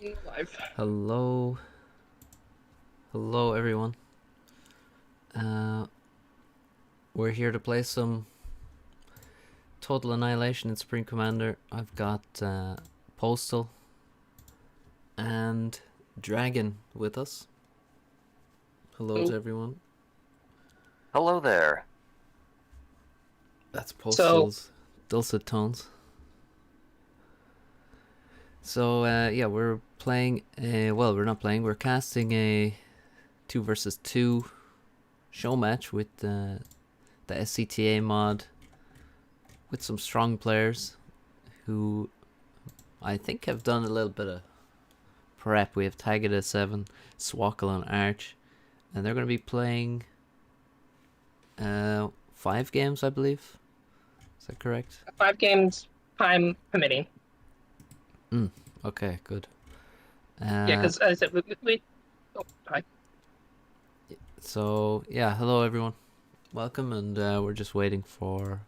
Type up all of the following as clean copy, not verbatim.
Live. Hello, hello everyone. Uh, we're here to play some Total Annihilation in Supreme Commander. I've got Postal and Dragon with us. Hello to everyone. Hello there. That's So, Postal's dulcet tones. So yeah, we're playing. Well, we're not playing. We're casting a 2 versus 2 show match with the SCTA mod with some strong players who I think have done a little bit of prep. We have Tagada, Se7ven, Swkoll and Arch, and they're going to be playing 5 games, I believe. Is that correct? 5 games, time permitting. Okay, good. Yeah, because as I said, oh, hi. So yeah, hello everyone, welcome, and we're just waiting for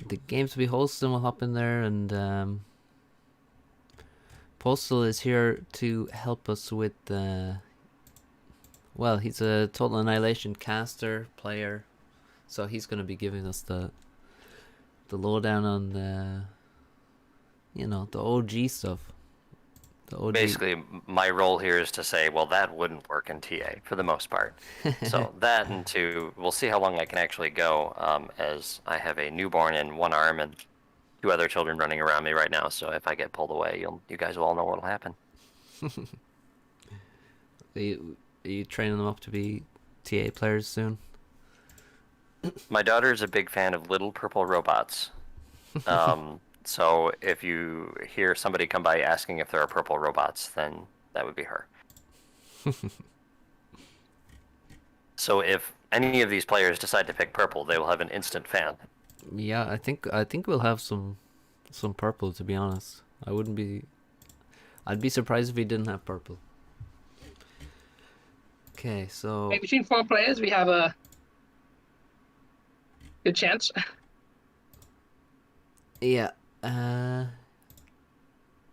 the game to be hosted, and we'll hop in there. And Postal is here to help us with well, he's a Total Annihilation caster player, so he's going to be giving us the lowdown on the OG stuff. The OG. Basically, my role here is to say, well, that wouldn't work in TA for the most part. So that, and we'll see how long I can actually go, as I have a newborn in one arm and 2 other children running around me right now. So if I get pulled away, you guys will all know what'll happen. Are you training them up to be TA players soon? My daughter is a big fan of little purple robots. So if you hear somebody come by asking if there are purple robots, then that would be her. So if any of these players decide to pick purple, they will have an instant fan. Yeah, I think we'll have some purple, to be honest. I'd be surprised if we didn't have purple. Okay, so Maybe between 4 players, we have a good chance. yeah.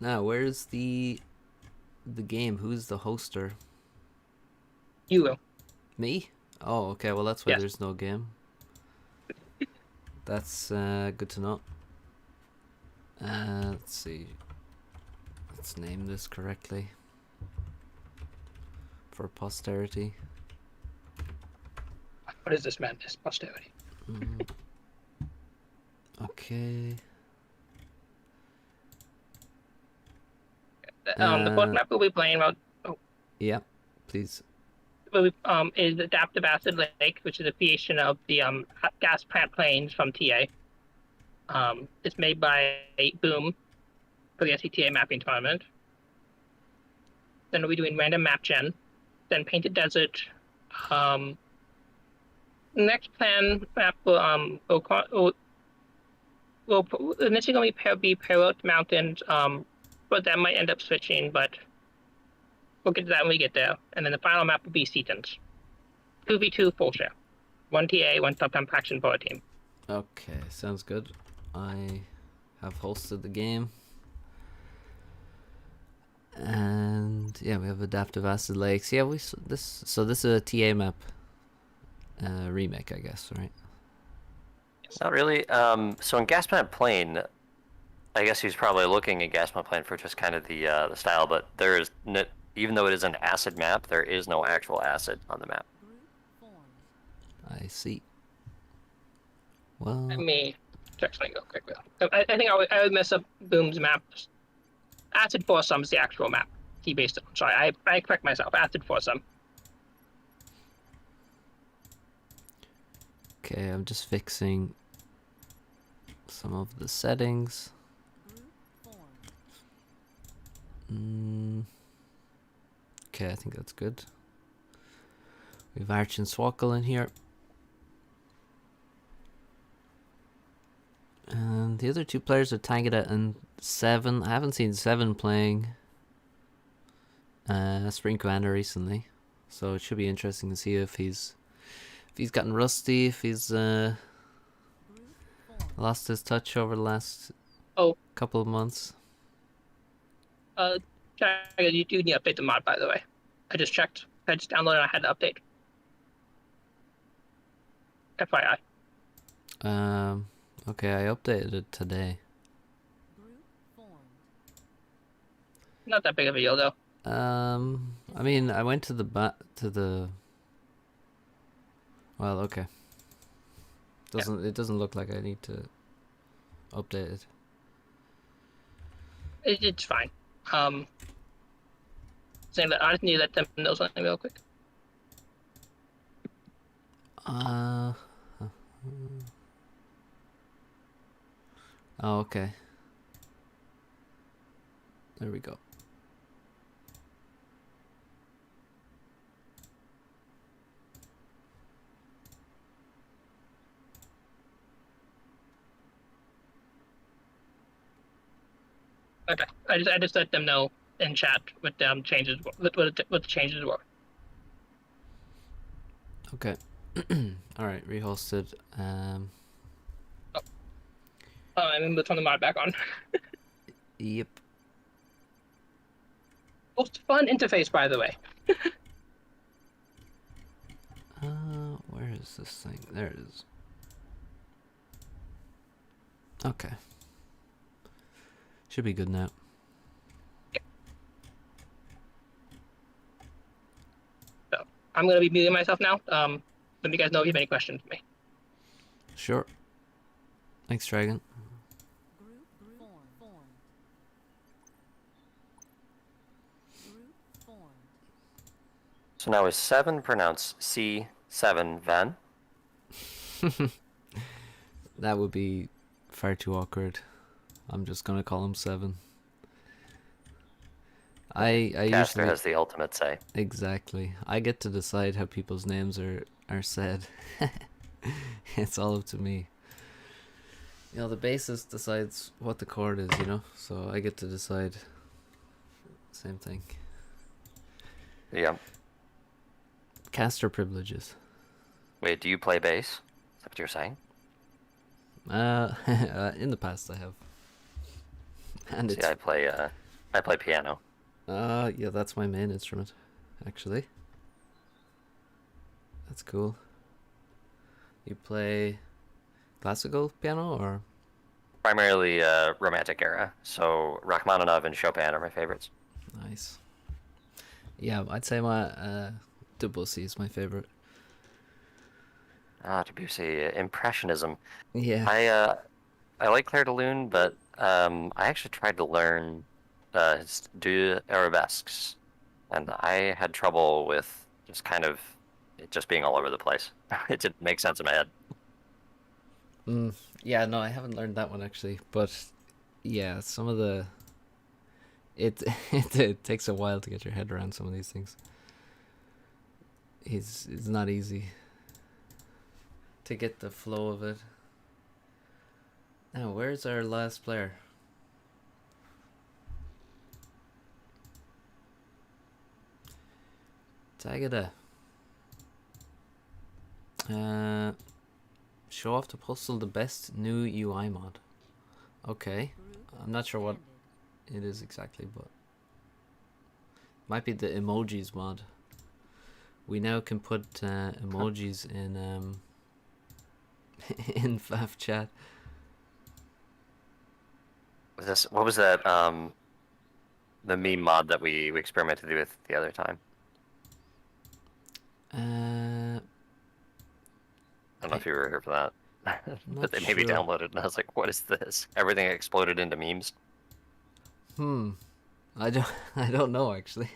Now where's the game? Who's the hoster? You will. Me? Oh, okay. Well, that's why Yes. there's no game. That's good to know. Let's see. Let's name this correctly for posterity. What is this madness? Posterity. Okay. The fourth map we'll be playing about. Yeah, please. Is Adaptive Acid Lake, which is a creation of the gas plant planes from TA. It's made by Boom for the SCTA mapping tournament. Then we'll be doing random map gen. Then Painted Desert. Next plan map will initially going to be Parrot Mountains, but that might end up switching, but we'll get to that when we get there. And then the final map will be Se7ven's. 2v2 full share. 1 TA, 1 top-down faction for a team. Okay, sounds good. I have hosted the game. And yeah, we have Adaptive Acid Lakes. Yeah, this is a TA map remake, I guess, right? Not really. So in Gas Plant Plane, I guess he's probably looking at Gas Plant Plane for just kind of the style, but there is even though it is an acid map, there is no actual acid on the map. I see. Well, Let me check something real quick. I think I would mess up Boom's map. Acid Foursome is the actual map he based it on. Sorry, I correct myself. Acid Foursome. okay, I'm just fixing some of the settings. Okay, I think that's good. We have Arch and Swkoll in here. And the other 2 players are Tagada and Se7ven. I haven't seen Se7ven playing Spring Commander recently, so it should be interesting to see if he's gotten rusty, if he's lost his touch over the last couple of months. You do need to update the mod, by the way. I just checked. I just downloaded and I had to update. FYI. Okay, I updated it today. Not that big of a deal, though. I mean, I went to the. Well, okay. It doesn't look like I need to update it. It's fine. Saying that I just need to let them know something real quick. Oh, okay. There we go. Okay. I just let them know in chat what changes what the changes were. Okay. All right, rehosted. And then let's turn the mod back on. Yep. Most fun interface, by the way. Where is this thing? There it is. Okay. Should be good now. So I'm gonna be muting myself now. Let me guys know if you have any questions for me. Sure. Thanks, Dragon. So now is 7 pronounced Se7ven? That would be far too awkward. I'm just gonna call him 7. I Caster usually has the ultimate say. exactly. I get to decide how people's names are said. It's all up to me. You know, the bassist decides what the chord is, you know, so I get to decide. Same thing. Yeah. Caster privileges. Wait, do you play bass? Is that what you're saying? In the past I have. And See, I play piano. Yeah, that's my main instrument, actually. That's cool. You play classical piano or? Primarily Romantic era. So Rachmaninoff and Chopin are my favorites. Nice. Yeah, I'd say my Debussy is my favorite. Debussy, Impressionism. Yeah. I like Clair de Lune, but I actually tried to learn his deux arabesques, and I had trouble with just kind of it just being all over the place. It didn't make sense in my head. Yeah, no, I haven't learned that one actually, but yeah, some of the it takes a while to get your head around some of these things. It's not easy to get the flow of it. Now, where's our last player? Tagada. Show off to Postal the best new UI mod. Okay. I'm not sure what it is exactly, but might be the emojis mod. We now can put emojis in in FAF chat. What was that? The meme mod that we experimented with the other time. I don't know if you were here for that, but they maybe sure. downloaded, and I was like, "What is this?" Everything exploded into memes. I don't know actually.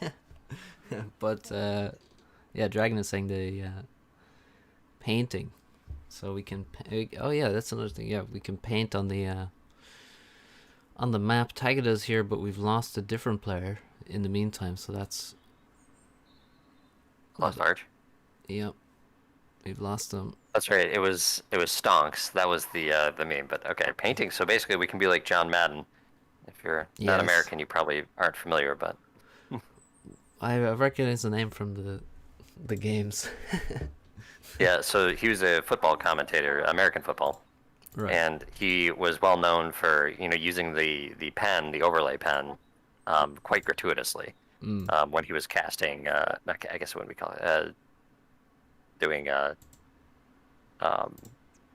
But yeah, Dragon is saying the painting, so we can. Oh yeah, that's another thing. Yeah, we can paint on the map. Tagada's here, but we've lost a different player in the meantime, so that's. Lost Arch. Yep, we've lost them. That's right. It was Stonks. That was the meme. But okay, painting. So basically, we can be like John Madden. If you're not American, you probably aren't familiar, but I recognize the name from the games. yeah. So he was a football commentator, American football, right. And he was well known for using the pen, the overlay pen, quite gratuitously when he was casting. I guess what we call it, doing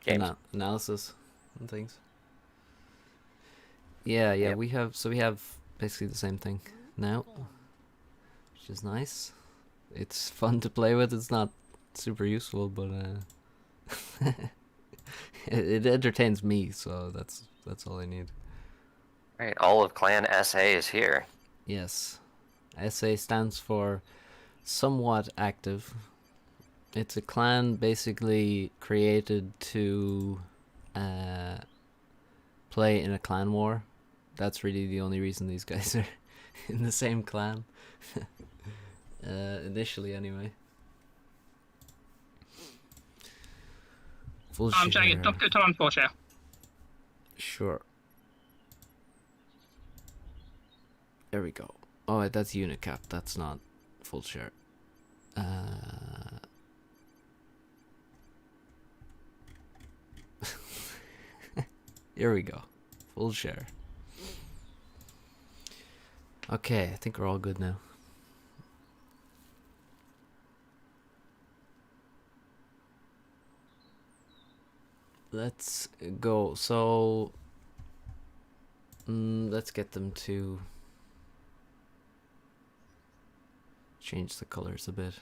games analysis and things. Yeah, Yep. we have basically the same thing now, which is nice. It's fun to play with. It's not super useful, but it entertains me, so that's all I need. Right, all of Clan SA is here. Yes, SA stands for somewhat active. It's a clan basically created to play in a clan war. That's really the only reason these guys are in the same clan. Initially, anyway. Full share. Shaggy, turn on full share. Sure. There we go. Oh, that's unit cap. That's not full share. Here we go. Full share. Okay, I think we're all good now. Let's go. So, let's get them to change the colors a bit.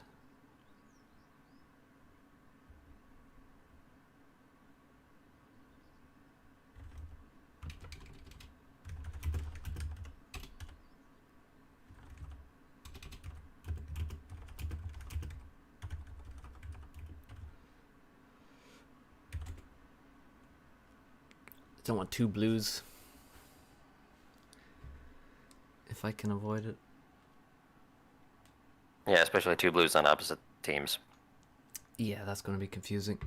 I don't want two blues if I can avoid it. Yeah, especially two blues on opposite teams. Yeah, that's going to be confusing.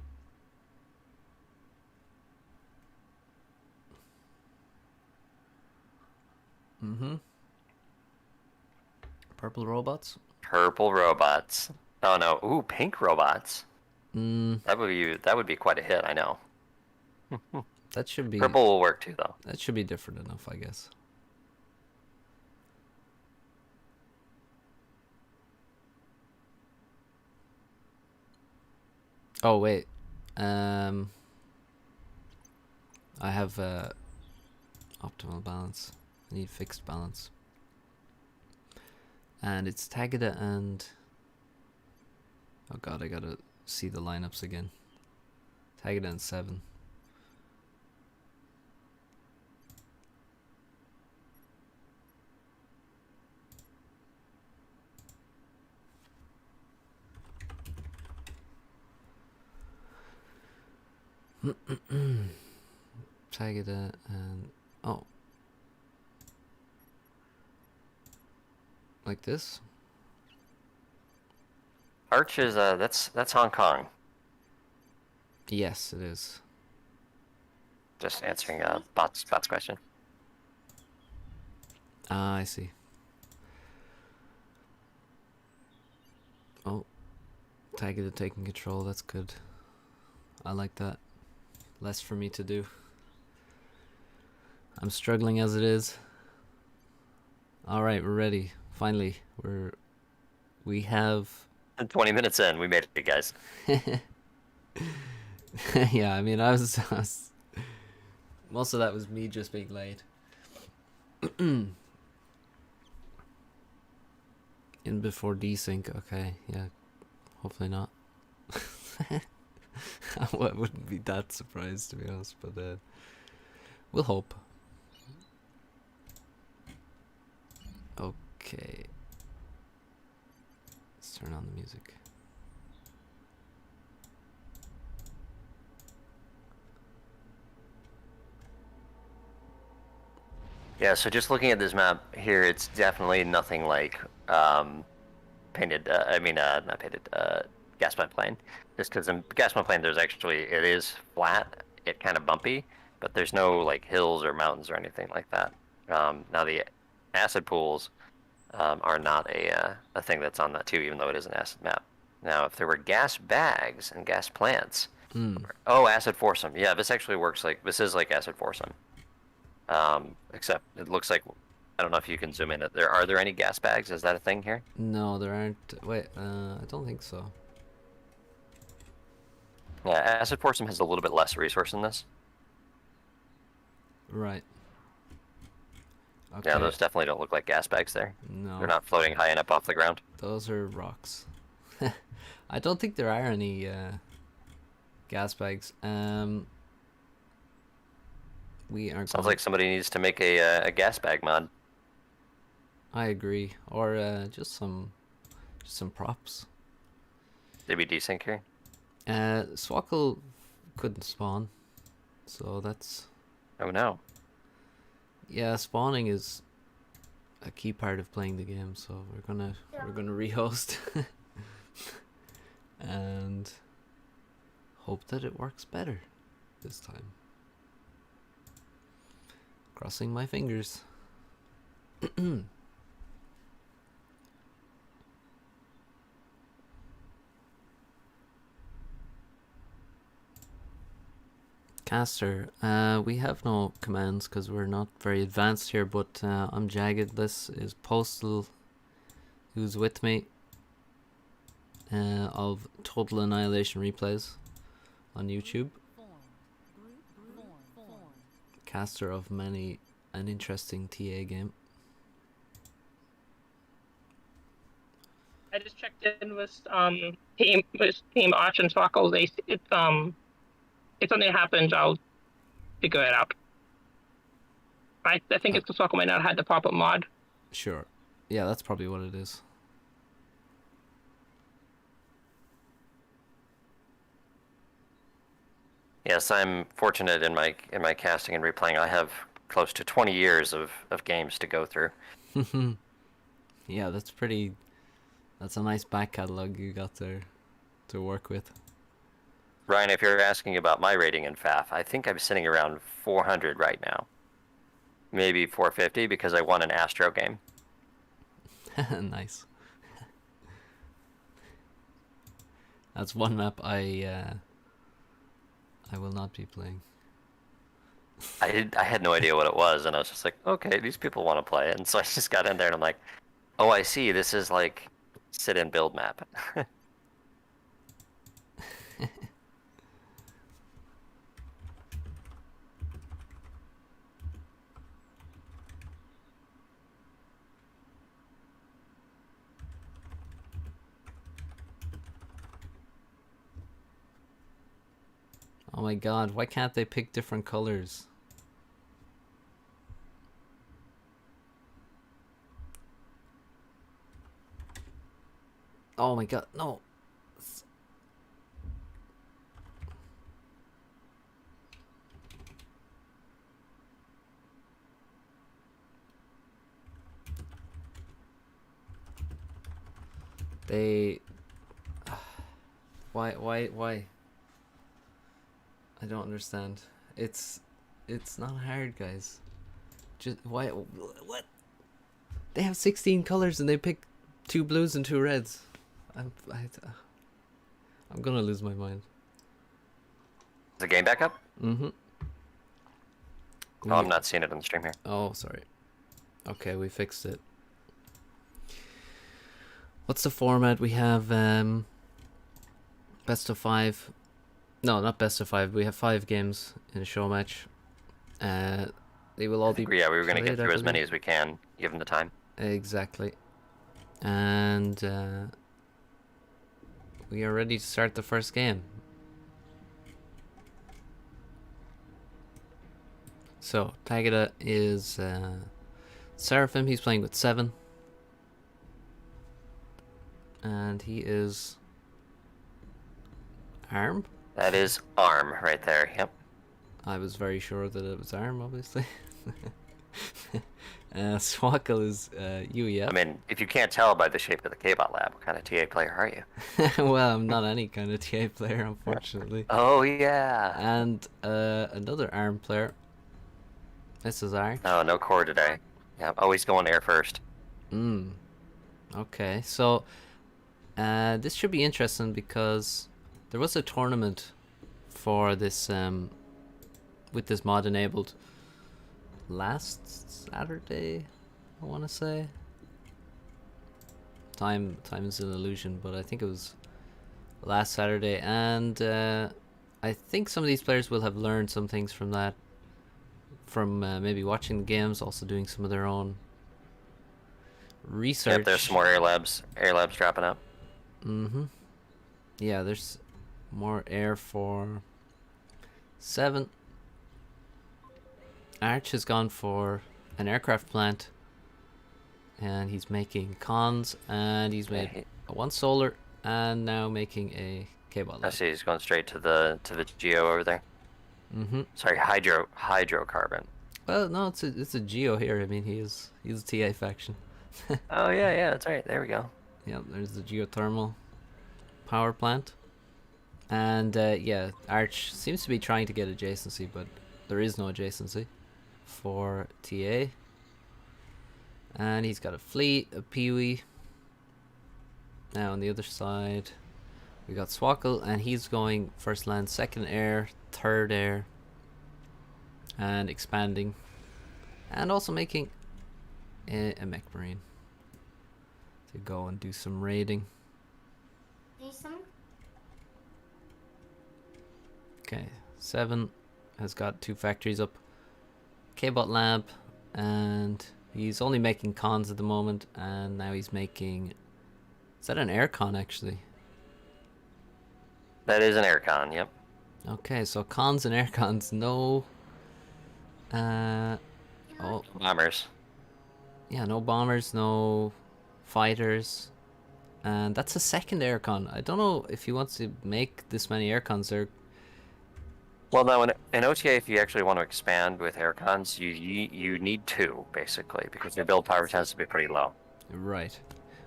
Purple robots? Purple robots. Oh no, ooh, pink robots. That would be quite a hit, I know. That should be... Purple will work too, though. That should be different enough, I guess. Oh, wait. I have optimal balance. I need fixed balance. And it's Tagada and... Oh god, I gotta see the lineups again. Tagada and Se7ven. Tagada and... Oh. Like this? Arch is that's Hong Kong. Yes, it is. Just answering Bot's question. Ah, I see. Oh, Tagada taking control. That's good. I like that. Less for me to do. I'm struggling as it is. All right, we're ready. Finally, we have. 20 minutes in, we made it, guys. Yeah, I mean, I was most of that was me just being late. In before desync, okay, yeah, hopefully not. I wouldn't be that surprised, to be honest, but we'll hope. Okay, let's turn on the music. Yeah, so just looking at this map here, it's definitely nothing like painted. Not painted. Gas plant plane. Just because in gas plant plane, it is flat, it kind of bumpy, but there's no like hills or mountains or anything like that. Now the acid pools are not a thing that's on that too, even though it is an acid map. Now, if there were gas bags and gas plants, oh, acid foursome. Yeah, this actually works this is like acid foursome. Except it looks like I don't know if you can zoom in. Are there any gas bags? Is that a thing here? No, there aren't. Wait, I don't think so. Yeah, Acid Foursome has a little bit less resource in this. Right. Okay. Yeah, those definitely don't look like gas bags there. No. They're not floating high enough off the ground. Those are rocks. I don't think there are any gas bags. We are. Sounds like somebody needs to make a gas bag mod. I agree. Or just some props. They'd be decent here. Swkoll couldn't spawn, so that's. Oh no. Yeah, spawning is a key part of playing the game, so we're gonna rehost and hope that it works better this time. Crossing my fingers. Caster, we have no commands because we're not very advanced here, but I'm Jagged. This is Postal, who's with me, of Total Annihilation Replays on YouTube. Caster of many an interesting TA game. I just checked in with team Arch and Swkoll. If something happens, I'll figure it out. I think it's the Swkoll might not have had the proper mod. Sure. Yeah, that's probably what it is. Yes, I'm fortunate in my casting and replaying. I have close to 20 years of games to go through. Yeah, that's a nice back catalog you got there to work with. Ryan, if you're asking about my rating in FAF, I think I'm sitting around 400 right now. Maybe 450 because I won an Astro game. Nice. That's one map I will not be playing. I had no idea what it was, and I was just like, okay, these people want to play it, and so I just got in there, and I'm like, oh, I see, this is like sit-in build map. Oh my god, why can't they pick different colors? Oh my god, no. They... Why? I don't understand. It's not hard, guys. Just why? What? They have 16 colors and they pick 2 blues and 2 reds. I'm gonna lose my mind. Is the game back up? Mm-hmm. Oh, I'm not seeing it on the stream here. Oh, sorry. Okay, we fixed it. What's the format? We have best of 5. No, not best of 5. We have 5 games in a show match. They will all be. Yeah, we were going to played, get through as many as we can, given the time. Exactly. And we are ready to start the first game. So, Tagada is Se7ven. He's playing with Se7ven. And he is Arm. That is ARM right there, yep. I was very sure that it was Arm, obviously. Swkoll is UEF. I mean, if you can't tell by the shape of the K-Bot lab, what kind of TA player are you? Well, I'm not any kind of TA player, unfortunately. Oh, yeah. And another ARM player. This is Arch. Oh, no core today. Yeah, always going air first. Okay, so this should be interesting because there was a tournament for this with this mod enabled last Saturday, I want to say. Time is an illusion, but I think it was last Saturday, and I think some of these players will have learned some things from that, from maybe watching the games, also doing some of their own research. Yep, there's some more air labs dropping up. Yeah, there's more air for Se7ven. Arch has gone for an aircraft plant, and he's making cons, and he's made one solar, and now making a cable. I see he's going straight to the geo over there. Sorry, hydrocarbon. Well, no, it's a geo here. I mean, he's a TA faction. Oh yeah, that's right. There we go. Yeah, there's the geothermal power plant, and yeah, Arch seems to be trying to get adjacency, but there is no adjacency for TA. And he's got a fleet, a Peewee. Now on the other side, we got Swkoll, and he's going first land, second air, third air, and expanding, and also making a mech marine to go and do some raiding. Okay, Se7ven has got 2 factories up, K-bot lab, and he's only making cons at the moment, and now he's making... Is that an aircon, actually? That is an aircon, yep. Okay, so cons and aircons, no... Bombers. Yeah, no bombers, no fighters. And that's a second aircon. I don't know if he wants to make this many aircons. Well, no, in OTA, if you actually want to expand with aircons, you need 2, basically, because your build power tends to be pretty low. Right.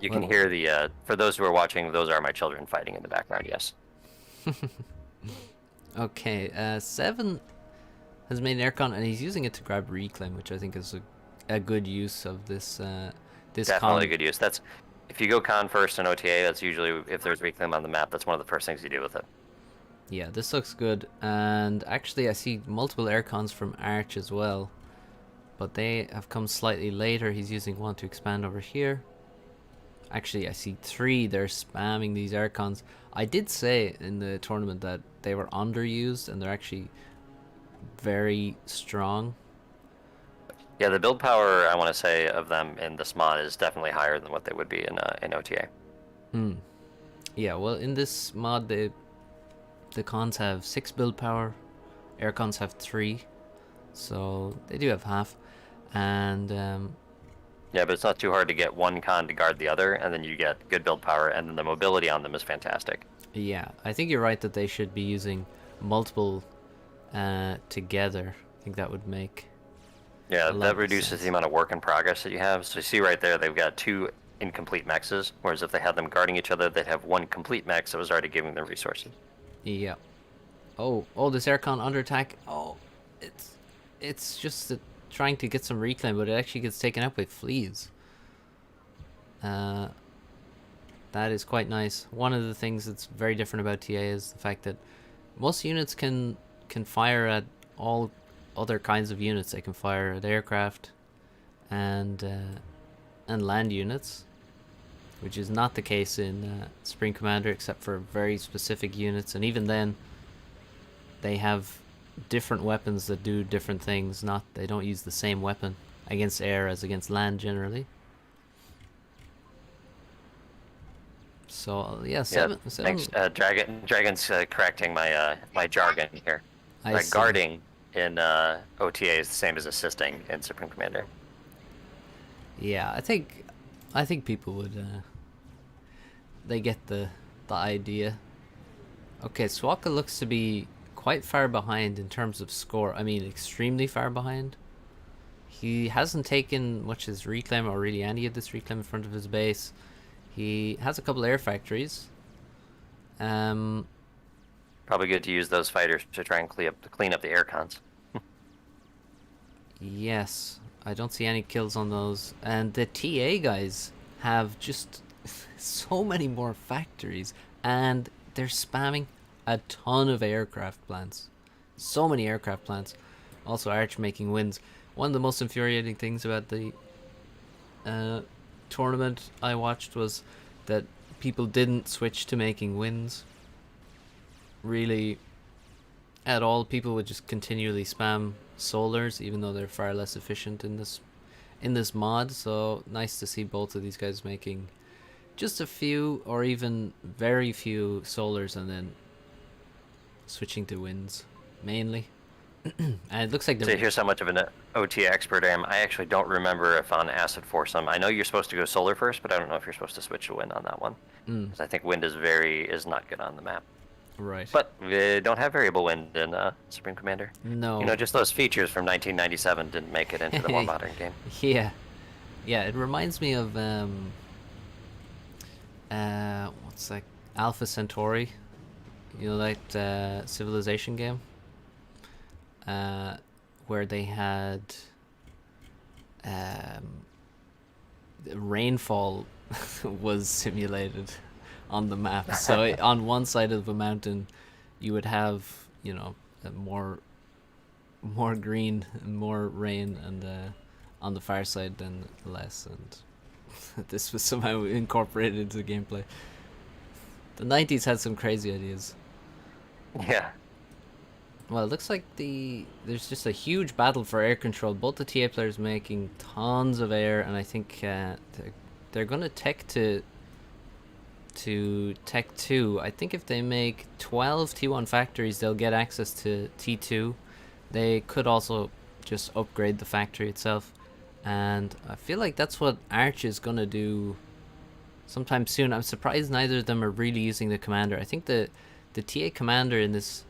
You can hear the, for those who are watching, those are my children fighting in the background, yes. Okay, Se7ven has made an aircon, and he's using it to grab reclaim, which I think is a good use of this Definitely a good use. That's, if you go con first in OTA, that's usually, if there's reclaim on the map, that's one of the first things you do with it. Yeah, this looks good, and actually I see multiple aircons from Arch as well, but they have come slightly later. He's using 1 to expand over here. Actually, I see 3. They're spamming these aircons. I did say in the tournament that they were underused, and they're actually very strong. Yeah, the build power, I want to say, of them in this mod is definitely higher than what they would be in OTA. Yeah, well, in this mod, the cons have 6 build power, air cons have 3, so they do have half. And yeah, but it's not too hard to get one con to guard the other, and then you get good build power, and then the mobility on them is fantastic. Yeah, I think you're right that they should be using multiple together. I think that would make... Yeah, that reduces the amount of work in progress that you have. So you see right there, they've got 2 incomplete mexes, whereas if they had them guarding each other, they'd have 1 complete mex that was already giving them resources. Yeah. Oh, this aircon under attack. Oh, it's just trying to get some reclaim, but it actually gets taken out by fleas. That is quite nice. One of the things that's very different about TA is the fact that most units can fire at all other kinds of units. They can fire at aircraft and land units, which is not the case in Supreme Commander, except for very specific units, and even then they have different weapons that do different things. They don't use the same weapon against air as against land generally. So yeah, Se7ven. Thanks, Dragon's correcting my jargon here. Guarding in OTA is the same as assisting in Supreme Commander. Yeah, I think people would they get the idea. Okay, Swkoll looks to be quite far behind in terms of score. I mean, extremely far behind. He hasn't taken much of his reclaim, or really any of this reclaim in front of his base. He has a couple air factories. Probably good to use those fighters to try and clean up the air cons. Yes, I don't see any kills on those. And the TA guys have just so many more factories, and they're spamming a ton of aircraft plants. So many aircraft plants. Also Arch making wins. One of the most infuriating things about the tournament I watched was that people didn't switch to making wins really at all. People would just continually spam solars, even though they're far less efficient in this mod. So nice to see both of these guys making just a few or even very few solars and then switching to wins mainly. And it looks like So here's how much of an OT expert I am. I actually don't remember if on Acid Foursome. I know you're supposed to go solar first, but I don't know if you're supposed to switch to wind on that one. Because I think wind is not good on the map. Right. But we don't have variable wind in Supreme Commander. No. You know, just those features from 1997 didn't make it into the more modern game. Yeah. Yeah, it reminds me of what's that? Alpha Centauri. You know that Civilization game? Where they had rainfall was simulated on the map. So on one side of the mountain, you would have, you know, more green and more rain, and on the far side then less. And this was somehow incorporated into the gameplay. The 90s had some crazy ideas. Yeah. Well, it looks like there's just a huge battle for air control. Both the TA players making tons of air, and I think they're gonna tech to Tech 2. I think if they make 12 T1 factories, they'll get access to T2. They could also just upgrade the factory itself, and I feel like that's what Arch is gonna do sometime soon. I'm surprised neither of them are really using the commander. I think the TA commander in this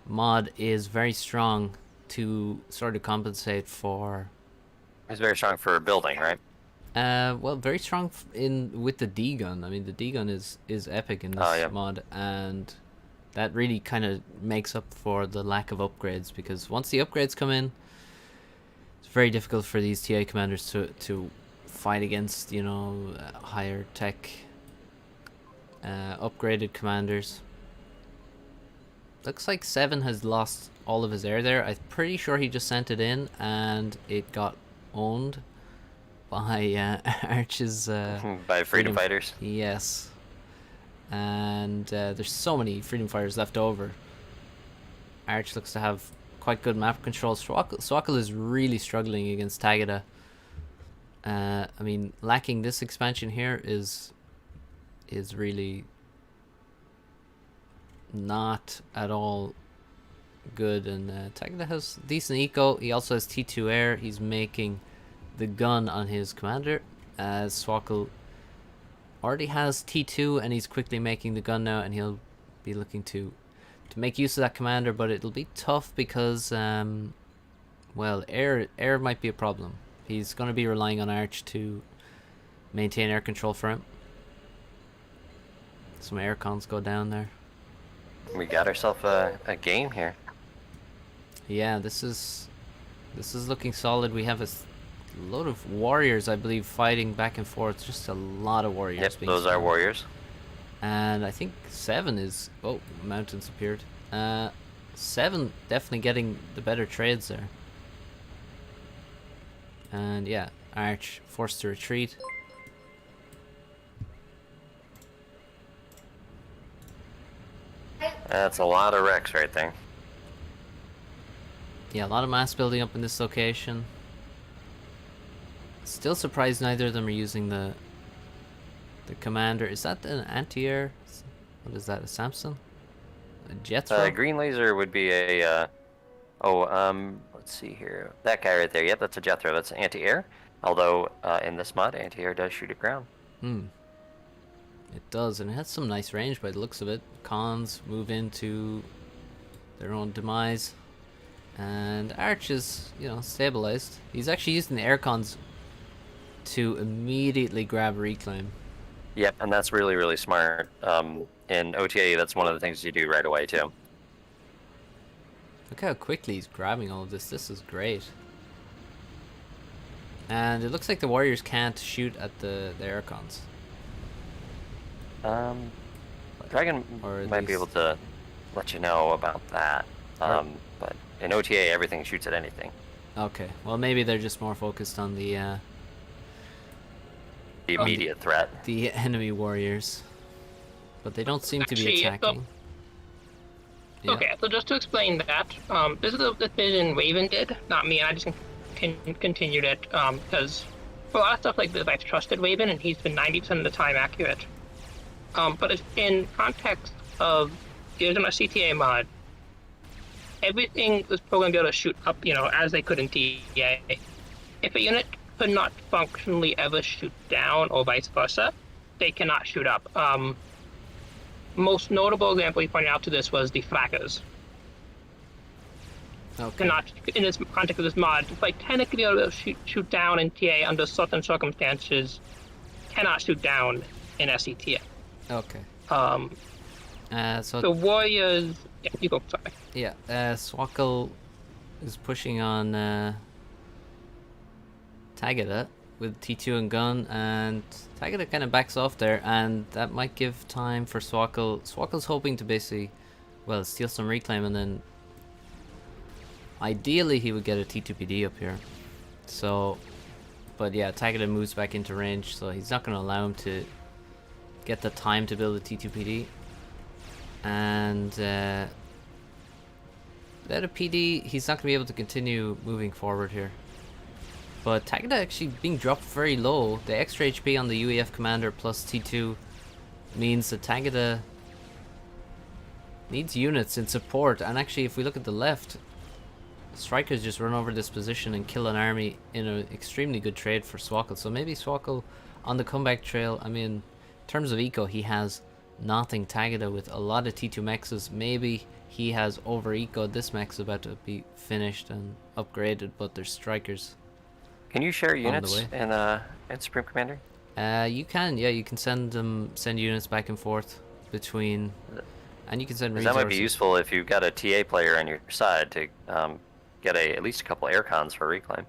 mod is very strong to sort of compensate for. It's very strong for building, right? Well, very strong with the D gun. I mean, the D gun is epic in this mod, and that really kind of makes up for the lack of upgrades, because once the upgrades come in, it's very difficult for these TA commanders to fight against, you know, higher tech upgraded commanders. Looks like Se7ven has lost all of his air there. I'm pretty sure he just sent it in and it got owned by Arch's by freedom fighters. Yes. And there's so many freedom fighters left over. Arch looks to have quite good map control. Swkoll is really struggling against Tagada. I mean, lacking this expansion here is really not at all good, and Tagada has decent eco. He also has T2 air. He's making the gun on his commander, as Swkoll already has T2 and he's quickly making the gun now, and he'll be looking to make use of that commander, but it'll be tough because well, air might be a problem. He's going to be relying on Arch to maintain air control for him. Some air cons go down there. We got ourselves a game here. Yeah, this is looking solid. We have a load of warriors, I believe, fighting back and forth. Just a lot of warriors. Yep, those are warriors. And I think Se7ven is... Oh, mountains appeared. Se7ven definitely getting the better trades there. And yeah, Arch forced to retreat. That's a lot of wrecks right there. Yeah, a lot of mass building up in this location. Still surprised neither of them are using the commander. Is that an anti-air? What is that, a Samson? A Jethro? Green laser would be a... let's see here. That guy right there. Yep, that's a Jethro. That's anti-air. Although, in this mod, anti-air does shoot at ground. It does, and it has some nice range by the looks of it. Cons move into their own demise. And Arch is, you know, stabilized. He's actually using the air cons to immediately grab reclaim. Yep, and that's really, really smart. In OTA, that's one of the things you do right away, too. Look how quickly he's grabbing all of this. This is great. And it looks like the warriors can't shoot at the air cons. Dragon might be able to let you know about that. But in OTA, everything shoots at anything. Okay, well maybe they're just more focused on the the immediate threat. The enemy warriors. But they don't seem to be Actually, attacking. Yeah. Okay, so just to explain that, this is a decision Raven did, not me. I just continued it because for a lot of stuff like this, I've trusted Raven, and he's been 90% of the time accurate. But it's in context of the original CTA mod, everything was programmed to be able to shoot up, as they could in TA. If a unit could not functionally ever shoot down, or vice versa, they cannot shoot up. Most notable example he pointed out to this was the flaggers. Okay. Cannot, in this context of this mod, despite technically able to shoot down in TA under certain circumstances, cannot shoot down in SCTA. Okay. So the warriors. Yeah, you go. Sorry. Yeah. Swkoll is pushing on Tagada with T2 and gun, and Tagada kind of backs off there, and that might give time for Swkoll. Swkoll's hoping to basically, well, steal some reclaim, and then ideally he would get a T2PD up here. So, but yeah, Tagada moves back into range, so he's not going to allow him to get the time to build a T2PD. And without a PD, he's not going to be able to continue moving forward here. But Tagada actually being dropped very low. The extra HP on the UEF commander plus T2 means that Tagada needs units in support. And actually, if we look at the left, strikers just run over this position and kill an army in an extremely good trade for Swkoll. So maybe Swkoll on the comeback trail. I mean, in terms of eco, he has nothing. Tagada with a lot of T2 mexes. Maybe he has over ecoed. This mech's about to be finished and upgraded, but there's strikers. Can you share units in Supreme Commander? You can, yeah. You can send units back and forth between, and you can send resources. That might be useful if you've got a TA player on your side to get at least a couple air cons for reclaim.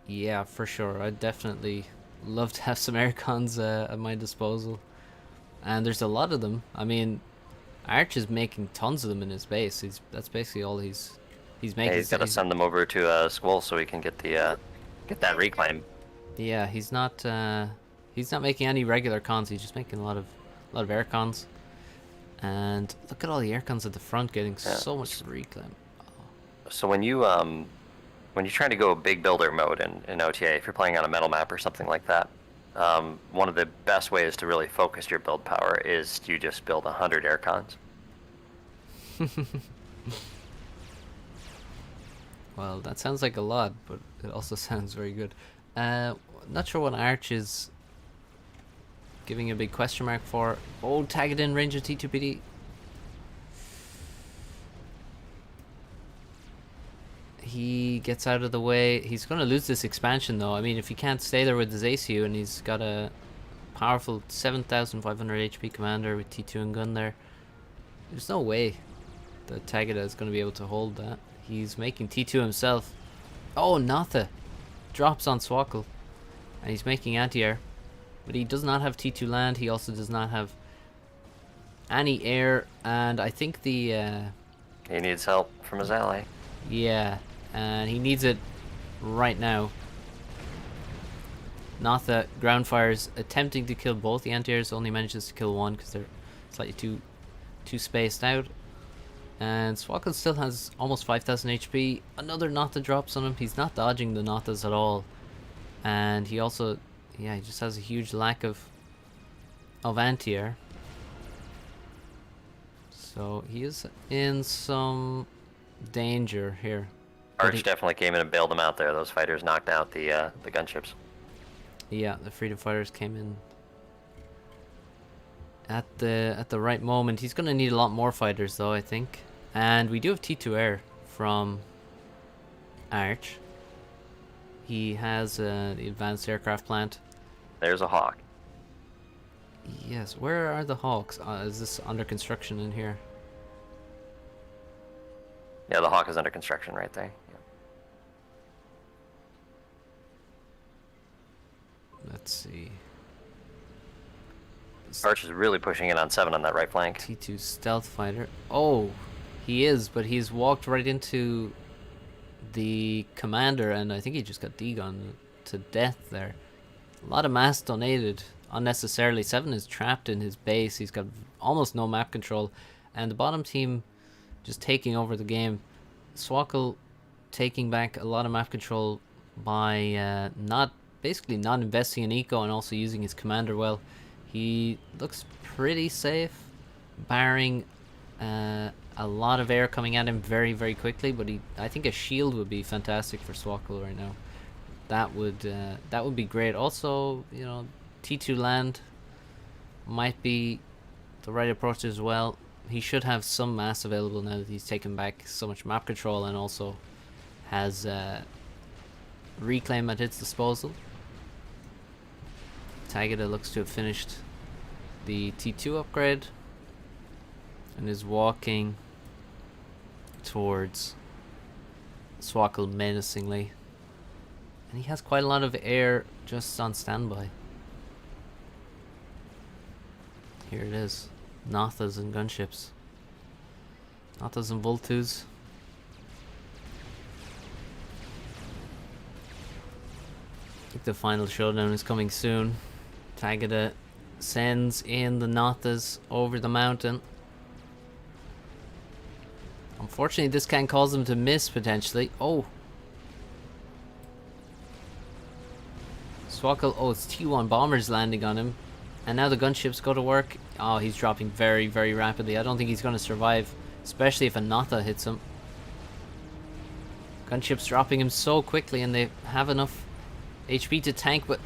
Yeah, for sure. I'd definitely love to have some air cons at my disposal, and there's a lot of them. I mean, Arch is making tons of them in his base. That's basically all he's making. Yeah, he's got to send them over to Swkoll so he can get that reclaim. Yeah, he's not making any regular cons. He's just making a lot of air cons. And look at all the air cons at the front getting so much reclaim. Oh. So when you're trying to go big builder mode in OTA, if you're playing on a metal map or something like that, one of the best ways to really focus your build power is you just build 100 air cons. Well, that sounds like a lot, but it also sounds very good. Not sure what Arch is giving a big question mark for. Oh, Tagada in range of T2PD. He gets out of the way. He's going to lose this expansion, though. I mean, if he can't stay there with his ACU and he's got a powerful 7,500 HP commander with T2 and gun there, there's no way that Tagada is going to be able to hold that. He's making T2 himself. Oh, Natha drops on Swkoll, and he's making anti-air, but he does not have T2 land. He also does not have any air, and I think he needs help from his ally. Yeah, and he needs it right now. Natha ground fires, attempting to kill both. The anti-airs only manages to kill one because they're slightly too spaced out. And Swkoll still has almost 5,000 HP. Another Natha drops on him. He's not dodging the Nathas at all. And he also, he just has a huge lack of anti-air. So he is in some danger here. Arch definitely came in and bailed him out there. Those fighters knocked out the gunships. Yeah, the freedom fighters came in at the right moment. He's gonna need a lot more fighters though, I think. And we do have T2 air from Arch. He has the advanced aircraft plant. There's a hawk. Yes, where are the hawks? Is this under construction in here? Yeah, the hawk is under construction right there. Yeah. Let's see. Arch is really pushing in on 7 on that right flank. T2 stealth fighter. Oh, he is, but he's walked right into the commander, and I think he just got D-gunned to death there. A lot of mass donated unnecessarily. Se7ven is trapped in his base. He's got almost no map control. And the bottom team just taking over the game. Swkoll taking back a lot of map control by basically not investing in eco and also using his commander well. He looks pretty safe, barring a lot of air coming at him very, very quickly. But I think a shield would be fantastic for Swkoll right now. That would be great. Also, you know, T2 land might be the right approach as well. He should have some mass available now that he's taken back so much map control and also has reclaim at its disposal. Tagada looks to have finished the T2 upgrade and is walking towards Swkoll menacingly. And he has quite a lot of air just on standby. Here it is. Nothas and gunships. Nothas and Vultus. I think the final showdown is coming soon. Tagada sends in the Nothas over the mountain. Unfortunately, this can cause them to miss potentially. Oh! Swkoll, oh, it's T1 bombers landing on him. And now the gunships go to work. Oh, he's dropping very, very rapidly. I don't think he's going to survive, especially if a Notha hits him. Gunships dropping him so quickly, and they have enough HP to tank, but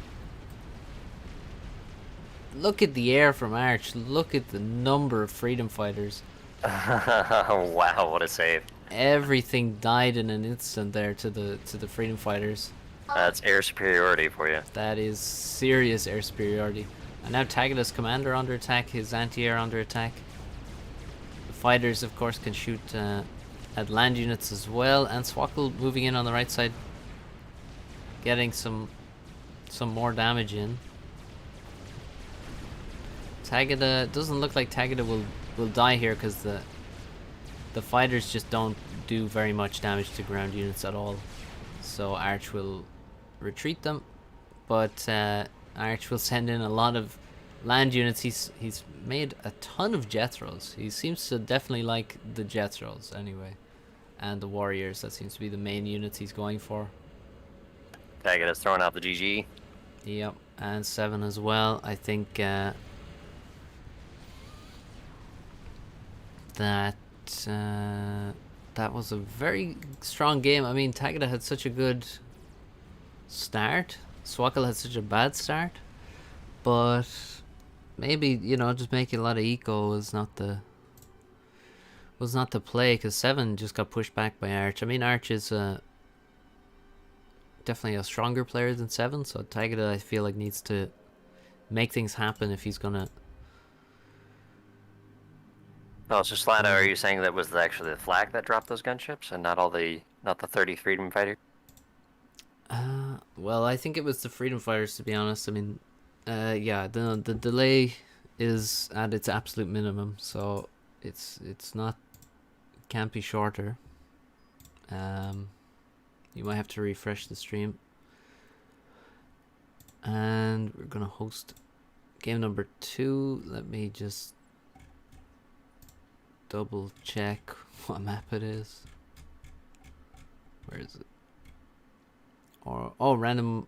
look at the air from Arch. Look at the number of freedom fighters. Wow, what a save. Everything died in an instant there to the freedom fighters. That's air superiority for you. That is serious air superiority. And now Tagada's commander under attack, his anti-air under attack. The fighters, of course, can shoot at land units as well. And Swkoll moving in on the right side, getting some more damage in. Tagada, doesn't look like Tagada will die here because the fighters just don't do very much damage to ground units at all. So Arch will retreat them, but Arch will send in a lot of land units. He's made a ton of Jethros. He seems to definitely like the Jethros anyway, and the warriors. That seems to be the main units he's going for. Tagada's throwing out the GG. Yep, and Se7ven as well. I think that was a very strong game. I mean, Tagada had such a good start. Swkoll had such a bad start, but maybe, you know, just making a lot of eco was not the play, because Se7ven just got pushed back by Arch. I mean, Arch is definitely a stronger player than Se7ven, so Tagada, I feel like, needs to make things happen if he's gonna. Oh, so Slano, are you saying that was actually the flag that dropped those gunships and not the 30 freedom fighters? Well, I think it was the freedom fighters, to be honest. I mean, yeah, the delay is at its absolute minimum, so it's not, can't be shorter. You might have to refresh the stream. And we're gonna host game number 2. Let me just double check what map it is. Where is it? Or oh, random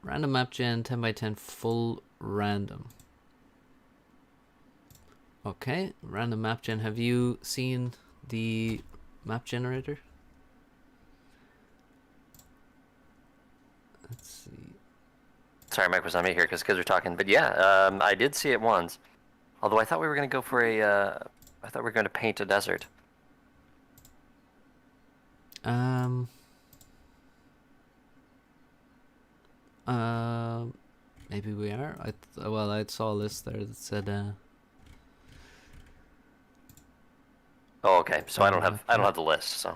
map gen 10x10 full random. Okay, random map gen. Have you seen the map generator? Let's see. Sorry, Mike was on me here because kids were talking, but yeah, I did see it once. Although I thought we were going to go for I thought we were going to paint a desert. Maybe we are. Well, I saw a list there that said. Oh, okay. So I don't have the list, so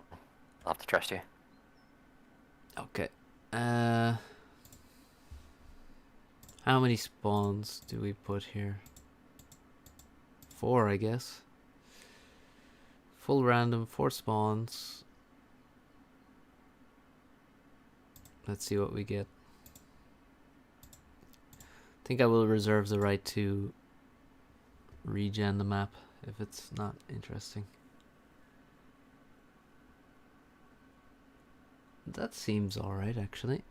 I'll have to trust you. Okay. How many spawns do we put here? 4, I guess. Full random, 4 spawns. Let's see what we get. think I will reserve the right to regen the map if it's not interesting. That seems alright, actually.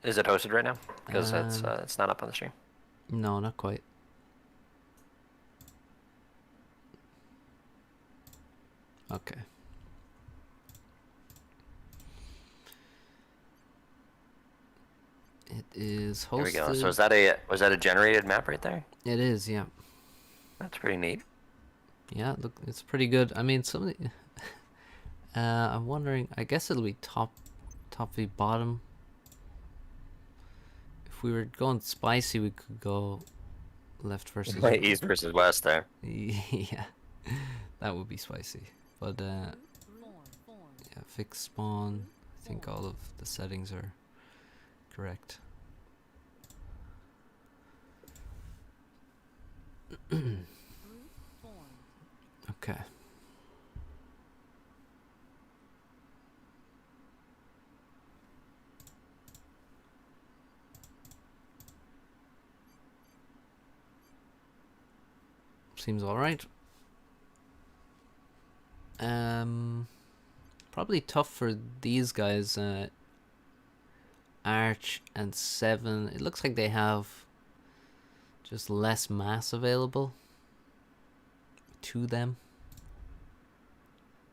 Is it hosted right now? Because it's not up on the stream. No, not quite. Okay. It is hosted. Here we go. So was that a generated map right there? It is, yeah. That's pretty neat. Yeah, look, it's pretty good. I mean, some of the... I'm wondering, I guess it'll be top v bottom. If we were going spicy, we could go left versus right. East versus west there. Yeah, that would be spicy. But yeah, fixed spawn. I think all of the settings are correct. Okay. Seems all right. Probably tough for these guys. Arch and Se7ven. It looks like they have just less mass available to them.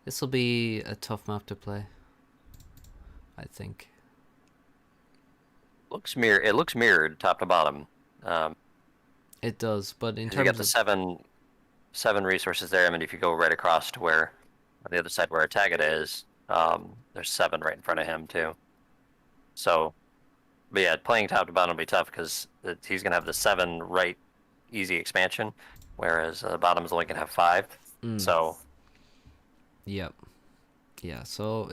This will be a tough map to play, I think. It looks mirrored top to bottom. It does, but in terms you got the seven resources there. I mean, if you go right across to where on the other side where Tagada is, there's 7 right in front of him too. So, but yeah, playing top to bottom will be tough because he's gonna have the 7 right easy expansion, whereas the bottom is only gonna have 5. So. Yep. Yeah. So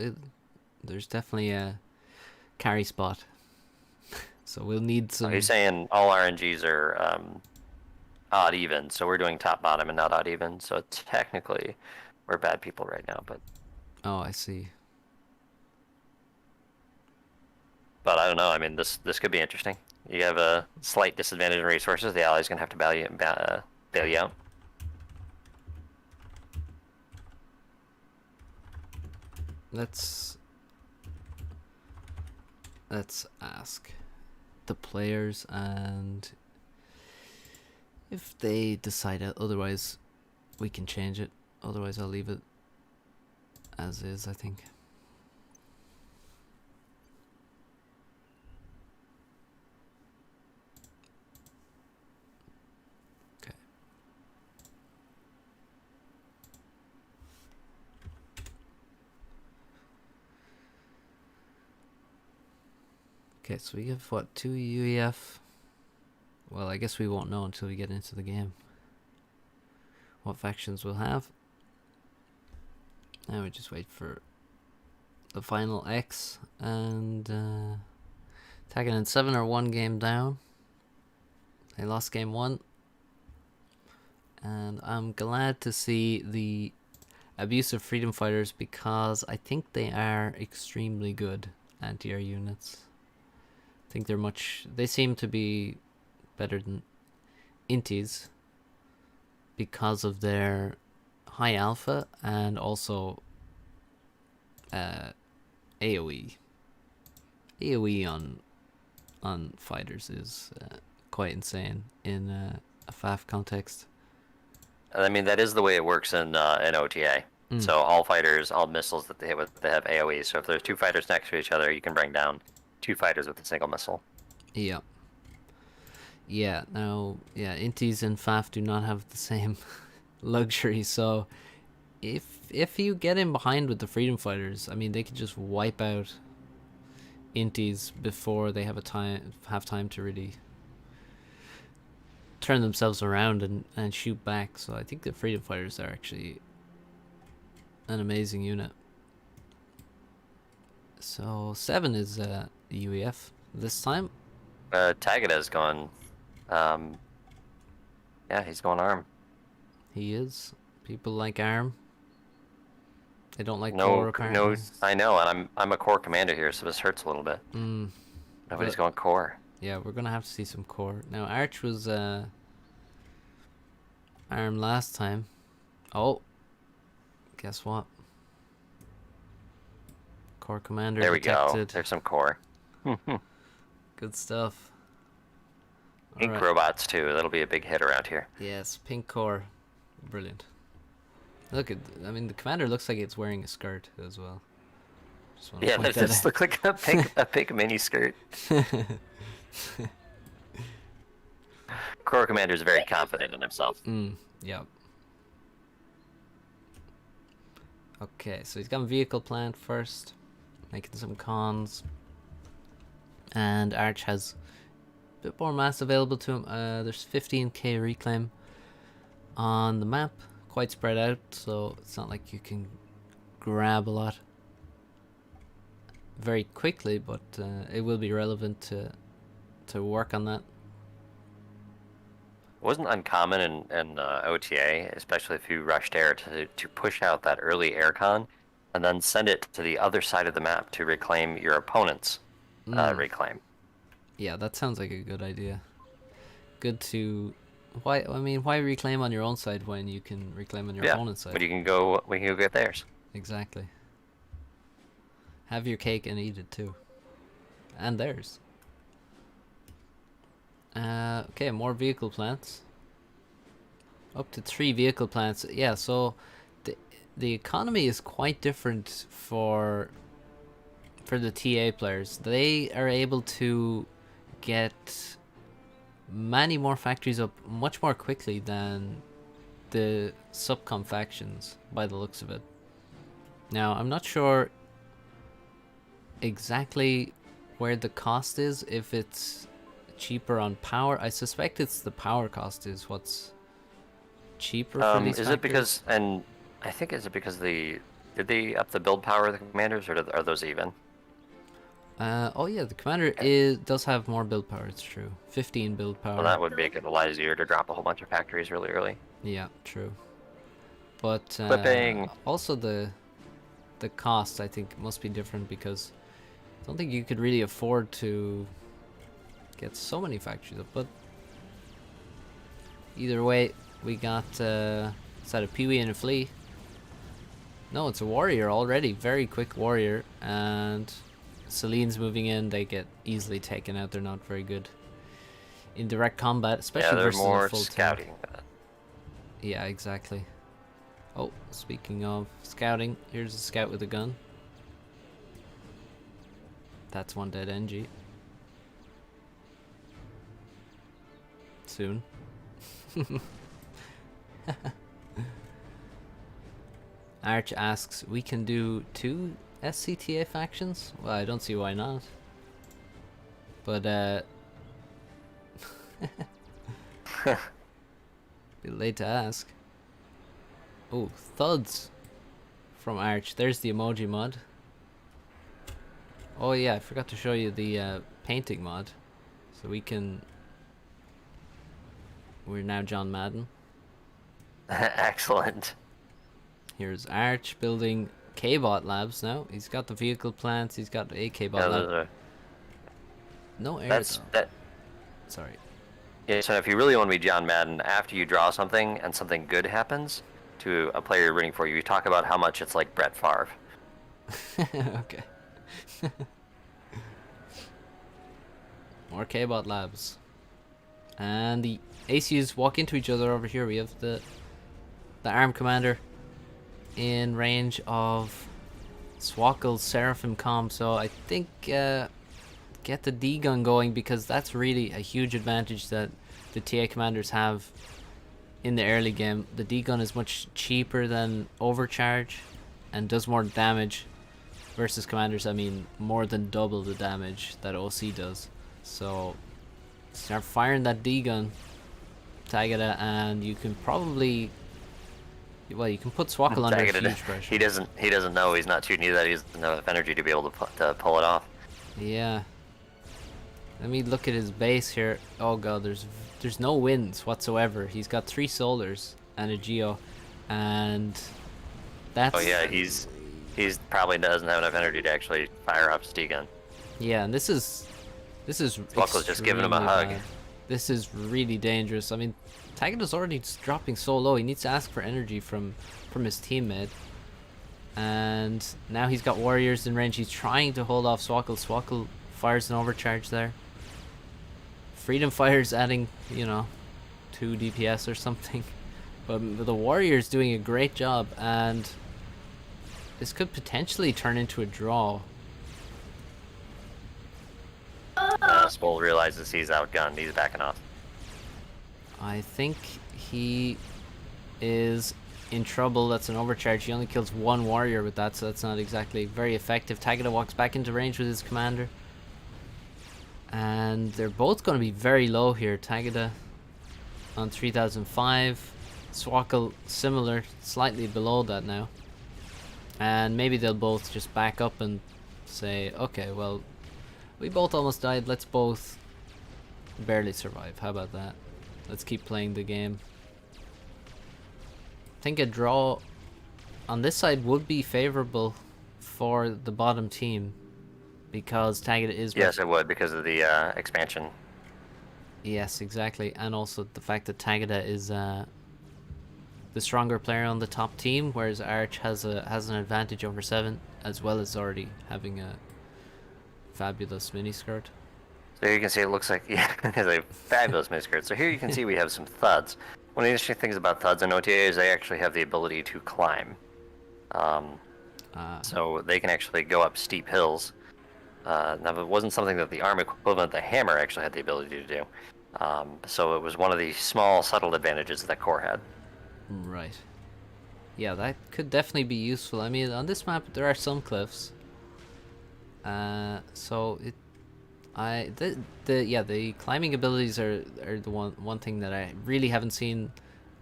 there's definitely a carry spot. So we'll need some. He's saying all RNGs are odd even, so we're doing top bottom and not odd even. So technically, we're bad people right now, but. Oh, I see. But I don't know. I mean, this could be interesting. You have a slight disadvantage in resources. The ally's gonna have to bail you out. Let's ask the players, and if they decide it, otherwise we can change it. Otherwise I'll leave it as is, I think. Okay. Okay, so we have what, 2 UEF? Well, I guess we won't know until we get into the game what factions we'll have. Now we just wait for the final X, and Tagada and Se7ven are 1 game down. They lost game 1, and I'm glad to see the abusive freedom fighters because I think they are extremely good anti-air units. I think they seem to be better than inties because of their high alpha and also AoE. AoE on fighters is quite insane in a FAF context. I mean, that is the way it works in OTA. So all fighters, all missiles that they hit with, they have AoE. So if there's 2 fighters next to each other, you can bring down 2 fighters with a single missile. Yeah. Yeah, now, inties and FAF do not have the same luxury, so if you get in behind with the freedom fighters, I mean, they can just wipe out inties before they have time to really turn themselves around and shoot back. So I think the freedom fighters are actually an amazing unit. So Se7ven is UEF this time. Tagada's going. Yeah, he's going ARM. He is. People like ARM. They don't like no, core, apparently. No, I know, and I'm a core commander here, so this hurts a little bit. Nobody's going core. Yeah, we're gonna have to see some core. Now, Arch was armed last time. Oh, guess what? Core commander There we detected. go. There's some core. Good stuff. Ink Alright. robots too. That'll be a big hit around here. Yes, pink core. Brilliant. Look at, I mean, the commander looks like it's wearing a skirt as well. Just wanna Yeah, point that that just out. looks like a pink mini skirt. Core Commander's very confident in himself. Yep. Okay, so he's got a vehicle plant first, making some cons. And Arch has a bit more mass available to him. There's 15k reclaim on the map, quite spread out, so it's not like you can grab a lot very quickly, but it will be relevant to work on that. Wasn't uncommon in OTA, especially if you rushed air, to push out that early aircon and then send it to the other side of the map to reclaim your opponent's reclaim. Yeah, that sounds like a good idea. Good to... Why reclaim on your own side when you can reclaim on your opponent's side? But you can go get theirs. Exactly. Have your cake and eat it too. And theirs. Okay, more vehicle plants. Up to 3 vehicle plants. Yeah, so the economy is quite different for the TA players. They are able to get many more factories up much more quickly than the subcom factions, by the looks of it. Now, I'm not sure exactly where the cost is, if it's cheaper on power. I suspect it's the power cost is what's cheaper for these is factories. it because, and I think is it because did they up the build power of the commanders, or are those even? Oh yeah, the commander does have more build power, it's true. 15 build power. Well, that would make it a lot easier to drop a whole bunch of factories really early. Yeah, true. But Flipping. also the cost, I think, must be different, because I don't think you could really afford to get so many factories up. But either way, we got is that a Peewee and a Flea? No, it's a warrior already. Very quick warrior. And Celine's moving in. They get easily taken out. They're not very good in direct combat, especially they're versus more a full scouting. team. Yeah, exactly. Oh, speaking of scouting, here's a scout with a gun. That's one dead NG. Soon. Arch asks, we can do 2 SCTA factions? Well, I don't see why not. But, be late to ask. Oh, thuds from Arch. There's the emoji mod. Oh yeah, I forgot to show you the painting mod. So we're now John Madden. Excellent. Here's Arch building K-Bot labs now. He's got the vehicle plants, he's got a K-Bot lab. No air though. Sorry. Yeah, so if you really want to be John Madden, after you draw something and something good happens to a player you're rooting for, you talk about how much it's like Brett Favre. Okay. More K-Bot labs. And the ACUs walk into each other over here. We have the arm commander in range of Swkoll's Se7ven comp, so I think get the D-gun going, because that's really a huge advantage that the TA commanders have in the early game. The D-gun is much cheaper than overcharge and does more damage versus commanders. I mean, more than double the damage that OC does. So start firing that D-gun, Tagada, and you can probably, well, you can put Swkoll under huge pressure. He doesn't know he's not shooting you, that he doesn't have enough energy to be able to pull it off. Yeah. Let me look at his base here. Oh god, there's no winds whatsoever. He's got 3 solars and a geo, and that's... Oh yeah, he's probably doesn't have enough energy to actually fire up his D-gun. Yeah, and this is This is Swkoll's just giving him a extremely hug. bad. This is really dangerous. I mean, Tagada's already dropping so low. He needs to ask for energy from his teammate. And now he's got warriors in range. He's trying to hold off Swkoll. Swkoll fires an overcharge there. Freedom Fire's adding, you know, 2 DPS or something. But the warrior's doing a great job, and this could potentially turn into a draw. Swkoll realizes he's outgunned. He's backing off. I think he is in trouble. That's an overcharge. He only kills 1 warrior with that, so that's not exactly very effective. Tagada walks back into range with his commander. And they're both going to be very low here. Tagada on 3005. Swkoll similar, slightly below that now. And maybe they'll both just back up and say, okay, well, we both almost died. Let's both barely survive. How about that? Let's keep playing the game. I think a draw on this side would be favorable for the bottom team, because Tagada is... Yes, it would, because of the expansion. Yes, exactly. And also the fact that Tagada is the stronger player on the top team, whereas Arch has an advantage over Se7ven, as well as already having a fabulous miniskirt. So here you can see it looks like, yeah, it has a fabulous miniskirt. So here you can see we have some thuds. One of the interesting things about thuds in OTA is they actually have the ability to climb. So they can actually go up steep hills. Now, it wasn't something that the ARM equivalent, the hammer, actually had the ability to do. So it was one of the small, subtle advantages that Core had. Right. Yeah, that could definitely be useful. I mean, on this map there are some cliffs. So the climbing abilities are the one thing that I really haven't seen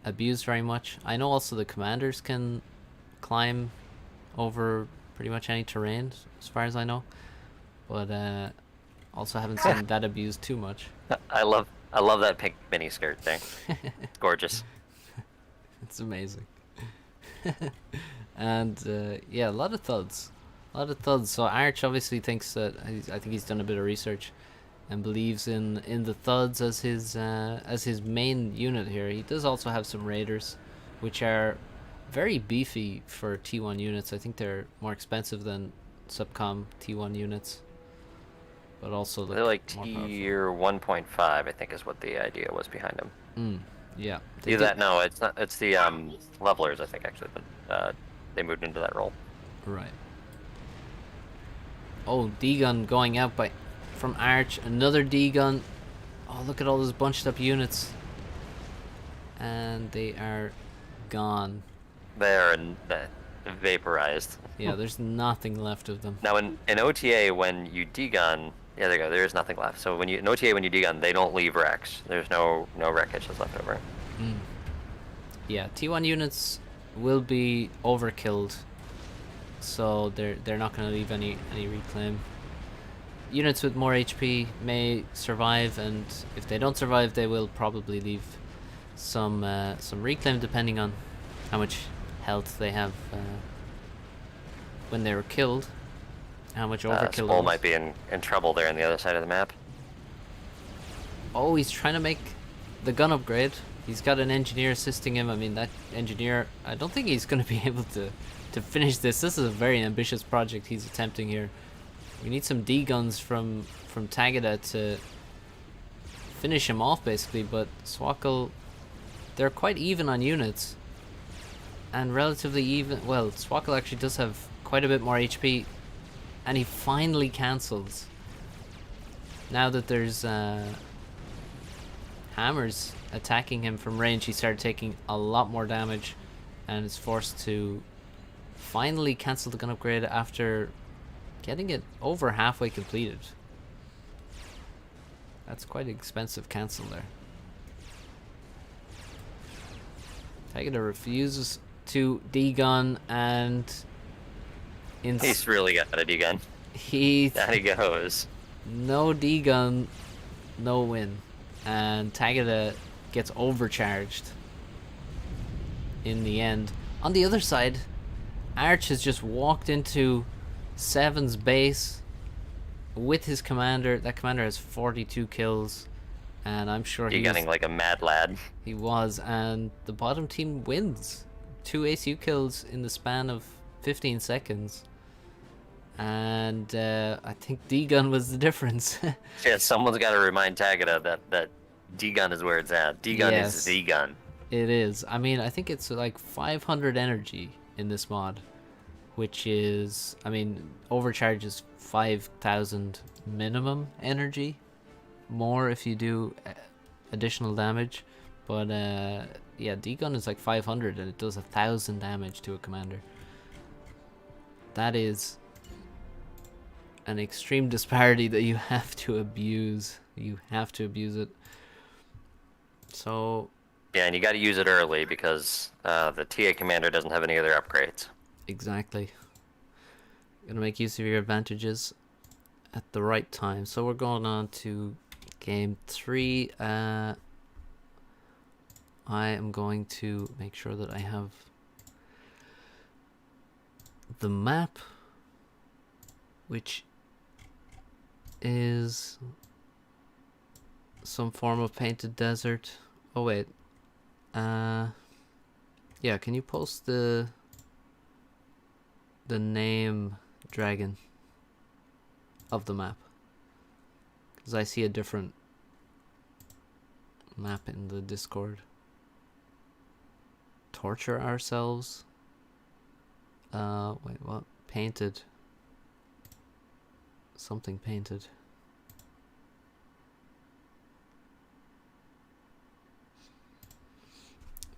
abused very much. I know also the commanders can climb over pretty much any terrain, as far as I know. But also haven't seen that abused too much. I love that pink mini skirt thing. It's gorgeous. It's amazing. And yeah, a lot of thuds. So Arch obviously thinks that I think he's done a bit of research and believes in the thuds as his main unit here. He does also have some raiders, which are very beefy for T1 units. I think they're more expensive than Subcom T1 units, but also they're like tier 1.5, I think, is what the idea was behind them. Yeah. Either that, no, it's not. It's the levelers, I think, actually, but they moved into that role. Right. Oh, D-gun going out from Arch. Another D-gun. Oh, look at all those bunched up units. And they are gone. They are vaporized. Yeah, there's nothing left of them. Now, in OTA, when you D-gun, yeah, there you go. There is nothing left. So in OTA, when you D-gun, they don't leave wrecks. There's no wreckage that's left over. Yeah, T1 units will be overkilled, so they're not going to leave any reclaim. Units with more HP may survive, and if they don't survive, they will probably leave some reclaim, depending on how much health they have when they were killed. How much overkill Swkoll might be in trouble there on the other side of the map. Oh, he's trying to make the gun upgrade. He's got an engineer assisting him. I mean, that engineer, I don't think he's going to be able to finish this. This is a very ambitious project he's attempting here. We need some D-guns from Tagada to finish him off, basically. But Swkoll, they're quite even on units. And relatively even. Well, Swkoll actually does have quite a bit more HP. And he finally cancels. Now that there's hammers attacking him from range, he started taking a lot more damage and is forced to finally cancel the gun upgrade after getting it over halfway completed. That's quite an expensive cancel there. Tagada refuses to D-gun, and he's really got a D-gun. There he goes. No D-gun, no win. And Tagada gets overcharged in the end. On the other side, Arch has just walked into Se7ven's base with his commander. That commander has 42 kills, and I'm sure You're getting like a mad lad. he was, and the bottom team wins 2 ACU kills in the span of 15 seconds. And I think D-Gun was the difference. Yeah, someone's got to remind Tagada that D-Gun is where it's at. D-Gun is the gun. It is. I mean, I think it's like 500 energy in this mod, which is, I mean, overcharge is 5,000 minimum energy, more if you do additional damage. But yeah, D-Gun is like 500 and it does 1,000 damage to a commander. That is an extreme disparity that you have to abuse. You have to abuse it. So yeah, and you got to use it early because the TA commander doesn't have any other upgrades. Exactly. Gonna make use of your advantages at the right time. So we're going on to game 3. I am going to make sure that I have the map, which is some form of painted desert. Oh wait, yeah, can you post the name, Dragon, of the map? Because I see a different map in the Discord. Torture ourselves. Wait, what? Painted. Something painted.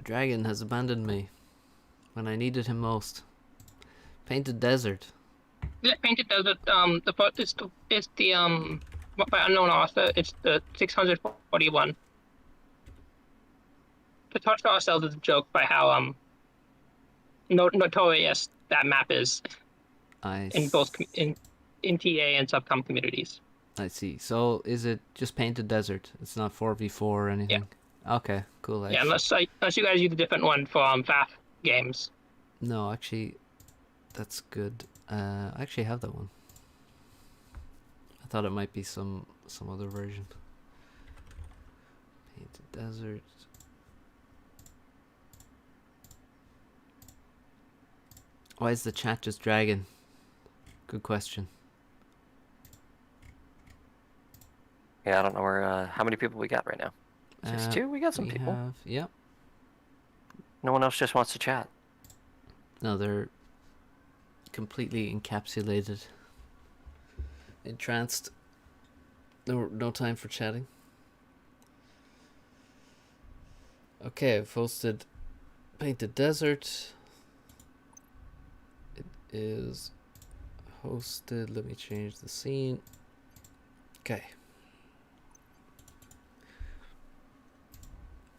Dragon has abandoned me when I needed him most. Painted desert. Yeah, Painted Desert. The first is the by unknown author. It's the 641. To torture ourselves is a joke by how notorious that map is in both in TA and subcom communities. I see. So is it just Painted Desert? It's not 4v4 or anything? Yeah. Okay, cool. Yeah, unless you guys use a different one for FAF games. No, actually, that's good. I actually have that one. I thought it might be some other version. Painted Desert. Why is the chat just Dragon? Good question. Yeah, I don't know where. How many people we got right now? 62? We got some people. Yep. No one else just wants to chat. No, they're completely encapsulated, entranced. No time for chatting. Okay, I've hosted Painted Desert. It is hosted. Let me change the scene. Okay.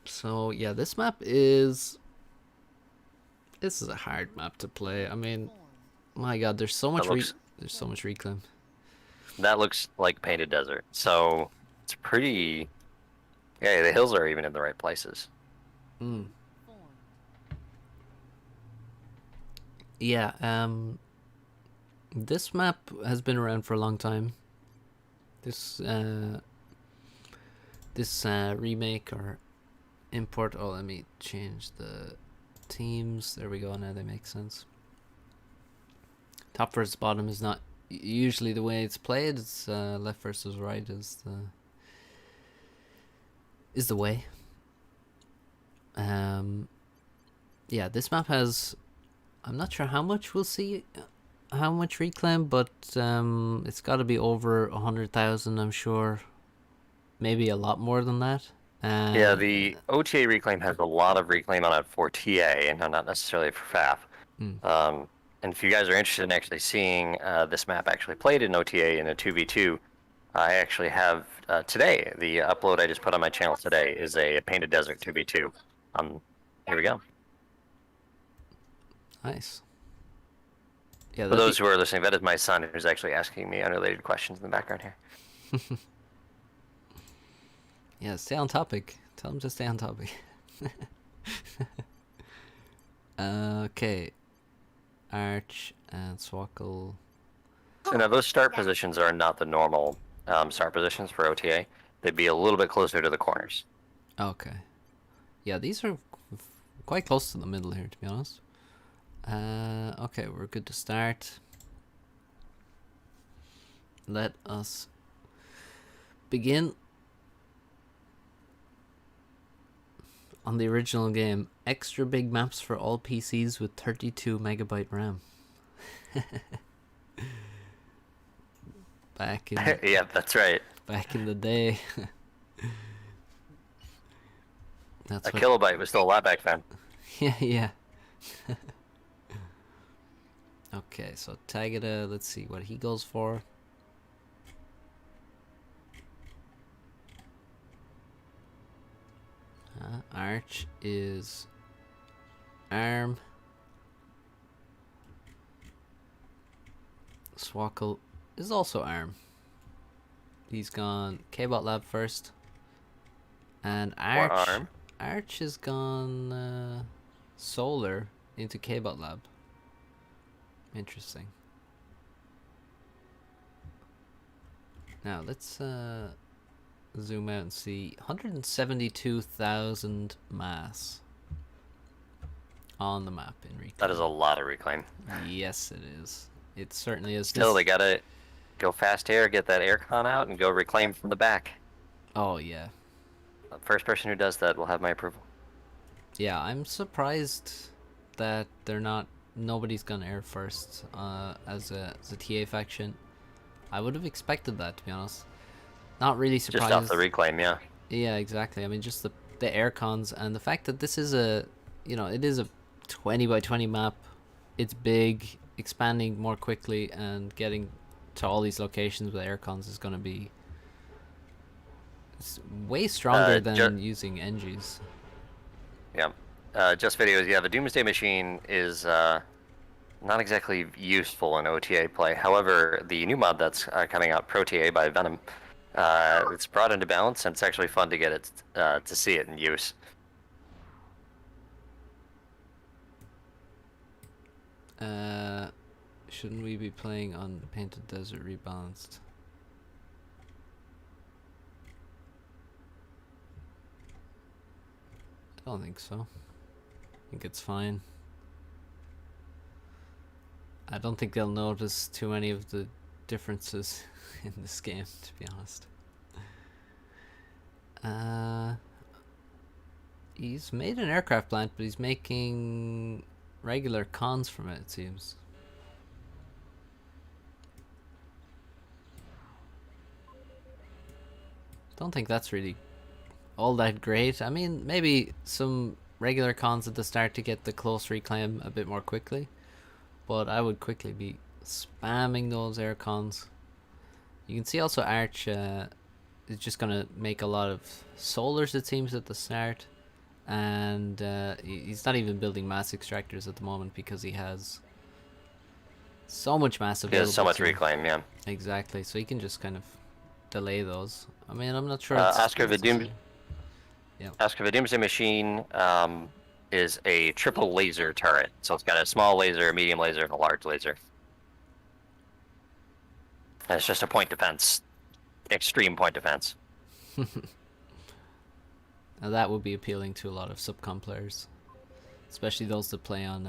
So yeah, this is a hard map to play. I mean, my God, there's so much reclaim. That looks like Painted Desert, so it's pretty. Yeah, the hills are even in the right places. Yeah. This map has been around for a long time. This remake or import. Oh, let me change the teams. There we go. Now they make sense. Top versus bottom is not usually the way it's played. It's left versus right is the way. Yeah, this map has. I'm not sure how much we'll see. How much reclaim, but it's got to be over 100,000. I'm sure. Maybe a lot more than that. Yeah, the OTA reclaim has a lot of reclaim on it for TA and not necessarily for FAF. And if you guys are interested in actually seeing this map actually played in OTA in a 2v2, I actually have today, the upload I just put on my channel today is a Painted Desert 2v2. Here we go. Nice. Yeah, for those who are listening, that is my son who's actually asking me unrelated questions in the background here. Yeah, stay on topic. Tell him to stay on topic. Okay. Arch and Swkoll. So now those start positions are not the normal start positions for OTA. They'd be a little bit closer to the corners. Okay. Yeah, these are quite close to the middle here, to be honest. Okay, we're good to start. Let us begin. On the original game, extra big maps for all PCs with 32 megabyte RAM. Back in Yeah, that's right. back in the day. That's A kilobyte was still a lot back then. yeah. Okay, so Tagada, let's see what he goes for. Arch is ARM. Swkoll is also ARM. He's gone K-Bot Lab first. And Arch has gone Solar into K-Bot Lab. Interesting. Now let's zoom out and see 172,000 mass on the map in reclaim. That is a lot of reclaim. Yes, it is. It certainly is. Still, they gotta go fast air, get that aircon out, and go reclaim from the back. Oh yeah. The first person who does that will have my approval. Yeah, I'm surprised that nobody's gone air first as a TA faction. I would have expected that, to be honest. Not really surprised. Just off the reclaim, yeah. Yeah, exactly. I mean, just the air cons and the fact that this is it is a 20 by 20 map. It's big, expanding more quickly, and getting to all these locations with air cons is going to be way stronger than using NGs. Yeah. Just videos. Yeah, the Doomsday Machine is not exactly useful in OTA play. However, the new mod that's coming out, Pro TA by Venom, it's brought into balance, and it's actually fun to get it to see it in use. Shouldn't we be playing on Painted Desert Rebalanced? I don't think so. I think it's fine. I don't think they'll notice too many of the differences in this game, to be honest. He's made an aircraft plant, but he's making regular cons from it seems. Don't think that's really all that great. I mean, maybe some regular cons at the start to get the close reclaim a bit more quickly, but I would quickly be spamming those air cons. You can see also Arch is just gonna make a lot of solars, it seems, at the start, and he's not even building mass extractors at the moment because he has so much mass available. He has so much reclaim, yeah. Exactly, so he can just kind of delay those. I mean, I'm not sure. Oscar the Doomsday Machine is a triple laser turret. So it's got a small laser, a medium laser, and a large laser. And it's just a point defense. Extreme point defense. Now that would be appealing to a lot of subcom players. Especially those that play on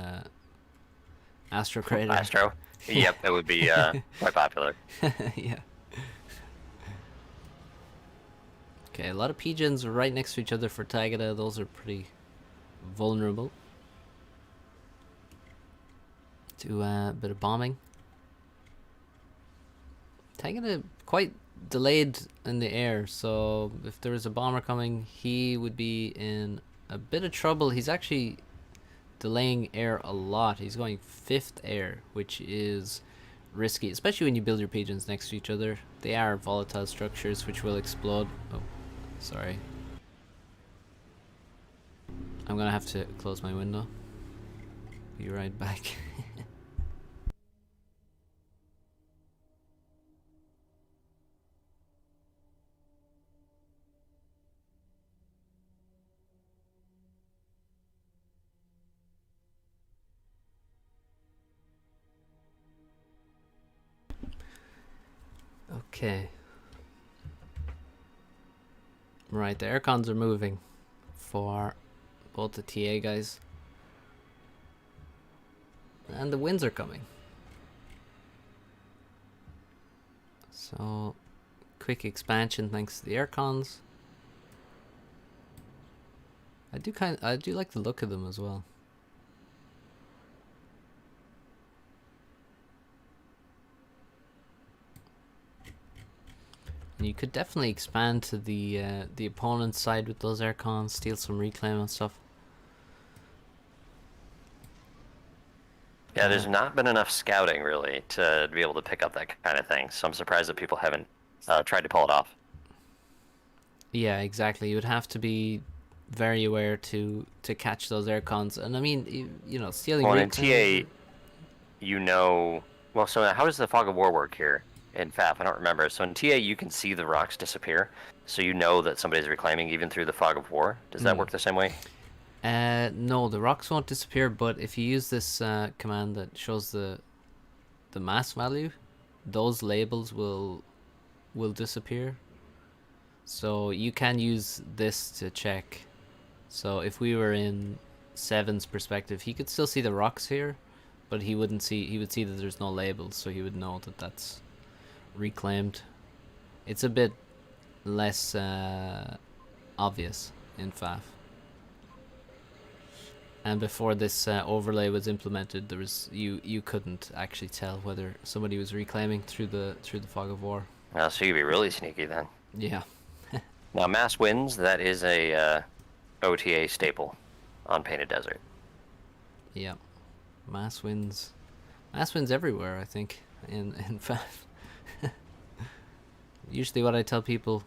Astro Crater. Astro? Yep, it would be quite popular. Yeah. Okay, a lot of pigeons are right next to each other for Tagada. Those are pretty vulnerable to a bit of bombing. Tagada quite delayed in the air, so if there was a bomber coming, he would be in a bit of trouble. He's actually delaying air a lot. He's going 5th air, which is risky, especially when you build your pigeons next to each other. They are volatile structures which will explode. Oh, sorry. I'm gonna have to close my window. Be right back. Okay. Right, the aircons are moving for both the TA guys. And the winds are coming. So, quick expansion thanks to the aircons. I do like the look of them as well. And you could definitely expand to the opponent's side with those aircons, steal some reclaim and stuff. Yeah, there's not been enough scouting really to be able to pick up that kind of thing. So I'm surprised that people haven't tried to pull it off. Yeah, exactly. You would have to be very aware to catch those aircons, and I mean, you know, stealing. Well, in TA, you know, well, so how does the fog of war work here in FAF? I don't remember. So in TA, you can see the rocks disappear, so you know that somebody's reclaiming even through the fog of war. Does that work the same way? No, the rocks won't disappear, but if you use this command that shows the mass value, those labels will disappear. So you can use this to check. So if we were in Se7ven's perspective, he could still see the rocks here, but he would see that there's no labels, so he would know that that's reclaimed. It's a bit less obvious in FAF. And before this overlay was implemented, there was you couldn't actually tell whether somebody was reclaiming through the fog of war. So you'd be really sneaky then. Yeah. Now, mass winds, that is a OTA staple on Painted Desert. Yeah. Mass winds everywhere, I think, in FAF. Usually what I tell people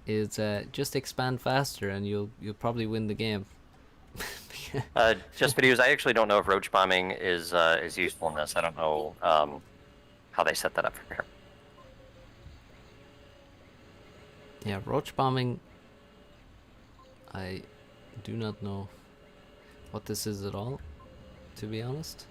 is just expand faster and you'll probably win the game. Just videos. I actually don't know if roach bombing is useful in this. I don't know how they set that up for here. Yeah, roach bombing, I do not know what this is at all, to be honest.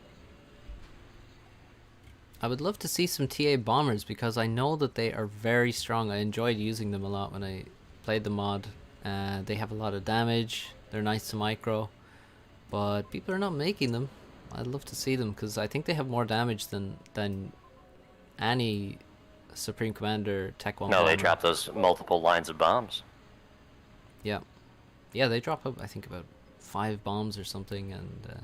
I would love to see some TA bombers because I know that they are very strong. I enjoyed using them a lot when I played the mod. They have a lot of damage, they're nice to micro, but people are not making them. I'd love to see them because I think they have more damage than any Supreme Commander Tech 1 bomber. They drop those multiple lines of bombs. Yeah, they drop up I think about 5 bombs or something, and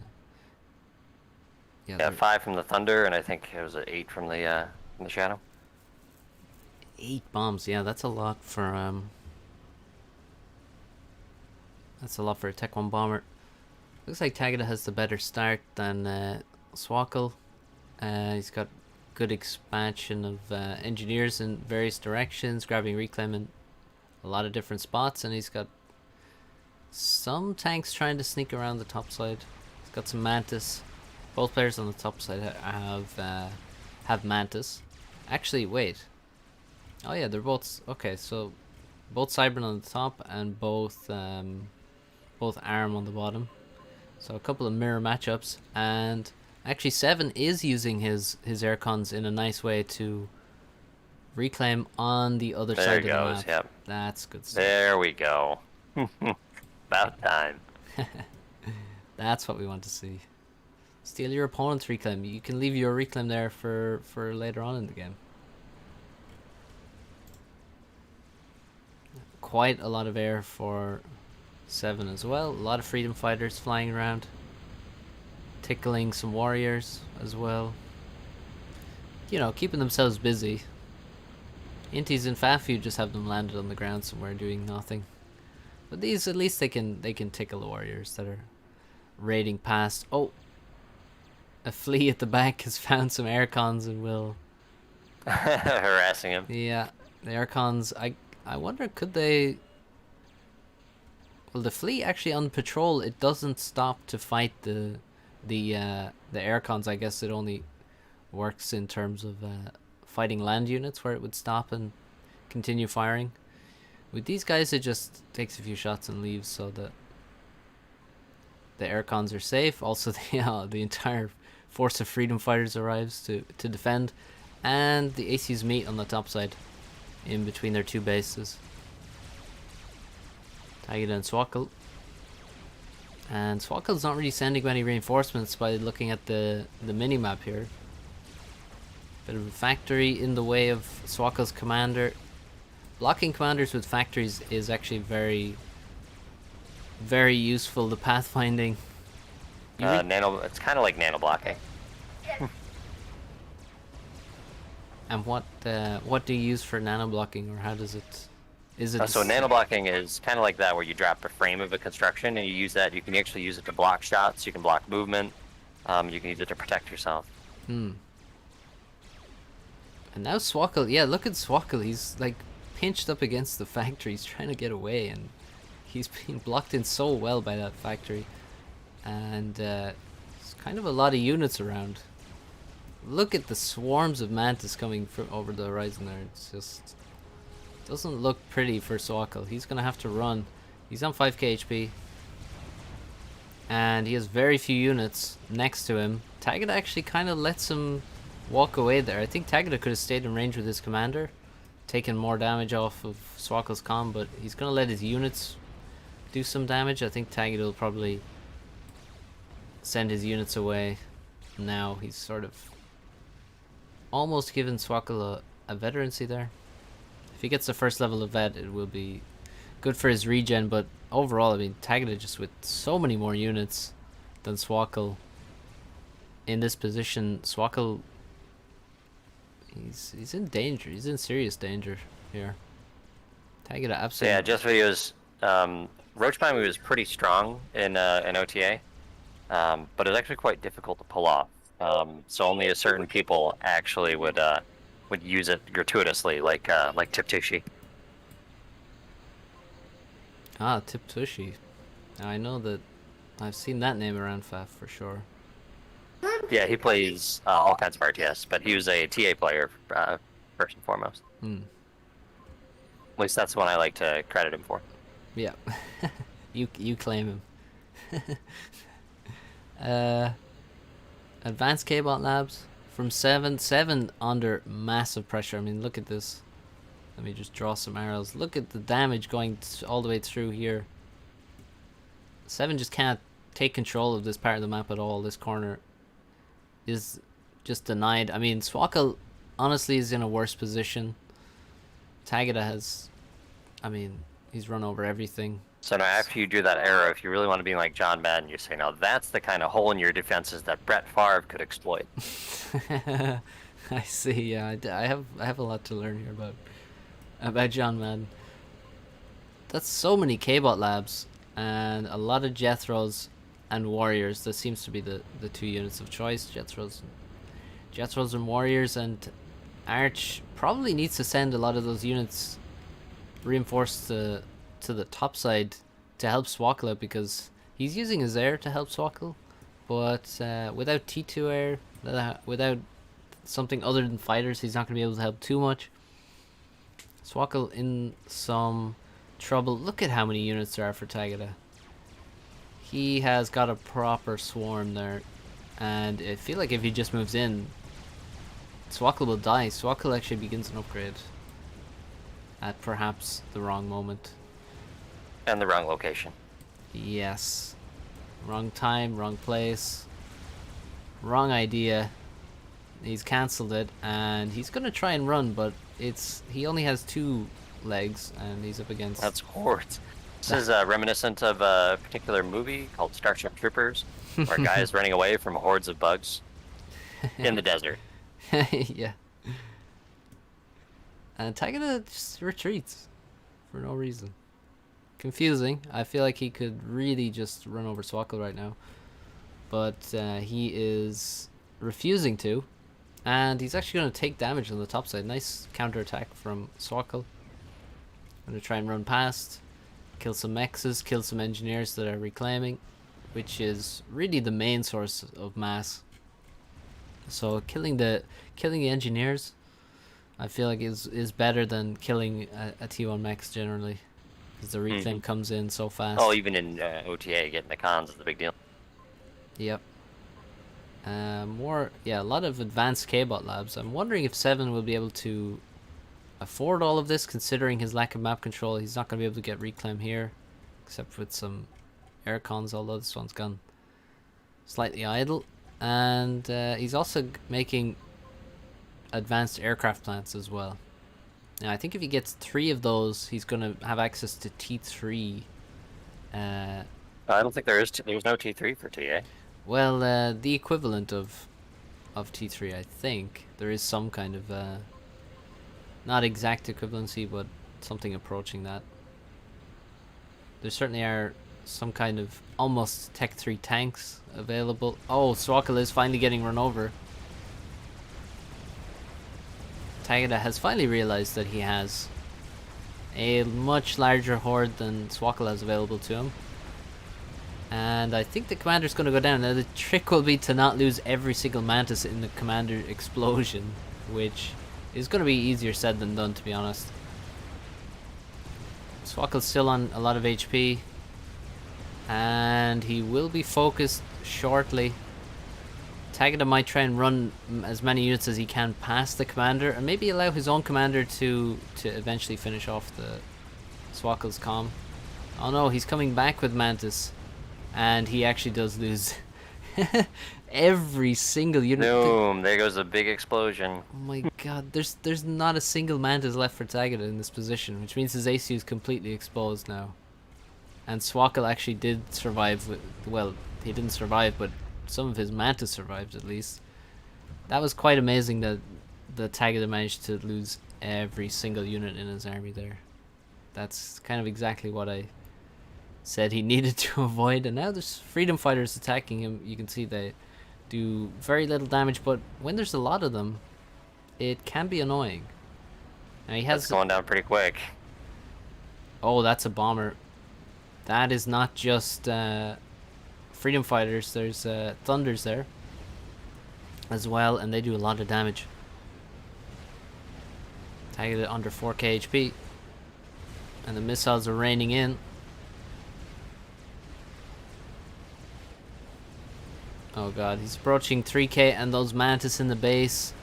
yeah, 5 from the thunder, and I think it was 8 from the shadow. 8 bombs, yeah, that's a lot for a Tech 1 bomber. Looks like Tagada has the better start than Swkoll. He's got good expansion of engineers in various directions, grabbing reclaim in a lot of different spots, and he's got some tanks trying to sneak around the top side. He's got some Mantis. Both players on the top side have Mantis. Actually, wait. Oh yeah, they're both okay. So both Se7ven on the top and both Arm on the bottom. So a couple of mirror matchups, and actually Se7ven is using his aircons in a nice way to reclaim on the other side of the map. Yep. That's good stuff. There we go. About time. That's what we want to see. Steal your opponent's reclaim. You can leave your reclaim there for later on in the game. Quite a lot of air for Se7ven as well. A lot of freedom fighters flying around, tickling some warriors as well. You know, keeping themselves busy. Inties and Fafu just have them landed on the ground somewhere doing nothing. But these, at least they can tickle the warriors that are raiding past. Oh, a flea at the back has found some aircons and will harassing him. Yeah, the aircons. I wonder, could they? Well, the flea actually on patrol, it doesn't stop to fight the aircons. I guess it only works in terms of fighting land units, where it would stop and continue firing. With these guys, it just takes a few shots and leaves, so that the aircons are safe. Also, the entire force of freedom fighters arrives to defend. and the ACs meet on the top side, in between their two bases. Tagada and Swkoll. And Swkoll's not really sending many reinforcements by looking at the mini-map here. Bit of a factory in the way of Swkoll's commander. Blocking commanders with factories is actually very, very useful. The pathfinding. It's kind of like nano blocking. And what do you use for nano blocking, or how does it? Is it? So nano blocking is kind of like that, where you drop a frame of a construction and you use that. You can actually use it to block shots. You can block movement. You can use it to protect yourself. And now Swkoll, yeah, look at Swkoll. He's like pinched up against the factory. He's trying to get away, and he's being blocked in so well by that factory. And there's kind of a lot of units around. Look at the swarms of mantis coming from over the horizon there. It's just doesn't look pretty for Swkoll. He's gonna have to run. He's on 5k HP, and he has very few units next to him. Tagada actually kind of lets him walk away there. I think Tagada could have stayed in range with his commander, taken more damage off of Swkoll's comm, but he's gonna let his units do some damage. I think Tagada will probably send his units away. Now he's sort of almost given Swkoll a veterancy there. If he gets the first level of vet, it will be good for his regen, but overall, I mean, Tagada just with so many more units than Swkoll in this position. Swkoll, he's in danger. He's in serious danger here. Tagada absolutely. Yeah, just videos. Roach Miami was pretty strong in OTA, but it was actually quite difficult to pull off. So only a certain people actually would use it gratuitously, like Tiptushi. Ah, Tiptushi. I know that. I've seen that name around FAF for sure. Yeah, he plays all kinds of RTS, but he was a TA player first and foremost. At least that's the one I like to credit him for. Yeah, you claim him. Advanced K-Bot Labs from Se7ven under massive pressure. I mean, look at this. Let me just draw some arrows. Look at the damage going all the way through here. Se7ven just can't take control of this part of the map at all. This corner is just denied. I mean, Swkoll honestly is in a worse position. Tagada has, I mean, he's run over everything. So now after you do that arrow, if you really want to be like John Madden, you say, now that's the kind of hole in your defenses that Brett Favre could exploit. I see, yeah. I have a lot to learn here about John Madden. That's so many K-Bot Labs and a lot of Jethros and Warriors. That seems to be the two units of choice. Jethros and Warriors, and Arch probably needs to send a lot of those units reinforced to the top side to help Swkoll out, because he's using his air to help Swkoll, but without T2 air, without something other than fighters, he's not going to be able to help too much. Swkoll in some trouble. Look at how many units there are for Tagada. He has got a proper swarm there, and I feel like if he just moves in, Swkoll will die. Swkoll actually begins an upgrade at perhaps the wrong moment. And the wrong location. Yes. Wrong time, wrong place, wrong idea. He's cancelled it, and he's gonna try and run, but he only has 2 legs, and he's up against... That's hordes. This is reminiscent of a particular movie called Starship Troopers, where a guy is running away from hordes of bugs in the desert. Yeah. And Tagada just retreats for no reason. Confusing. I feel like he could really just run over Swkoll right now, but he is refusing to, and he's actually going to take damage on the top side. Nice counterattack from Swkoll. Going to try and run past, kill some mexes, kill some engineers that are reclaiming, which is really the main source of mass. So killing the engineers, I feel like is better than killing a T1 mex generally, because the reclaim comes in so fast. Oh, even in OTA, getting the cons is a big deal. Yep. a lot of advanced K-bot labs. I'm wondering if Se7ven will be able to afford all of this, considering his lack of map control. He's not going to be able to get reclaim here, except with some air cons, although this one's gone slightly idle. And he's also making advanced aircraft plants as well. Now I think if he gets 3 of those, he's going to have access to T3. I don't think there's no T3 for TA. Well, the equivalent of T3, I think. There is some kind of not exact equivalency, but something approaching that. There certainly are some kind of almost Tech 3 tanks available. Oh, Swkoll is finally getting run over. Tagada has finally realized that he has a much larger horde than Swkoll has available to him. And I think the commander's going to go down. Now the trick will be to not lose every single mantis in the commander explosion, which is going to be easier said than done, to be honest. Swkoll's still on a lot of HP, and he will be focused shortly. Tagada might try and run as many units as he can past the commander, and maybe allow his own commander to eventually finish off the Swkoll's comm. Oh no, he's coming back with Mantis, and he actually does lose every single unit. Boom! There goes a big explosion. Oh my god, there's not a single Mantis left for Tagada in this position, which means his ACU is completely exposed now. And Swkoll actually did survive with, well, he didn't survive, but some of his Mantis survived at least. That was quite amazing that the Tagada managed to lose every single unit in his army there. That's kind of exactly what I said he needed to avoid. And now there's freedom fighters attacking him. You can see they do very little damage, but when there's a lot of them, it can be annoying. Now he has That's going down pretty quick. Oh, that's a bomber. That is not just freedom fighters. There's thunders there as well, and they do a lot of damage. Tagada under 4k HP, and the missiles are raining in. Oh god, he's approaching 3k, and those Mantis in the base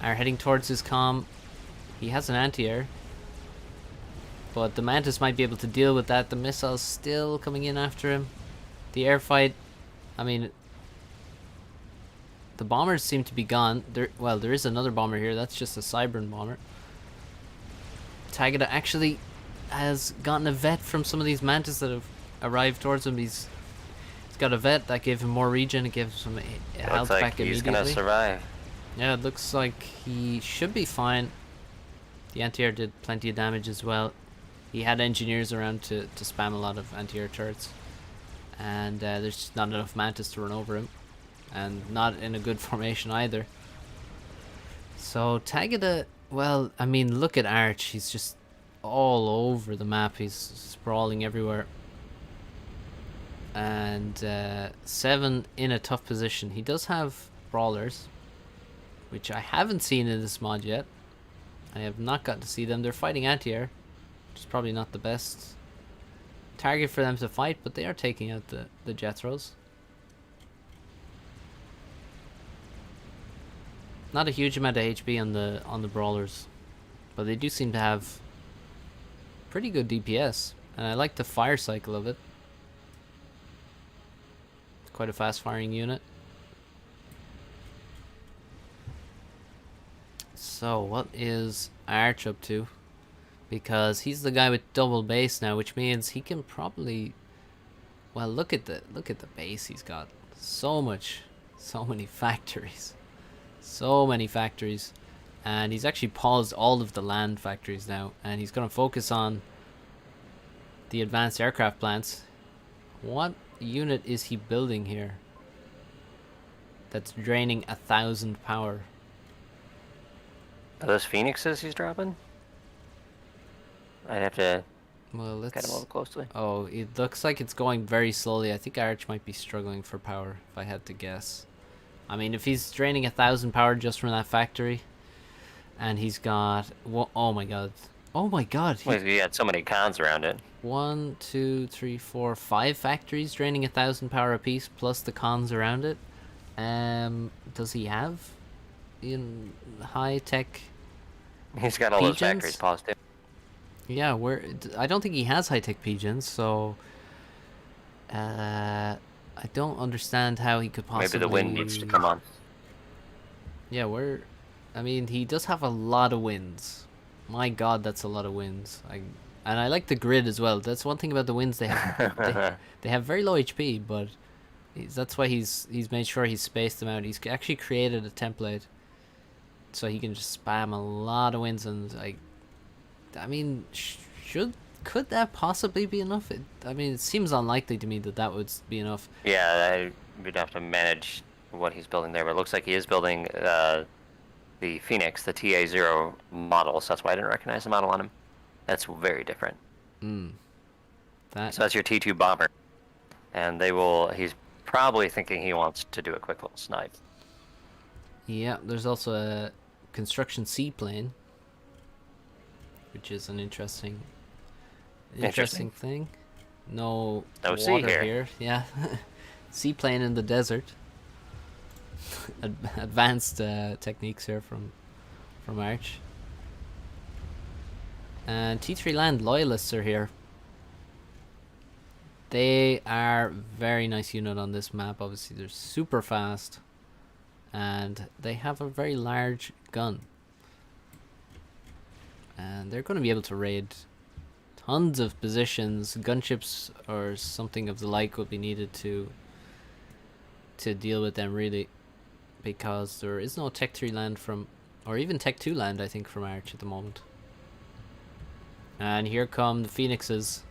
are heading towards his comm. He has an anti-air, but the Mantis might be able to deal with that. The missile's still coming in after him. The air fight, I mean, the bombers seem to be gone. Well, there is another bomber here. That's just a Se7ven bomber. Tagada actually has gotten a vet from some of these Mantis that have arrived towards him. He's got a vet that gave him more regen. It gives him health Looks like back he's immediately. gonna survive. Yeah, it looks like he should be fine. The anti-air did plenty of damage as well. He had engineers around to spam a lot of anti-air turrets. And there's just not enough Mantis to run over him. And not in a good formation either. So Tagada, well, I mean, look at Arch. He's just all over the map. He's sprawling everywhere. And Se7ven in a tough position. He does have brawlers, which I haven't seen in this mod yet. I have not got to see them. They're fighting anti-air, which is probably not the best target for them to fight, but they are taking out the Jethros. Not a huge amount of HP on the brawlers, but they do seem to have pretty good DPS, and I like the fire cycle of it. It's quite a fast firing unit. So what is Arch up to? Because he's the guy with double base now, which means he can probably, well, look at the base he's got. So many factories. So many factories. And he's actually paused all of the land factories now, and he's going to focus on the advanced aircraft plants. What unit is he building here that's draining 1,000 power? Are those Phoenixes he's dropping? I'd have to Well, let's get him a little closely. Oh, it looks like it's going very slowly. I think Arch might be struggling for power, if I had to guess. I mean, if he's draining 1,000 power just from that factory, and he's got, oh my god, Wait, he had so many cons around it. 1, 2, 3, 4, 5 factories draining 1,000 power apiece, plus the cons around it. Does he have in high tech? He's got all those Pigeons? factories paused too. Yeah, I don't think he has high tech pigeons, so I don't understand how he could possibly. Maybe the wind needs to come on. Yeah, I mean, he does have a lot of wins. My God, that's a lot of wins. And I like the grid as well. That's one thing about the wins. They have they have very low HP, but that's why he's made sure he's spaced them out. He's actually created a template so he can just spam a lot of wins. And I mean, could that possibly be enough? I mean, it seems unlikely to me that would be enough. Yeah, we'd have to manage what he's building there, but it looks like he is building the Phoenix, the TA0 model, so that's why I didn't recognize the model on him. That's very different. So that's your T2 bomber. And he's probably thinking he wants to do a quick little snipe. Yeah, there's also a construction seaplane, which is an interesting thing. No water here. Yeah. Seaplane in the desert. Advanced techniques here from Arch. And T3 Land Loyalists are here. They are very nice unit on this map. Obviously, they're super fast, and they have a very large gun. And they're going to be able to raid tons of positions. Gunships or something of the like will be needed to deal with them, really, because there is no Tech 3 land or even Tech 2 land, I think, from Arch at the moment. And here come the Phoenixes.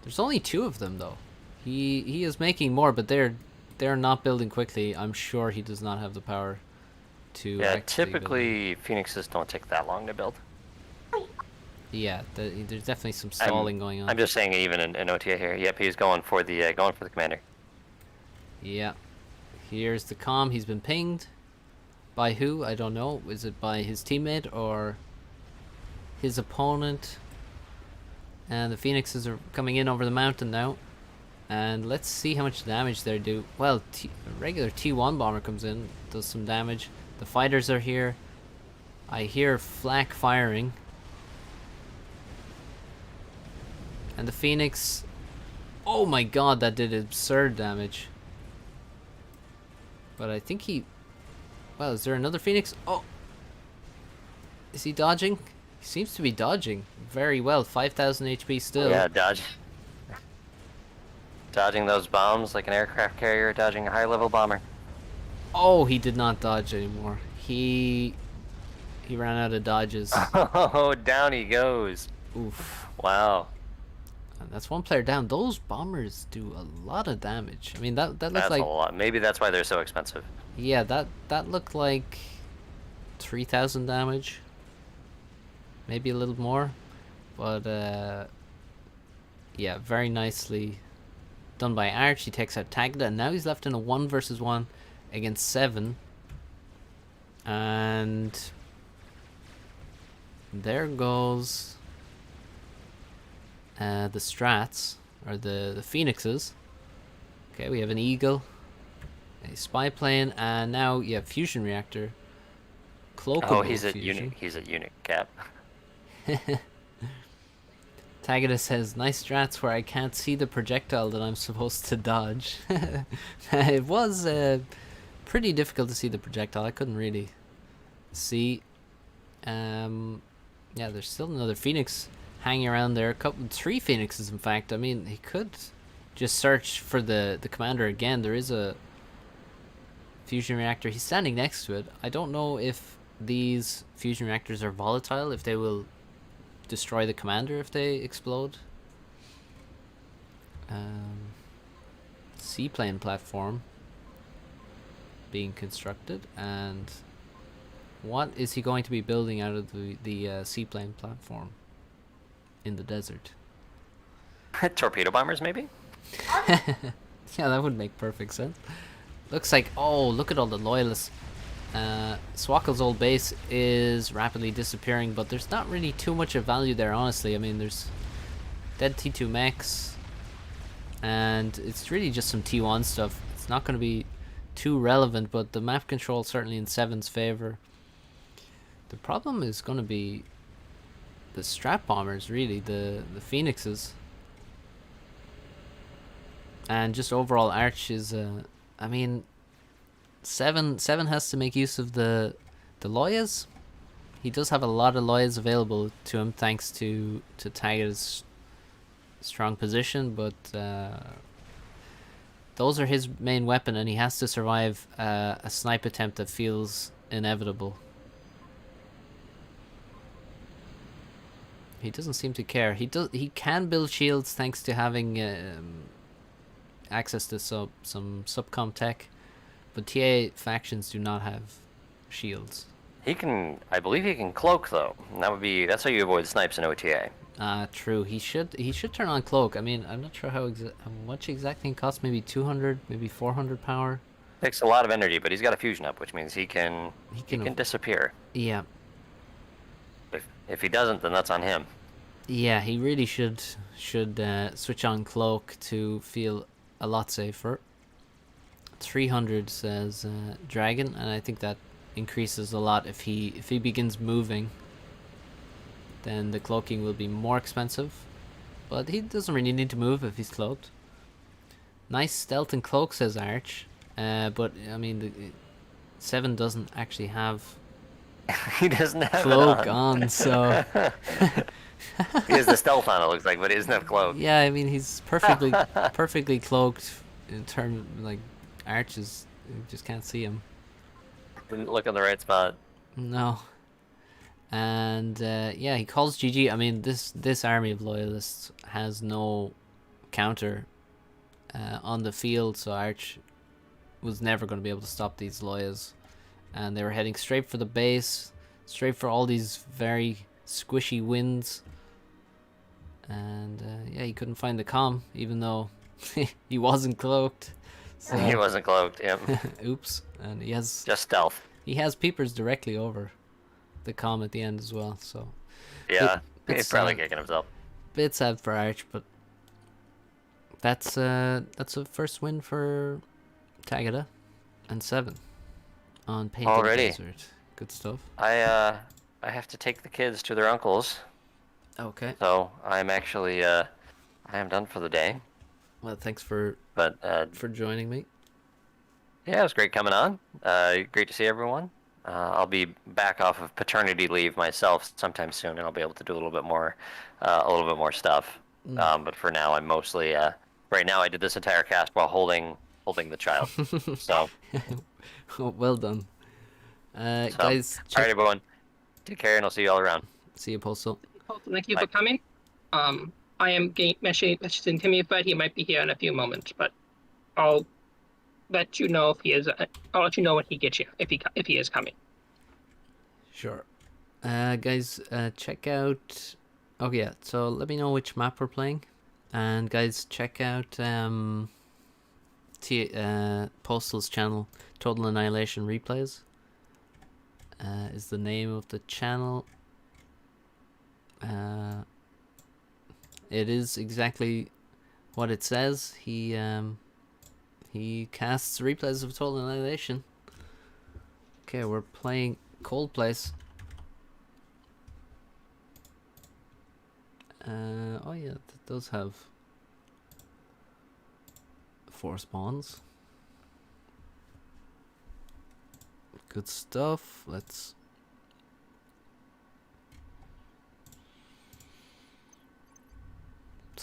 There's only 2 of them, though. He is making more, but they're not building quickly. I'm sure he does not have the power to. Yeah, typically Phoenixes don't take that long to build. Yeah, there's definitely some stalling going on. I'm just saying, even in OTA here. Yep, he's going for the commander. Yeah, here's the comm. He's been pinged by who? I don't know. Is it by his teammate or his opponent? And the Phoenixes are coming in over the mountain now. And let's see how much damage they do. Well, a regular T1 bomber comes in, does some damage. The fighters are here. I hear flak firing. And the Phoenix... Oh my God, that did absurd damage. But I think he... Well, is there another Phoenix? Oh! Is he dodging? He seems to be dodging very well. 5,000 HP still. Yeah, dodging those bombs like an aircraft carrier dodging a high-level bomber. Oh, he did not dodge anymore. He ran out of dodges. Oh, down he goes. Oof. Wow. And that's one player down. Those bombers do a lot of damage. I mean, that looked like... That's a lot. Maybe that's why they're so expensive. Yeah, that looked like 3,000 damage. Maybe a little more. But, yeah, very nicely done by Arch. He takes out Tagada, and now he's left in a 1 versus 1 against Se7ven. And there goes the strats, or the Phoenixes. Okay, we have an Eagle, a spy plane, and now you have fusion reactor. Cloakable he's fusion. He's a unit cap. Tagada says, nice strats where I can't see the projectile that I'm supposed to dodge. It was pretty difficult to see the projectile. I couldn't really see. Yeah, there's still another Phoenix hanging around there. 3 Phoenixes, in fact. I mean, he could just search for the commander again. There is a fusion reactor. He's standing next to it. I don't know if these fusion reactors are volatile, if they will destroy the commander if they explode. Seaplane platform being constructed, and what is he going to be building out of the seaplane platform in the desert? Torpedo bombers, maybe? Yeah, that would make perfect sense. Looks like, oh, look at all the loyalists. Swkoll's old base is rapidly disappearing, but there's not really too much of value there, honestly. I mean, there's dead T2 mechs, and it's really just some T1 stuff. It's not going to be too relevant, but the map control certainly in Se7ven's favor. The problem is going to be the strat bombers, really, the phoenixes, and just overall Arch is. I mean, Se7ven has to make use of the Loyas. He does have a lot of Loyas available to him thanks to Tagada's strong position, but those are his main weapon, and he has to survive a snipe attempt that feels inevitable. He doesn't seem to care. He can build shields thanks to having access to some subcom tech, but TA factions do not have shields. He can, I believe he can cloak though. And that's how you avoid snipes in OTA. True. He should turn on cloak. I mean, I'm not sure how much exactly it costs. Maybe 200, maybe 400 power. Takes a lot of energy, but he's got a fusion up, which means he can disappear. Yeah. If he doesn't, then that's on him. Yeah, he really should switch on cloak to feel a lot safer. 300 says Dragon, and I think that increases a lot if he begins moving. Then the cloaking will be more expensive, but he doesn't really need to move if he's cloaked. Nice stealth and cloak, says Arch, but I mean the Se7ven doesn't actually have he doesn't have cloak on, so he has the stealth on, it looks like, but he doesn't have cloak. Yeah, I mean he's perfectly cloaked in terms, like, Arch is, you just can't see him. Didn't look in the right spot. No. And yeah, he calls GG. I mean, this army of loyalists has no counter on the field, so Arch was never going to be able to stop these Loyas. And they were heading straight for the base, straight for all these very squishy winds. And yeah, he couldn't find the comm, even though he wasn't cloaked. So, he wasn't cloaked, yep. Oops. And he has just stealth. He has peepers directly over the comm at the end as well, so yeah, he's probably kicking himself. Bit sad for Arch, but that's a first win for Tagada and Se7ven on Painted Desert. Good stuff. I have to take the kids to their uncle's. Okay. So I'm actually I am done for the day. Well, thanks for joining me. Yeah, it was great coming on. Great to see everyone. I'll be back off of paternity leave myself sometime soon, and I'll be able to do a little bit more stuff. But for now, I'm mostly right now. I did this entire cast while holding the child. So, well done, guys. All right, everyone. Take care, and I'll see you all around. See you, Postal. Thank you for coming. I am messaging Timmy, but he might be here in a few moments. But I'll let you know if he is. I'll let you know when he gets here, if he is coming. Sure. Guys, check out. Oh yeah. So let me know which map we're playing, and guys, check out Postal's channel. Total Annihilation Replays is the name of the channel. It is exactly what it says. He casts replays of Total Annihilation. Okay, we're playing Cold Place. Oh yeah, that does have 4 spawns. Good stuff. Let's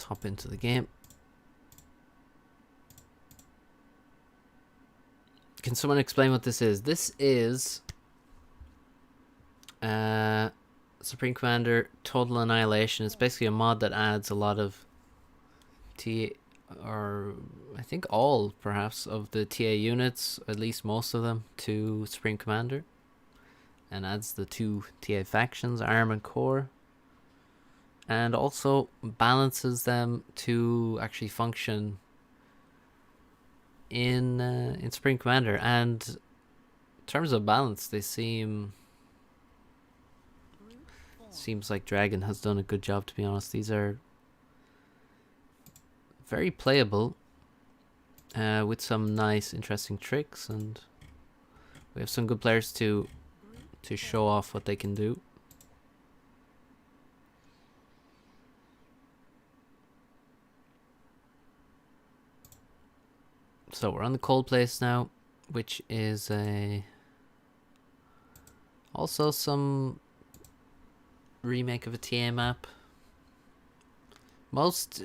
hop into the game. Can someone explain what this is? This is Supreme Commander Total Annihilation. It's basically a mod that adds a lot of or I think all, perhaps, of the TA units, at least most of them, to Supreme Commander, and adds the 2 TA factions, Arm and Core, and also balances them to actually function in Supreme Commander. And in terms of balance, they seems like Dragon has done a good job, to be honest. These are very playable. with some nice, interesting tricks, and we have some good players to show off what they can do. So we're on the cold place now, which is also some remake of a TA map. Most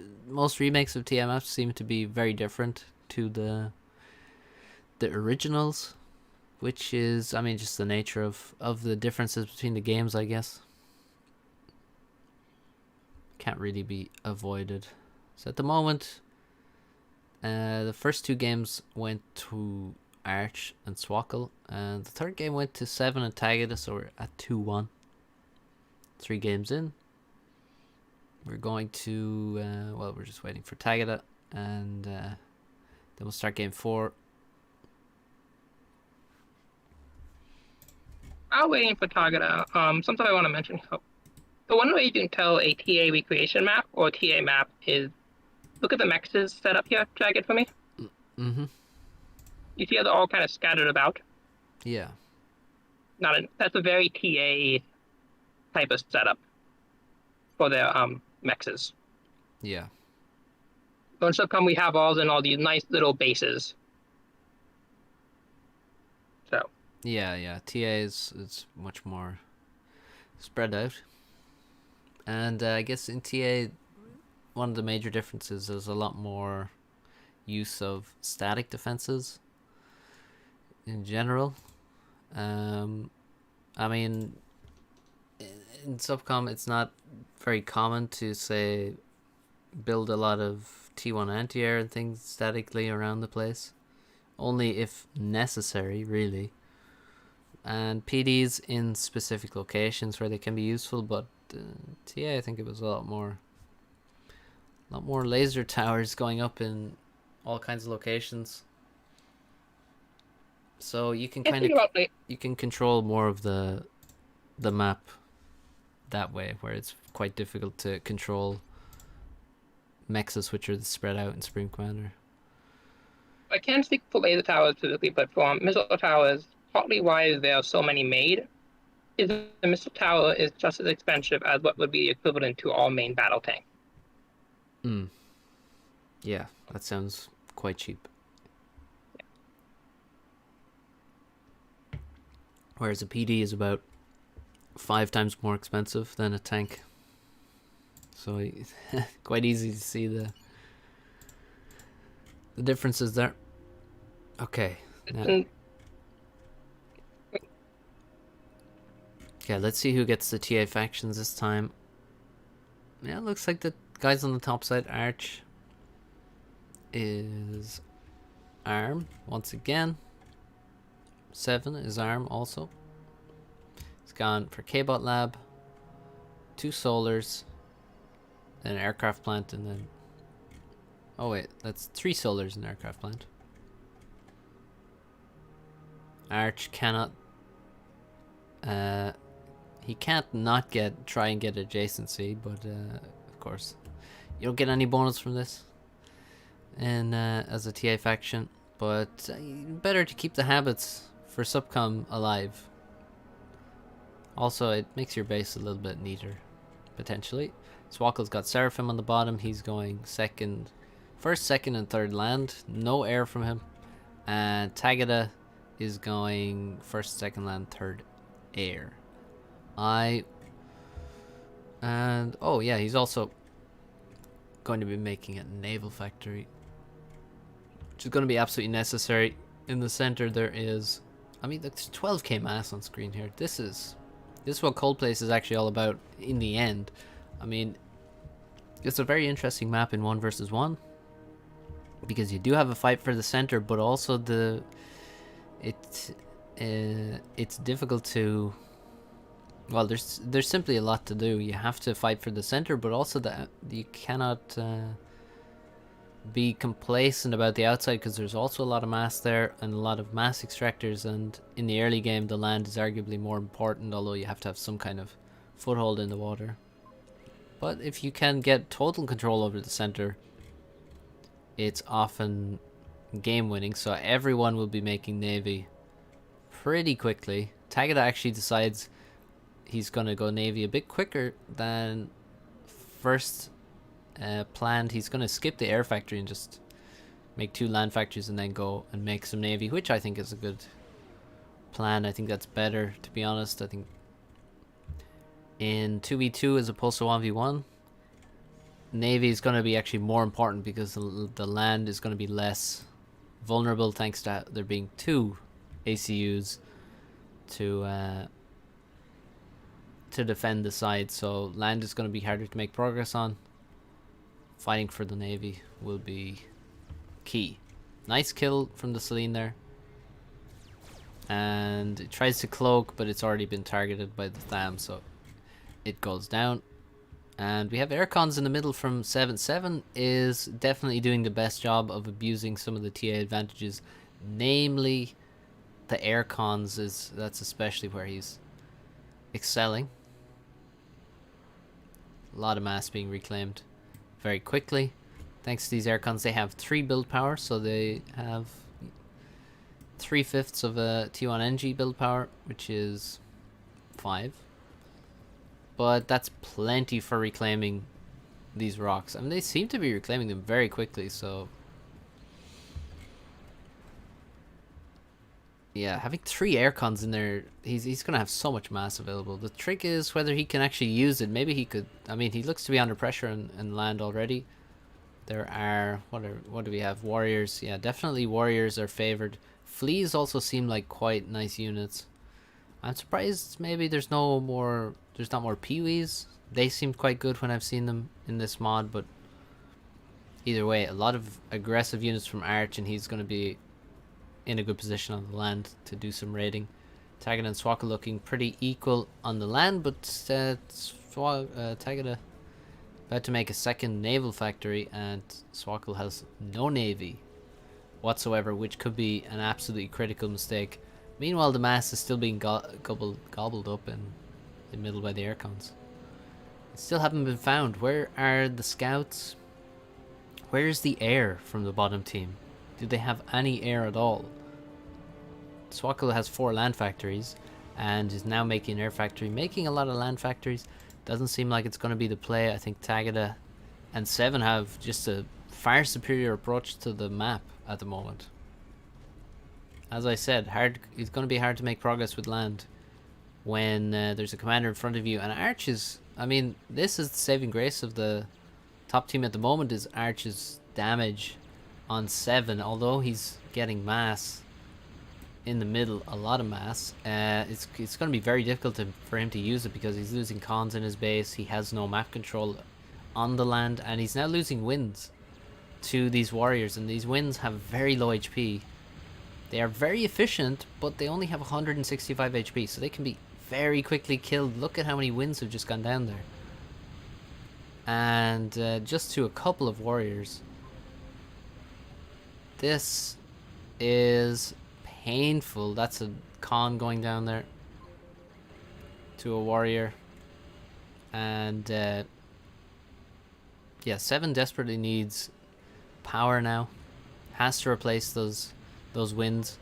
remakes of TA maps seem to be very different to the originals, which is, I mean, just the nature of the differences between the games, I guess. Can't really be avoided. So at the moment, the first 2 games went to Arch and Swkoll, and the third game went to Se7ven and Tagada, so we're at 2-1. 3 games in. We're going to, well, we're just waiting for Tagada, and then we'll start game 4. While waiting for Tagada, something I want to mention. The one way you can tell a TA recreation map or TA map is look at the mexes set up here. Drag it for me. Mm-hmm. You see how they're all kind of scattered about? Yeah. That's a very TA type of setup for their mexes. Yeah. On SubCom, we have all these nice little bases. So. Yeah. TA is much more spread out. And I guess in TA, one of the major differences is a lot more use of static defenses in general. I mean, in SubCom, it's not very common to, say, build a lot of T1 anti-air and things statically around the place. Only if necessary, really. And PDs in specific locations where they can be useful, but TA, I think it was a lot more laser towers going up in all kinds of locations. So you can you can control more of the map that way, where it's quite difficult to control mexes which are spread out in Supreme Commander. I can't speak for laser towers specifically, but for missile towers, partly why there are so many made is the missile tower is just as expensive as what would be equivalent to all main battle tank. Yeah, that sounds quite cheap. Yeah. Whereas a PD is about 5 times more expensive than a tank. So quite easy to see the differences there. Okay. Now, okay, let's see who gets the TA factions this time. Yeah, it looks like the guys on the top side, Arch is ARM once again. Se7ven is ARM also. It's gone for K-Bot Lab, 2 solars, then an aircraft plant, and then... Oh wait, that's 3 solars in aircraft plant. Arch cannot... he can't not try and get adjacency, but of course you don't get any bonus from this and as a TA faction, but better to keep the habits for SubCom alive. Also, it makes your base a little bit neater, potentially. Swkoll's got Se7ven on the bottom. He's going first, second, and third land. No air from him. And Tagada is going first, second land, third air. Oh yeah, he's also going to be making a naval factory, which is going to be absolutely necessary. In the center there is, I mean, there's 12k mass on screen here. This is what Cold Place is actually all about in the end. I mean, it's a very interesting map in 1 versus 1 because you do have a fight for the center, but also it's difficult to... Well, there's simply a lot to do. You have to fight for the center, but also that you cannot be complacent about the outside because there's also a lot of mass there and a lot of mass extractors. And in the early game, the land is arguably more important, although you have to have some kind of foothold in the water. But if you can get total control over the center, it's often game winning, so everyone will be making Navy pretty quickly. Tagada actually decides he's going to go Navy a bit quicker than first planned. He's going to skip the air factory and just make 2 land factories and then go and make some Navy, which I think is a good plan. I think that's better, to be honest. I think in 2v2 as opposed to 1v1, Navy is going to be actually more important because the land is going to be less vulnerable thanks to there being 2 ACUs to defend the side. So land is going to be harder to make progress on. Fighting for the Navy will be key. Nice kill from the Se7ven there. And it tries to cloak, but it's already been targeted by the Tham, so it goes down. And we have aircons in the middle from Se7ven is definitely doing the best job of abusing some of the TA advantages, namely the aircons. That's especially where he's excelling. A lot of mass being reclaimed very quickly thanks to these aircons. They have 3 build power, so they have 3/5 of a T1 NG build power, which is 5. But that's plenty for reclaiming these rocks. I mean, they seem to be reclaiming them very quickly, so yeah, having 3 aircons in there, he's gonna have so much mass available. The trick is whether he can actually use it. Maybe he could. I mean, he looks to be under pressure and land already. There are what do we have? Warriors. Yeah, definitely warriors are favored. Fleas also seem like quite nice units. I'm surprised maybe there's not more peewees. They seemed quite good when I've seen them in this mod, but either way, a lot of aggressive units from Arch, and he's going to be in a good position on the land to do some raiding. Tagada and Swkoll looking pretty equal on the land, but Tagada about to make a second naval factory, and Swkoll has no navy whatsoever, which could be an absolutely critical mistake. Meanwhile, the mass is still being gobbled up in the middle by the aircons. They still haven't been found. Where are the scouts? Where's the air from the bottom team? Do they have any air at all? Swkoll has 4 land factories and is now making an air factory, making a lot of land factories. Doesn't seem like it's going to be the play. I think Tagada and Se7ven have just a far superior approach to the map at the moment. As I said, it's going to be hard to make progress with land when there's a commander in front of you. And Arch is, I mean, this is the saving grace of the top team at the moment, is Arch's damage on Se7ven. Although he's getting mass in the middle, a lot of mass, it's going to be very difficult for him to use it because he's losing cons in his base. He has no map control on the land, and he's now losing winds to these warriors, and these winds have very low HP. They are very efficient, but they only have 165 HP, so they can be very quickly killed. Look at how many winds have just gone down there. And just to a couple of warriors. This is painful. That's a con going down there to a warrior. And yeah, Se7ven desperately needs power now. Has to replace those winds.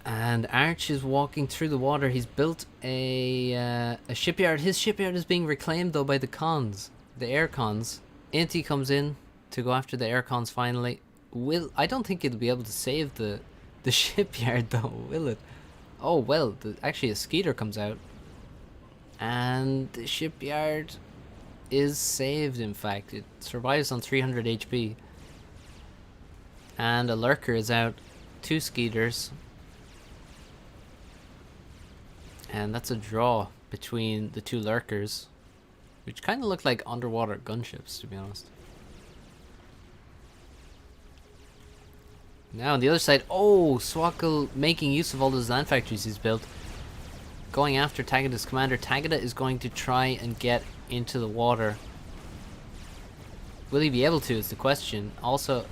And Arch is walking through the water. He's built a shipyard. His shipyard is being reclaimed though by the cons, the air cons. Inti comes in to go after the air cons finally. I don't think it'll be able to save the shipyard though, will it? Oh well, actually a skeeter comes out. And the shipyard is saved, in fact. It survives on 300 HP. And a lurker is out. 2 skeeters. And that's a draw between the 2 lurkers, which kind of look like underwater gunships, to be honest. Now on the other side, oh, Swkoll making use of all those land factories he's built. Going after Tagada's commander. Tagada is going to try and get into the water. Will he be able to is the question. Also,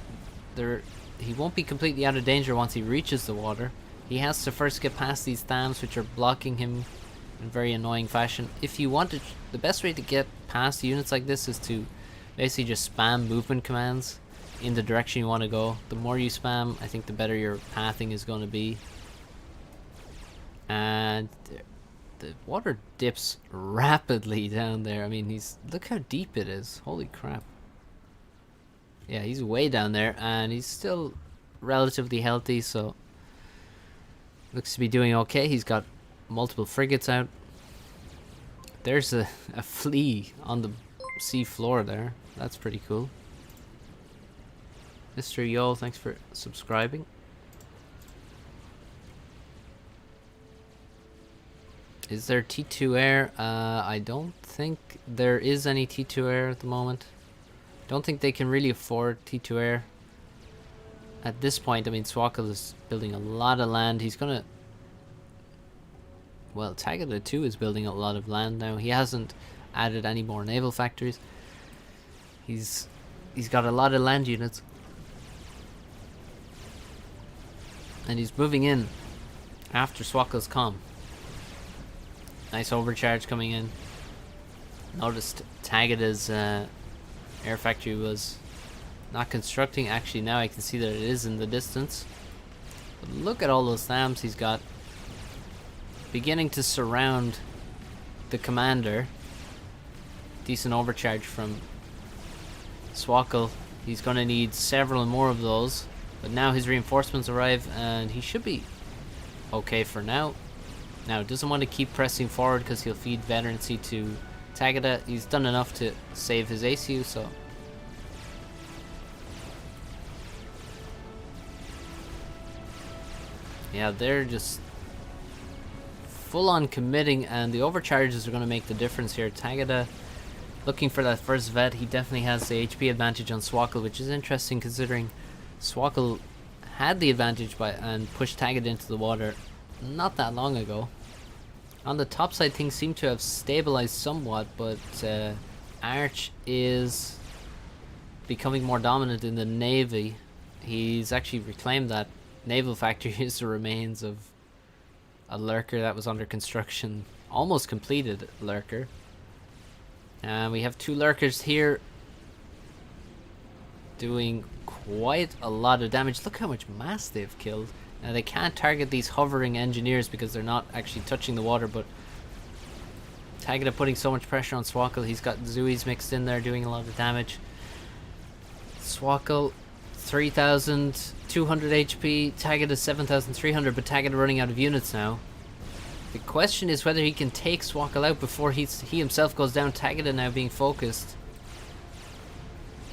he won't be completely out of danger once he reaches the water. He has to first get past these Thams, which are blocking him in very annoying fashion. If you want to, the best way to get past units like this is to Basically just spam movement commands in the direction you want to go. The more you spam, I think the better your pathing is going to be. And the water dips rapidly down there. I mean, look how deep it is. Holy crap. Yeah, he's way down there, and he's still relatively healthy, so looks to be doing okay. He's got multiple frigates out. There's a flea on the sea floor there. That's pretty cool. Mr. Yo, thanks for subscribing. Is there T2 air? I don't think there is any T2 air at the moment. Don't think they can really afford T2 air at this point. I mean, Swkoll is building a lot of land. He's gonna... Well, Tagada too is building a lot of land now. He hasn't added any more naval factories. He's got a lot of land units. And he's moving in after Swkoll's come. Nice overcharge coming in. Noticed Tagada's air factory was not constructing. Actually, now I can see that it is in the distance. But look at all those SAMs he's got. Beginning to surround the commander. Decent overcharge from Swkoll. He's going to need several more of those. But now his reinforcements arrive and he should be okay for now. Now, doesn't want to keep pressing forward because he'll feed veterancy to Tagada. He's done enough to save his ACU, so... Yeah, they're just full on committing, and the overcharges are going to make the difference here. Tagada looking for that first vet. He definitely has the HP advantage on Swkoll, which is interesting considering Swkoll had the advantage and pushed Tagada into the water not that long ago. On the top side, things seem to have stabilized somewhat, but Arch is becoming more dominant in the navy. He's actually reclaimed that naval factory. Is the remains of a lurker that was under construction, almost completed lurker. And we have 2 lurkers here doing quite a lot of damage. Look how much mass they've killed. Now they can't target these hovering engineers because they're not actually touching the water, but Tagada putting so much pressure on Swkoll. He's got Zuis mixed in there doing a lot of damage. Swkoll 3,200 HP, Tagada 7,300, but Tagada running out of units now. The question is whether he can take Swkoll out before he himself goes down. Tagada now being focused.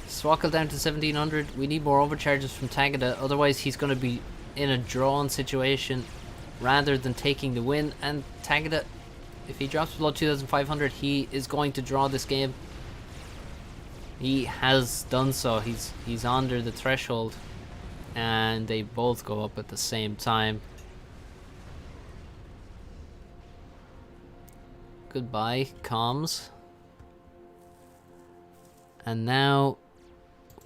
Swkoll down to 1,700. We need more overcharges from Tagada, otherwise he's going to be in a drawn situation rather than taking the win. And Tagada, if he drops below 2,500, he is going to draw this game. He has done so. He's under the threshold, and they both go up at the same time. Goodbye, comms. And now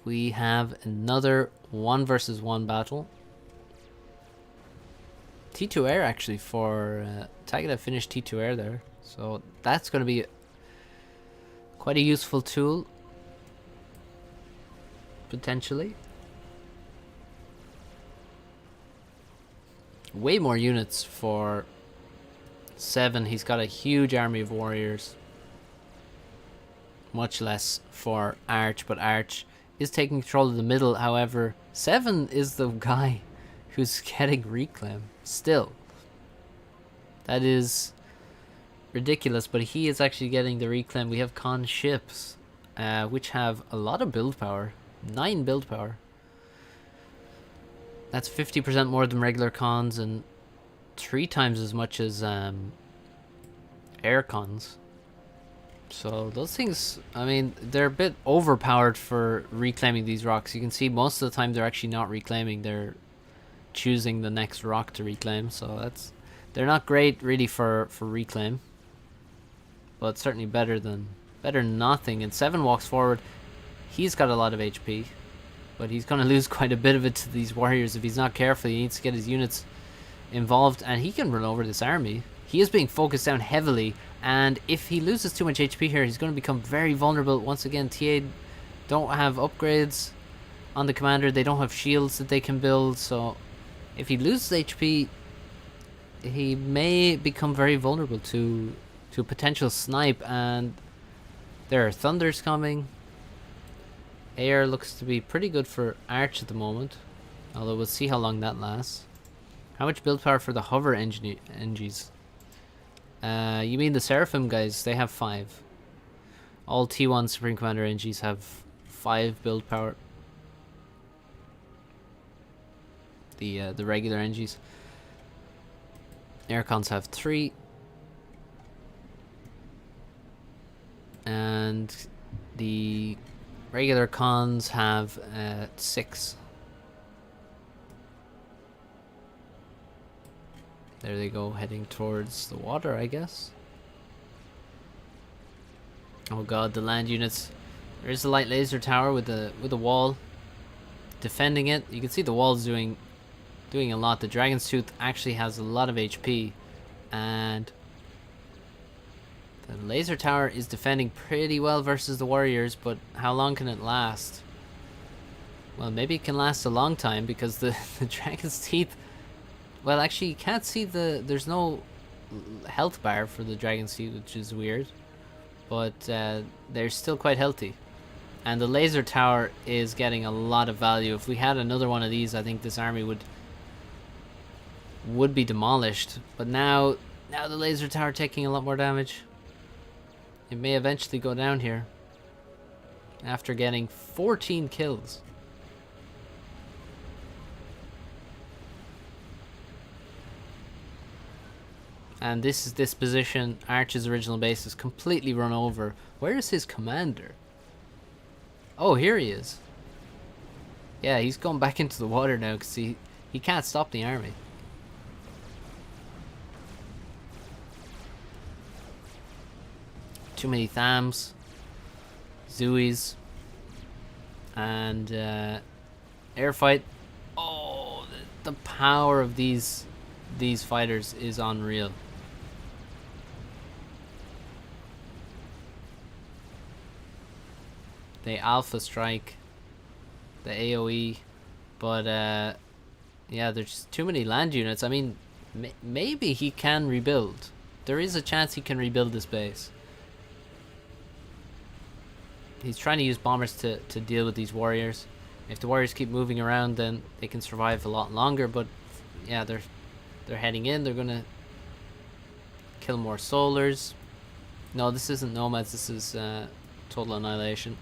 we have another 1 versus 1 battle. T2 air actually for Tagada finished T2 air there, so that's going to be quite a useful tool potentially. Way more units for Se7ven. He's got a huge army of warriors. Much less for Arch, but Arch is taking control of the middle. However, Se7ven is the guy who's getting reclaim still. That is ridiculous, but he is actually getting the reclaim. We have Khan ships, which have a lot of build power. 9 build power. That's 50% more than regular cons and 3 times as much as air cons. So those things, I mean, they're a bit overpowered for reclaiming these rocks. You can see most of the time they're actually not reclaiming, they're choosing the next rock to reclaim. So they're not great really for reclaim, but certainly better than nothing. And Se7ven walks forward. He's got a lot of HP, but he's going to lose quite a bit of it to these warriors if he's not careful. He needs to get his units involved, and he can run over this army. He is being focused down heavily, and if he loses too much HP here, he's going to become very vulnerable. Once again, TA don't have upgrades on the commander. They don't have shields that they can build, so if he loses HP, he may become very vulnerable to potential snipe, and there are thunders coming. Air looks to be pretty good for Arch at the moment, although we'll see how long that lasts. How much build power for the hover NGs? You mean the Se7ven guys? They have 5. All T1 Supreme Commander NGs have 5 build power. The regular NGs. Aircons have 3. And the regular cons have 6. There they go, heading towards the water, I guess. Oh god, the land units. There is a light laser tower with a wall defending it. You can see the wall's doing a lot. The Dragon's Tooth actually has a lot of HP, and the laser tower is defending pretty well versus the warriors, but how long can it last? Well, maybe it can last a long time, because the Dragon's Teeth... Well, actually, you can't see there's no health bar for the Dragon's Teeth, which is weird. But they're still quite healthy. And the laser tower is getting a lot of value. If we had another one of these, I think this army would be demolished. But now the laser tower taking a lot more damage. It may eventually go down here after getting 14 kills. And this is this position. Arch's original base is completely run over. Where is his commander? Oh, here he is. Yeah, he's gone back into the water now because he can't stop the army. Too many Thams, Zooies, and air fight. Oh, the power of these fighters is unreal. They alpha strike the AoE, but yeah, there's too many land units. I mean, maybe he can rebuild. There is a chance he can rebuild this base. He's trying to use bombers to deal with these warriors. If the warriors keep moving around, then they can survive a lot longer, but yeah, they're heading in. They're gonna kill more solars. No, this isn't nomads. This is total annihilation.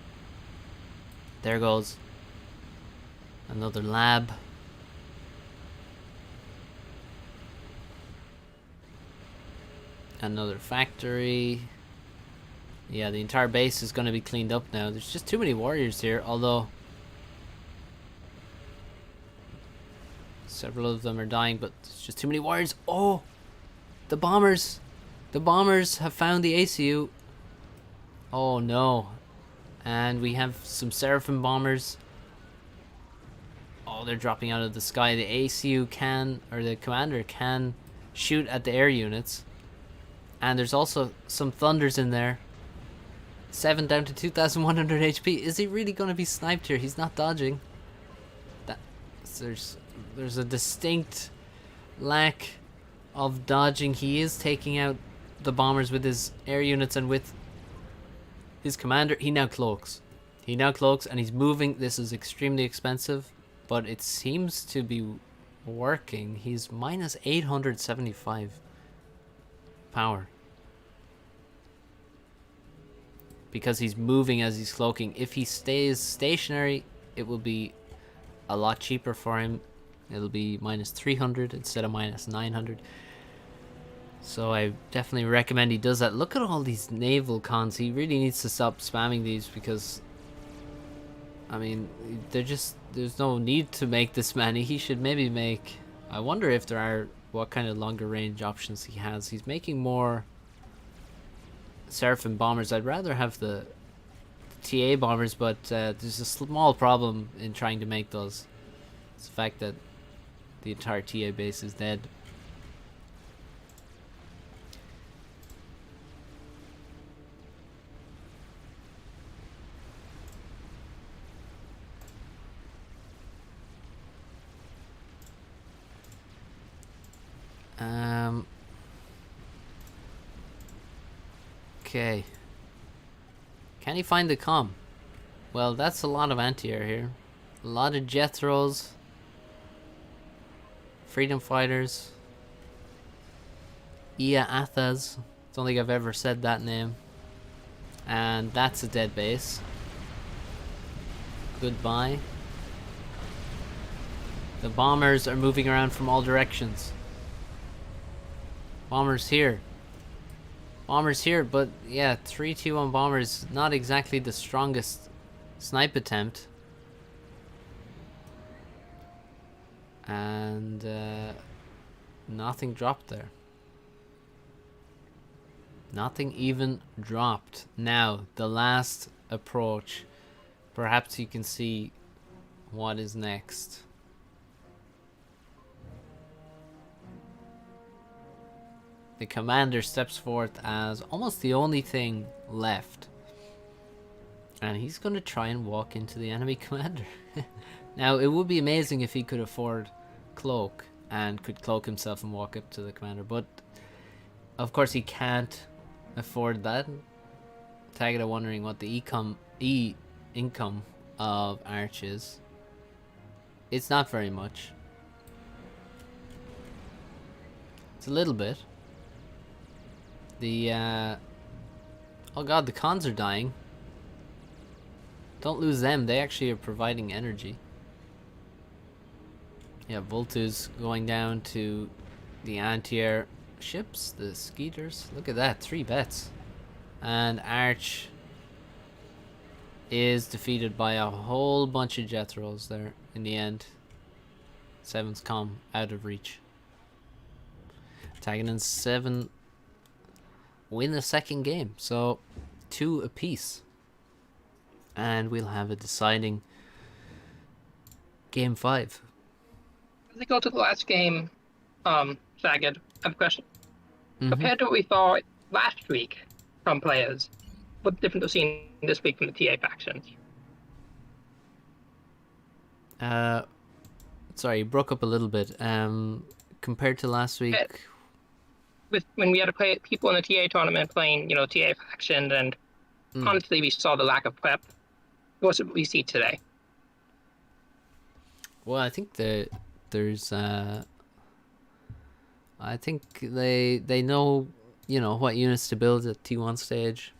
There goes another lab. Another factory. Yeah, the entire base is going to be cleaned up now. There's just too many warriors here, although several of them are dying, but there's just too many warriors. Oh, the bombers. The bombers have found the ACU. Oh no. And we have some Se7ven bombers. Oh, they're dropping out of the sky. The ACU can, or the commander can, shoot at the air units. And there's also some thunders in there. 7 down to 2,100 HP. Is he really going to be sniped here? He's not dodging. There's a distinct lack of dodging. He is taking out the bombers with his air units and with his commander. He now cloaks. And he's moving. This is extremely expensive, but it seems to be working. He's minus 875 power. Because he's moving as he's cloaking. If he stays stationary, it will be a lot cheaper for him. It'll be minus 300 instead of minus 900. So I definitely recommend he does that. Look at all these naval cons. He really needs to stop spamming these, because I mean, there's no need to make this many. He should maybe make... I wonder if there are... what kind of longer range options he has. He's making more Se7ven bombers. I'd rather have the TA bombers, but there's a small problem in trying to make those. It's the fact that the entire TA base is dead. Okay. Can he find the comm? Well, that's a lot of anti-air here. A lot of Jethros. Freedom Fighters. Ia Athas. Don't think I've ever said that name. And that's a dead base. Goodbye. The bombers are moving around from all directions. Bombers here. Bombers here, but yeah, 3-2-1 bombers, not exactly the strongest snipe attempt. And nothing dropped there. Nothing even dropped. Now, the last approach. Perhaps you can see what is next. The commander steps forth as almost the only thing left. And he's going to try and walk into the enemy commander. Now, it would be amazing if he could afford cloak and could cloak himself and walk up to the commander. But, of course, he can't afford that. Tagada wondering what the income of Arch is. It's not very much. It's a little bit. The oh god, the cons are dying. Don't lose them, they actually are providing energy. Yeah, Voltu's going down to the anti-air ships, the Skeeters. Look at that, 3 bets. And Arch is defeated by a whole bunch of Jethros there in the end. Se7ven's come out of reach. Tagada and Se7ven win the second game, so 2 apiece. And we'll have a deciding game 5. As we go to the last game, Tagada, I have a question. Compared to what we saw last week from players, what's different to seeing this week from the TA factions? Sorry, you broke up a little bit. Compared to last week, when we had to play people in the TA tournament playing, TA faction, and honestly, we saw the lack of prep. What's what we see today? Well, I think there's I think they know, what units to build at T1 stage.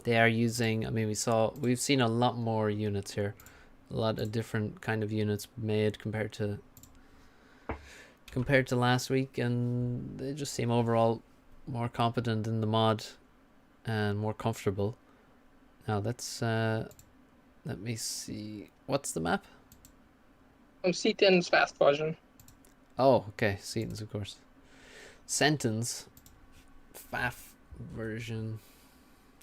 They are using, I mean, we've seen a lot more units here. A lot of different kind of units made compared to last week, and they just seem overall more competent in the mod and more comfortable. Now let's let me see, what's the map? Se7ven's fast version. Oh, okay, Se7ven's, of course. Sentence FAF version.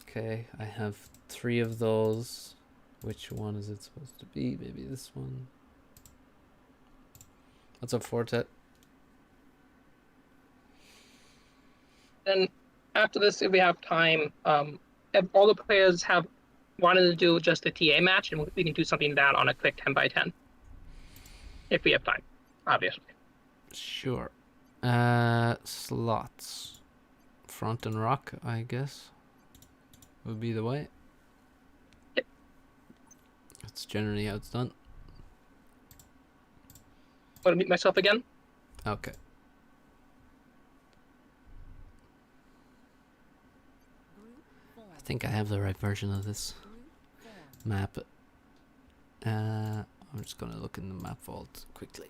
Okay, I have 3 of those. Which one is it supposed to be? Maybe this one. What's up, Fortet? Then after this, if we have time, if all the players have wanted to do just a TA match, and we can do something like that on a quick 10x10. If we have time, obviously. Sure. Slots. Front and rock, I guess, would be the way. Yep. That's generally how it's done. Want to meet myself again? Okay. I think I have the right version of this map. I'm just gonna look in the map vault quickly.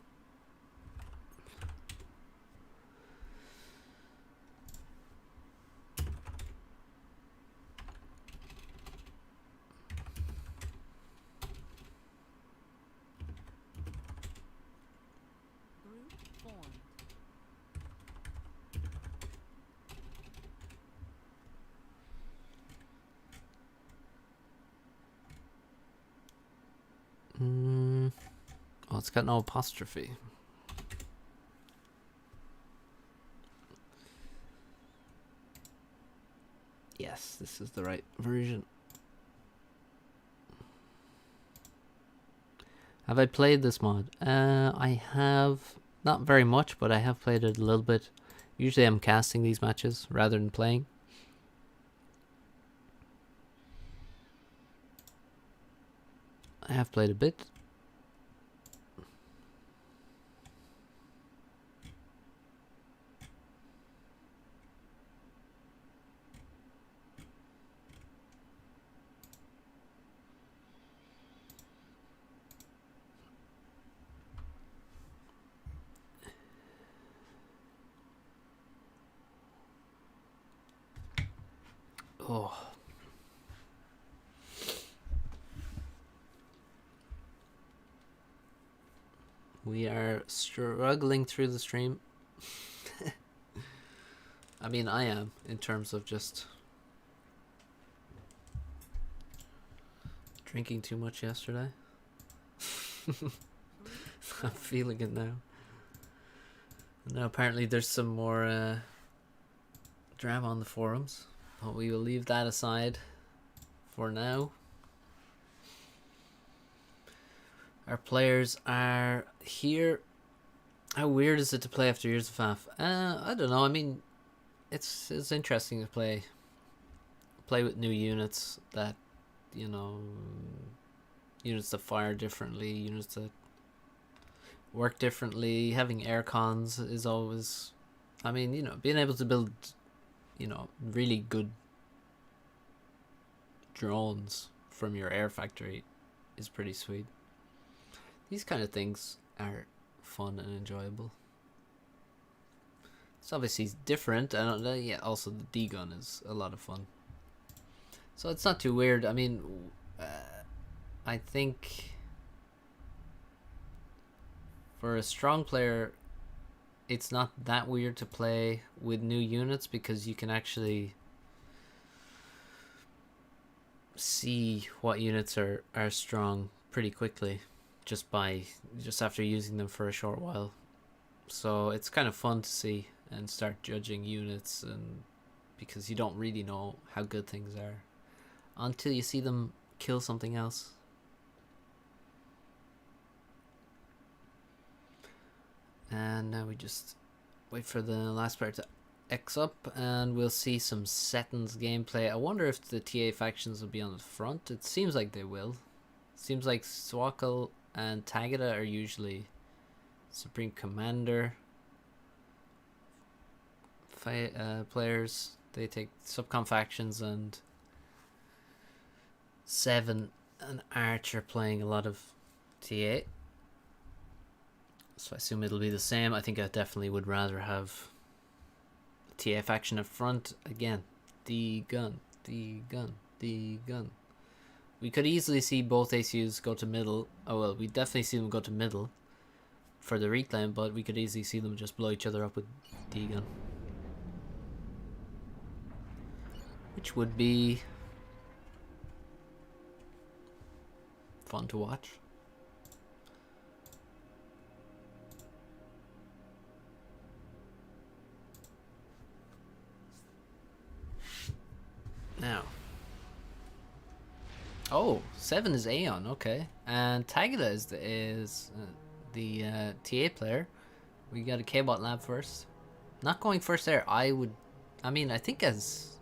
Oh, it's got no apostrophe. Yes, this is the right version. Have I played this mod? I have not very much, but I have played it a little bit. Usually I'm casting these matches rather than playing. I have played a bit. Oh. We are struggling through the stream. I mean, I am, in terms of just drinking too much yesterday. I'm feeling it now. Now apparently there's some more drama on the forums, but we will leave that aside for now. Our players are here. How weird is it to play after years of FAF? I don't know. I mean, it's interesting to play with new units that, you know, units that fire differently, units that work differently. Having air cons is always, I mean, you know, being able to build, you know, really good drones from your air factory is pretty sweet. These kind of things are fun and enjoyable. It's obviously different, and yeah, also the D-gun is a lot of fun. So it's not too weird. I mean, I think for a strong player, it's not that weird to play with new units because you can actually see what units are strong pretty quickly just after using them for a short while. So it's kind of fun to see and start judging units, and because you don't really know how good things are until you see them kill something else. And now we just wait for the last player to X up, and we'll see some Se7ven's gameplay. I wonder if the TA factions will be on the front. It seems like they will. Seems like Swkoll and Tagada are usually Supreme Commander players. They take subcom factions, and Se7ven and Arch are playing a lot of TA. So I assume it'll be the same. I think I definitely would rather have the TA faction up front. Again, the gun. We could easily see both ACUs go to middle. Oh well, we definitely see them go to middle for the reclaim, but we could easily see them just blow each other up with D-gun, which would be fun to watch. Now, oh, Se7ven is Aeon, okay, and Tagada is the TA player. We got a K-bot lab first. Not going first there. I mean, I think as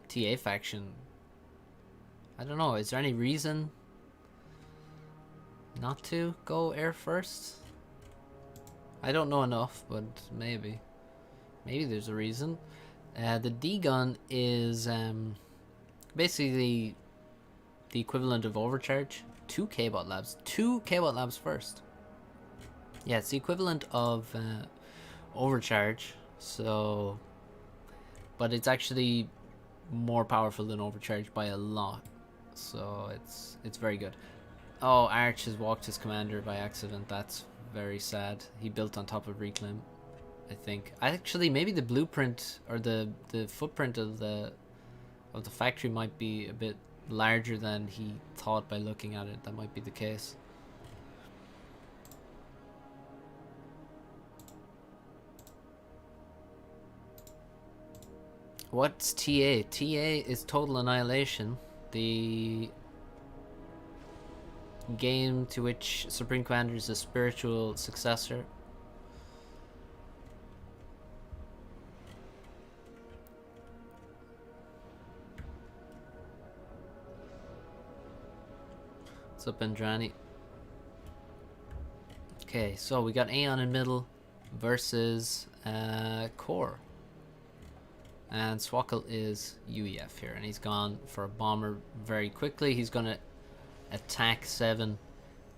TA faction, I don't know. Is there any reason not to go air first? I don't know enough, but maybe there's a reason. The D-gun is basically the equivalent of overcharge. Two K-bot labs first. Yeah, it's the equivalent of overcharge. So, but it's actually more powerful than overcharge by a lot. So it's very good. Oh, Arch has walked his commander by accident. That's very sad. He built on top of reclaim, I think. Actually, maybe the blueprint or the footprint of the factory might be a bit larger than he thought by looking at it. That might be the case. What's TA? TA is Total Annihilation, the game to which Supreme Commander is a spiritual successor. What's up, Andrani? Okay, so we got Aeon in middle versus Core. And Swkoll is UEF here, and he's gone for a bomber very quickly. He's going to attack Se7ven,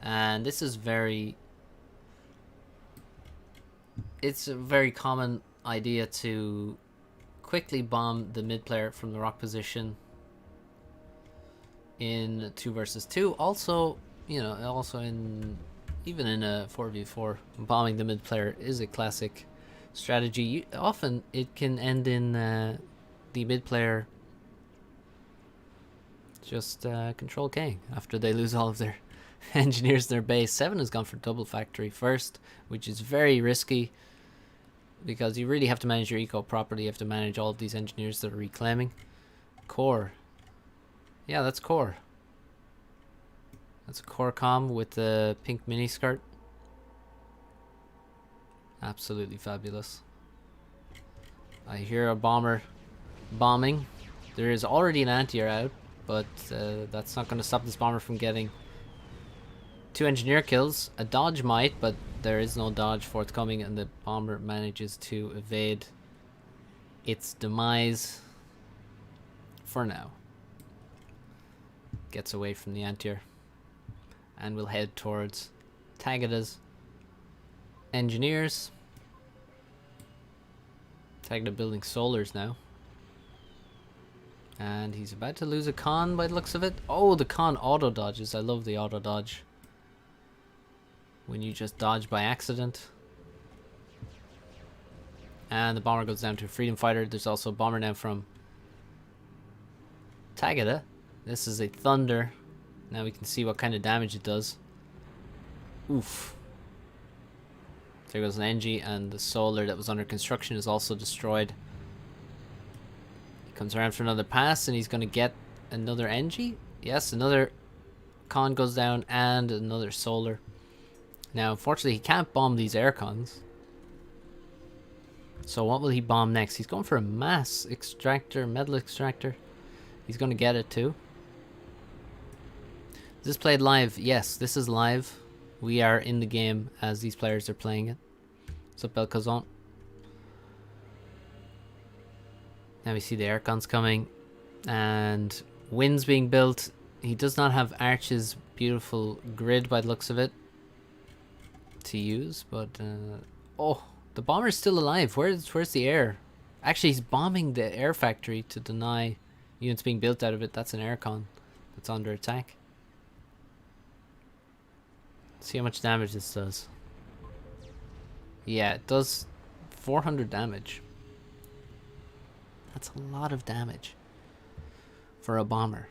and this is it's a very common idea to quickly bomb the mid player from the rock position in 2 versus 2. Also, you know, even in a 4v4, bombing the mid player is a classic strategy. Often it can end in the mid player just control K after they lose all of their engineers in their base. Se7ven has gone for double factory first, which is very risky because you really have to manage your eco properly. You have to manage all of these engineers that are reclaiming. Core. Yeah, that's Core. That's a Core comm with the pink mini skirt. Absolutely fabulous. I hear a bomber bombing. There is already an anti-air out, but that's not going to stop this bomber from getting 2 engineer kills. A dodge might, but there is no dodge forthcoming, and the bomber manages to evade its demise for now. Gets away from the anti-air and will head towards Tagada's engineers. Tagada building solars now. And he's about to lose a con by the looks of it. Oh, the con auto dodges. I love the auto dodge. When you just dodge by accident. And the bomber goes down to a freedom fighter. There's also a bomber now from Tagada. This is a thunder. Now we can see what kind of damage it does. Oof. There goes an Engie, and the solar that was under construction is also destroyed. He comes around for another pass, and he's going to get another Engie. Yes, another con goes down, and another solar. Now, unfortunately, he can't bomb these air cons. So what will he bomb next? He's going for a mass extractor, metal extractor. He's going to get it too. Is this played live? Yes, this is live. We are in the game as these players are playing it. What's up, Belkazon? Now we see the air cons coming. And winds being built. He does not have Arch's beautiful grid by the looks of it to use, but oh, the bomber's still alive. Where's the air? Actually, he's bombing the air factory to deny units being built out of it. That's an air con that's under attack. See how much damage this does. Yeah, it does 400 damage. That's a lot of damage for a bomber.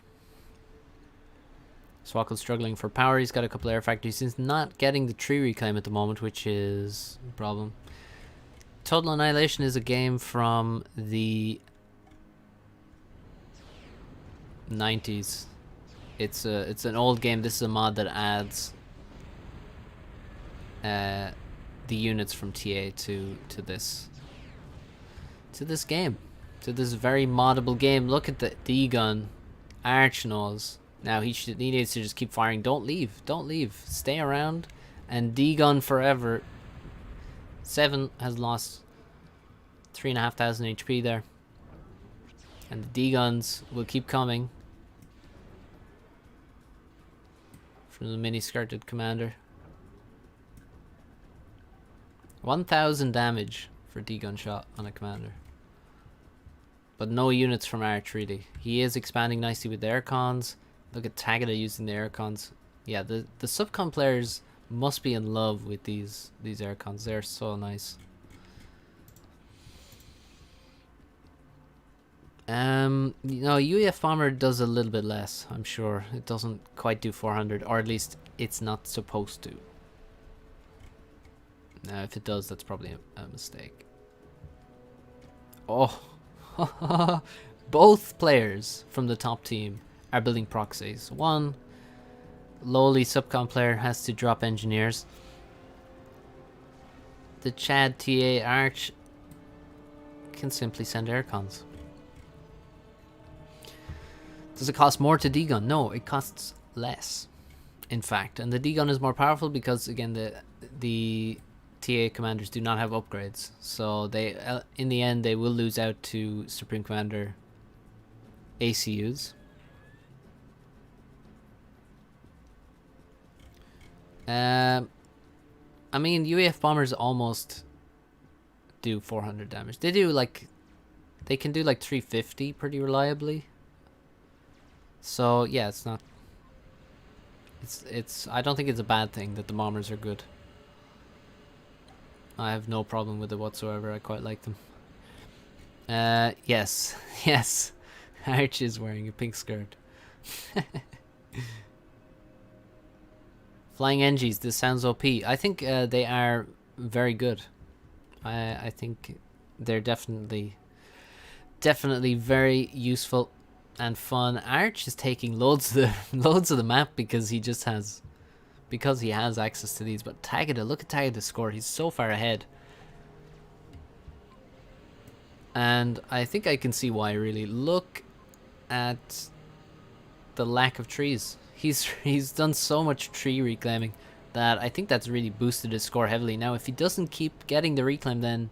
Swkoll's struggling for power. He's got a couple of air factories. He's not getting the tree reclaim at the moment, which is a problem. Total Annihilation is a game from the 90s. It's an old game. This is a mod that adds the units from TA to this game, to this very moddable game. Look at the D-gun, Arch knows. Now he needs to just keep firing. Don't leave. Stay around and D-gun forever. Se7ven has lost 3,500 HP there, and the D-guns will keep coming from the mini-skirted commander. 1,000 damage for D-gun shot on a commander, but no units from Arch really. He is expanding nicely with the air cons. Look at Tagada using the air cons. Yeah, the subcon players must be in love with these air cons. They're so nice. You know, UEF bomber does a little bit less. I'm sure it doesn't quite do 400, or at least it's not supposed to. Now, if it does, that's probably a mistake. Oh, both players from the top team are building proxies. One lowly subcon player has to drop engineers. The Chad TA Arch can simply send aircons. Does it cost more to D-gun? No, it costs less. in fact. And the D-gun is more powerful because, again, the TA commanders do not have upgrades. So they, in the end, they will lose out to Supreme Commander ACUs. I mean, UAF bombers almost do 400 damage. They do like, they can do like 350 pretty reliably. So yeah, it's not. It's. I don't think it's a bad thing that the bombers are good. I have no problem with it whatsoever. I quite like them. Yes, yes. Arch is wearing a pink skirt. Flying NGs, this sounds OP. I think they are very good. I think they're definitely very useful and fun. Arch is taking loads of the map because he has access to these. But Tagada, look at Tagada's score. He's so far ahead. And I think I can see why, really. Look at the lack of trees. He's done so much tree reclaiming that I think that's really boosted his score heavily. Now, if he doesn't keep getting the reclaim, then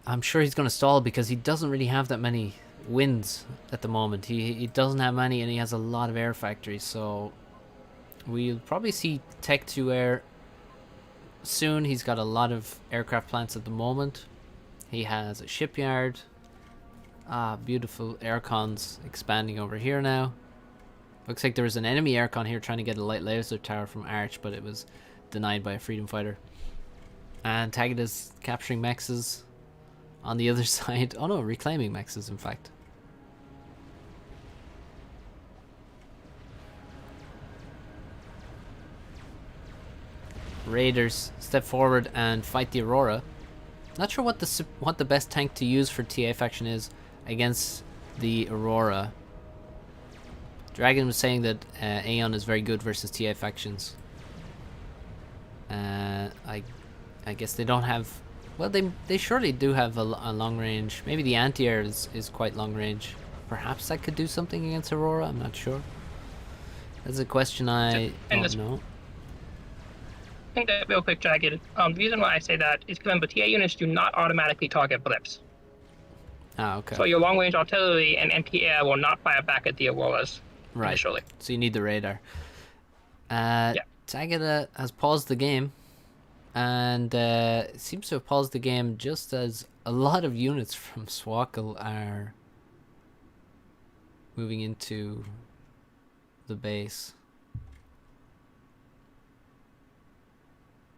I'm sure he's going to stall because he doesn't really have that many wins at the moment. He doesn't have many, and he has a lot of air factories. So we'll probably see Tech 2 Air soon. He's got a lot of aircraft plants at the moment. He has a shipyard. Beautiful aircons expanding over here now. Looks like there was an enemy aircon here trying to get a light laser tower from Arch, but it was denied by a freedom fighter. And Tagada's capturing mexes on the other side. Oh no, reclaiming mexes, in fact. Raiders step forward and fight the Aurora. Not sure what the best tank to use for TA faction is against the Aurora. Dragon was saying that Aeon is very good versus TA factions. I guess they don't have. Well, they surely do have a long range. Maybe the anti-air is quite long range. Perhaps that could do something against Aurora. I'm not sure. That's a question I don't know. I think that real quick, Dragon. The reason why I say that is because remember, TA units do not automatically target blips. Ah, okay. So your long range artillery and anti-air will not fire back at the Auroras. Right. Initially. So you need the radar. Yeah. Tagada has paused the game, and it seems to have paused the game just as a lot of units from Swkoll are moving into the base.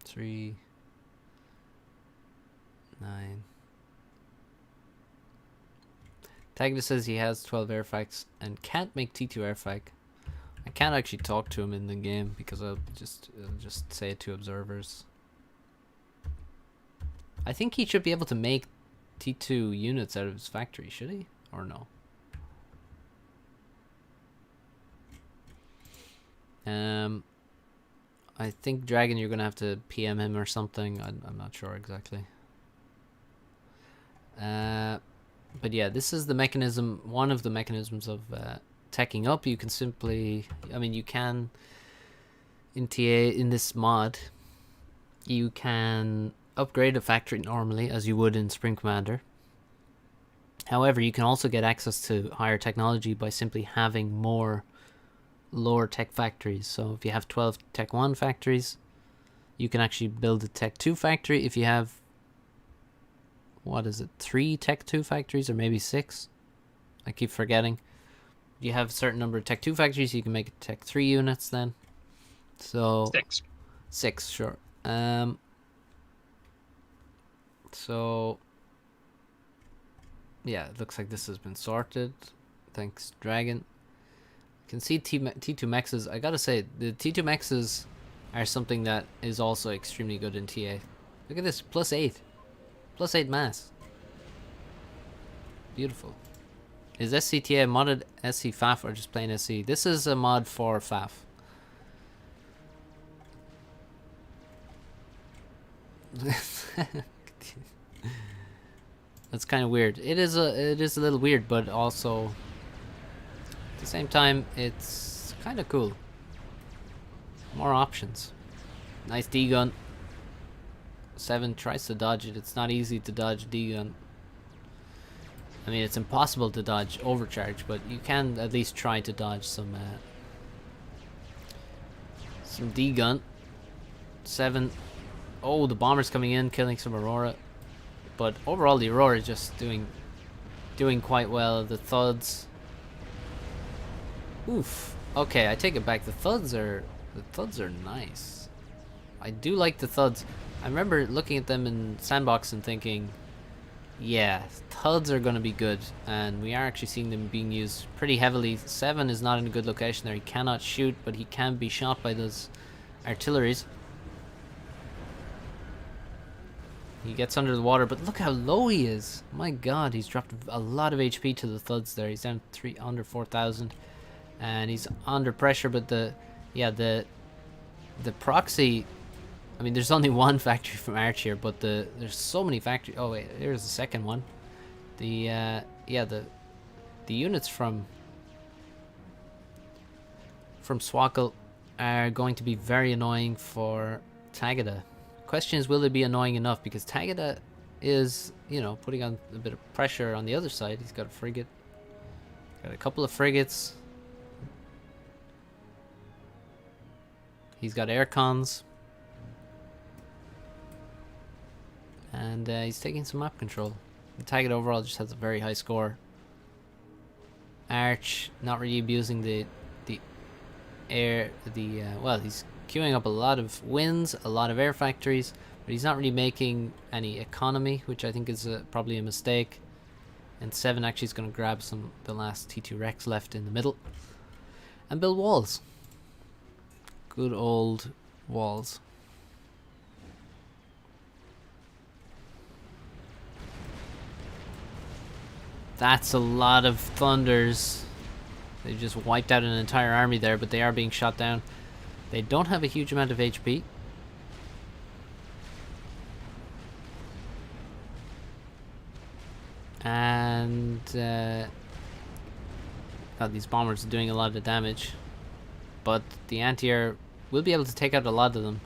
3, 9. Tagada says he has 12 airfacts and can't make T2 airfac. I can't actually talk to him in the game because I'll just say it to observers. I think he should be able to make T2 units out of his factory, should he? Or no? I think Dragon, you're gonna have to PM him or something. I'm not sure exactly. But yeah, this is the mechanism, one of the mechanisms of teching up. You can simply, I mean, you can, in TA, in this mod, you can upgrade a factory normally, as you would in Supreme Commander. However, you can also get access to higher technology by simply having more lower tech factories. So if you have 12 Tech 1 factories, you can actually build a Tech 2 factory. If you have, what is it, 3 Tech 2 factories or maybe 6? I keep forgetting. You have a certain number of Tech 2 factories, you can make Tech 3 units then. So 6, sure. So yeah, it looks like this has been sorted. Thanks, Dragon. You can see T2 mexes. I gotta say, the T2 mexes are something that is also extremely good in TA. Look at this, +8. +8 mass. Beautiful. Is SCTA modded SC FAF or just plain SC? This is a mod for FAF. That's kind of weird. It is a little weird, but also at the same time it's kind of cool. More options. Nice D-gun. Se7ven tries to dodge it. It's not easy to dodge D-gun. I mean, it's impossible to dodge overcharge, but you can at least try to dodge some D-gun. Se7ven. Oh, the bomber's coming in, killing some Aurora. But overall, the Aurora is just doing quite well. The thuds. Oof. Okay, I take it back. The thuds are nice. I do like the thuds. I remember looking at them in Sandbox and thinking, yeah, thuds are going to be good, and we are actually seeing them being used pretty heavily. Se7ven is not in a good location there. He cannot shoot, but he can be shot by those artilleries. He gets under the water, but look how low he is. My god, he's dropped a lot of HP to the thuds there. He's down under 4,000, and he's under pressure, but the proxy, I mean, there's only one factory from Arch here, but there's so many factories. Oh wait, here's the second one. The units from Swkoll are going to be very annoying for Tagada. Question is, will they be annoying enough? Because Tagada is, you know, putting on a bit of pressure on the other side. He's got a frigate, got a couple of frigates. He's got air cons. And he's taking some map control. The Tagada overall just has a very high score. Arch not really abusing the air, well, he's queuing up a lot of wins, a lot of air factories, but he's not really making any economy, which I think is probably a mistake. And Se7ven actually is going to grab the last T2 Rex left in the middle and build walls. Good old walls. That's a lot of thunders. They just wiped out an entire army there, but they are being shot down. They don't have a huge amount of HP. And God, these bombers are doing a lot of damage. But the anti-air will be able to take out a lot of them.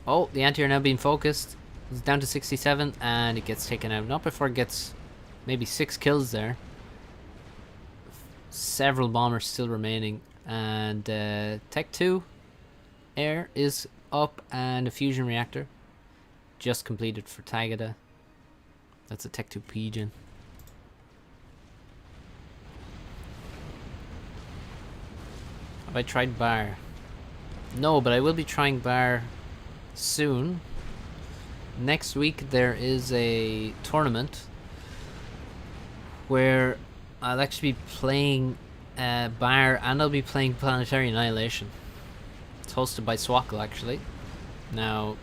Oh, the anti-air now being focused. It's down to 67, and it gets taken out. Not before it gets maybe 6 kills there. Several bombers still remaining. And Tech 2 air is up, and a fusion reactor just completed for Tagada. That's a Tech 2 Pigeon. Have I tried Bar? No, but I will be trying Bar soon. Next week there is a tournament where I'll actually be playing Bar, and I'll be playing Planetary Annihilation. It's hosted by Swkoll, actually. Now,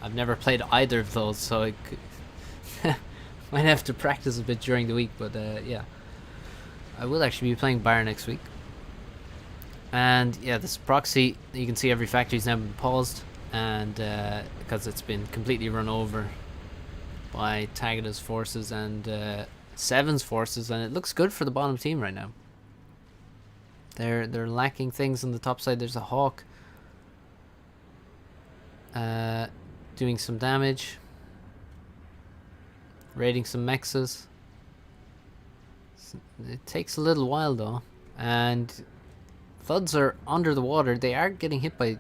I've never played either of those, so I might have to practice a bit during the week, but yeah. I will actually be playing Bar next week. And yeah, this proxy, you can see every factory's now been paused, and because it's been completely run over by Tagada's forces and Se7ven's forces, and it looks good for the bottom team right now. They're lacking things on the top side. There's a Hawk doing some damage, raiding some mexes. It takes a little while though, and thuds are under the water. They are getting hit by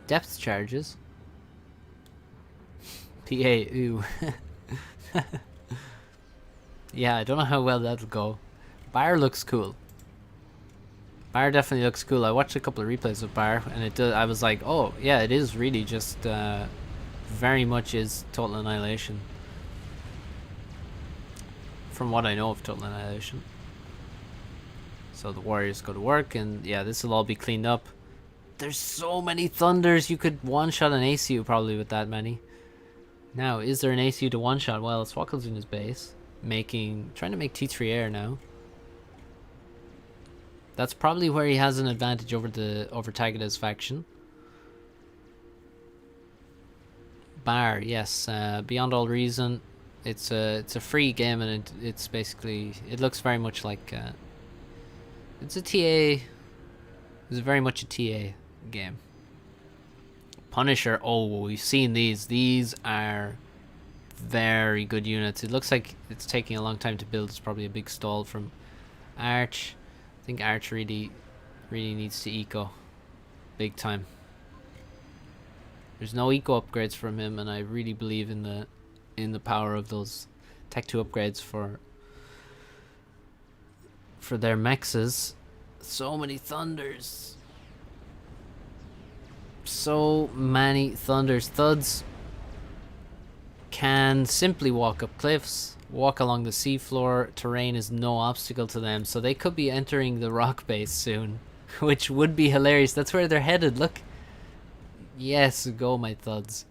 depth charges. PA, ooh. Yeah, I don't know how well that'll go. Bar looks cool. Bar definitely looks cool. I watched a couple of replays of Bar, and it I was like, oh yeah, it is really just very much is Total Annihilation. From what I know of Total Annihilation. So the warriors go to work, and yeah, this will all be cleaned up. There's so many thunders. You could one-shot an ACU probably with that many. Now, is there an ACU to one-shot? Well, Swkoll's in his base, trying to make T3 air now. That's probably where he has an advantage over Tagada's faction. Bar, yes, beyond all reason, it's a free game, and it's basically, it looks very much like it's a TA. It's very much a TA. game. Punisher, oh, we've seen these. These are very good units. It looks like it's taking a long time to build. It's probably a big stall from Arch. I think Arch really needs to eco big time. There's no eco upgrades from him, and I really believe in the power of those Tech 2 upgrades for their mexes. So many thunders. So many thunders. Thuds can simply walk up cliffs, walk along the seafloor. Terrain is no obstacle to them, so they could be entering the rock base soon, which would be hilarious. That's where they're headed. Look. Yes, go my thuds.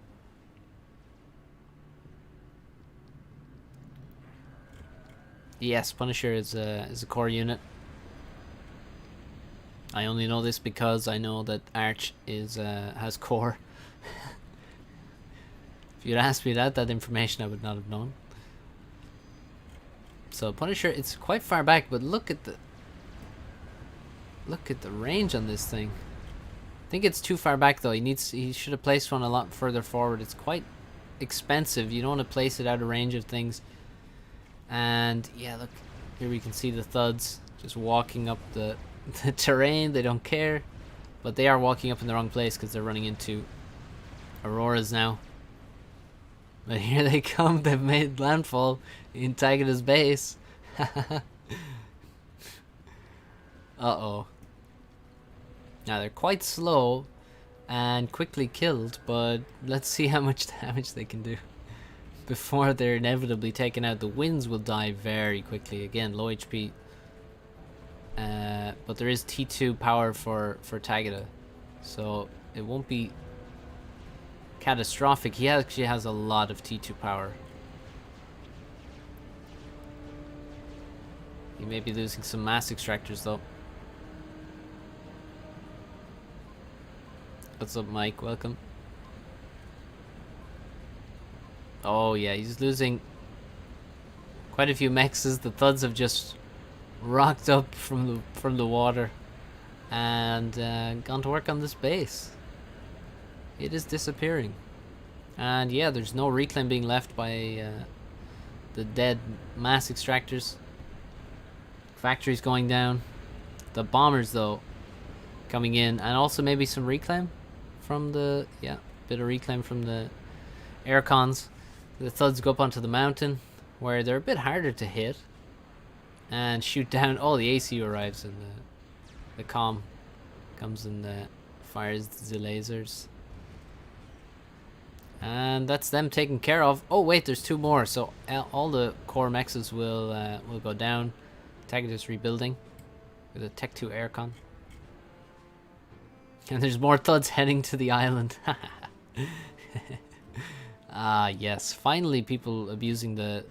Yes, Punisher is a core unit. I only know this because I know that Arch has core. If you'd asked me that information I would not have known. So Punisher, it's quite far back, but look at the range on this thing. I think it's too far back though. He should have placed one a lot further forward. It's quite expensive. You don't want to place it out of range of things. And yeah, look, here we can see the thuds just walking up the terrain. They don't care, but they are walking up in the wrong place because they're running into Auroras now. But here they come. They've made landfall in Tagada's base. Uh-oh. Now they're quite slow and quickly killed, but let's see how much damage they can do before they're inevitably taken out. The winds will die very quickly. Again, low HP. But there is T2 power for Tagada, so it won't be catastrophic. He actually has a lot of T2 power. He may be losing some mass extractors though. What's up, Mike? Welcome. Oh yeah, he's losing quite a few mexes. The thuds have just rocked up from the water and gone to work on this base. It is disappearing, and yeah, there's no reclaim being left by the dead mass extractors. Factories going down. The bombers though coming in, and also maybe some reclaim from the bit of reclaim from the aircons. The thuds go up onto the mountain where they're a bit harder to hit and shoot down. Oh, the ACU arrives and the comm comes and fires the lasers. And that's them taken care of. Oh wait, there's two more. So all the core mexes will go down. Tagada's rebuilding with a Tech 2 aircon. And there's more thuds heading to the island. Ah, yes. Finally, people abusing the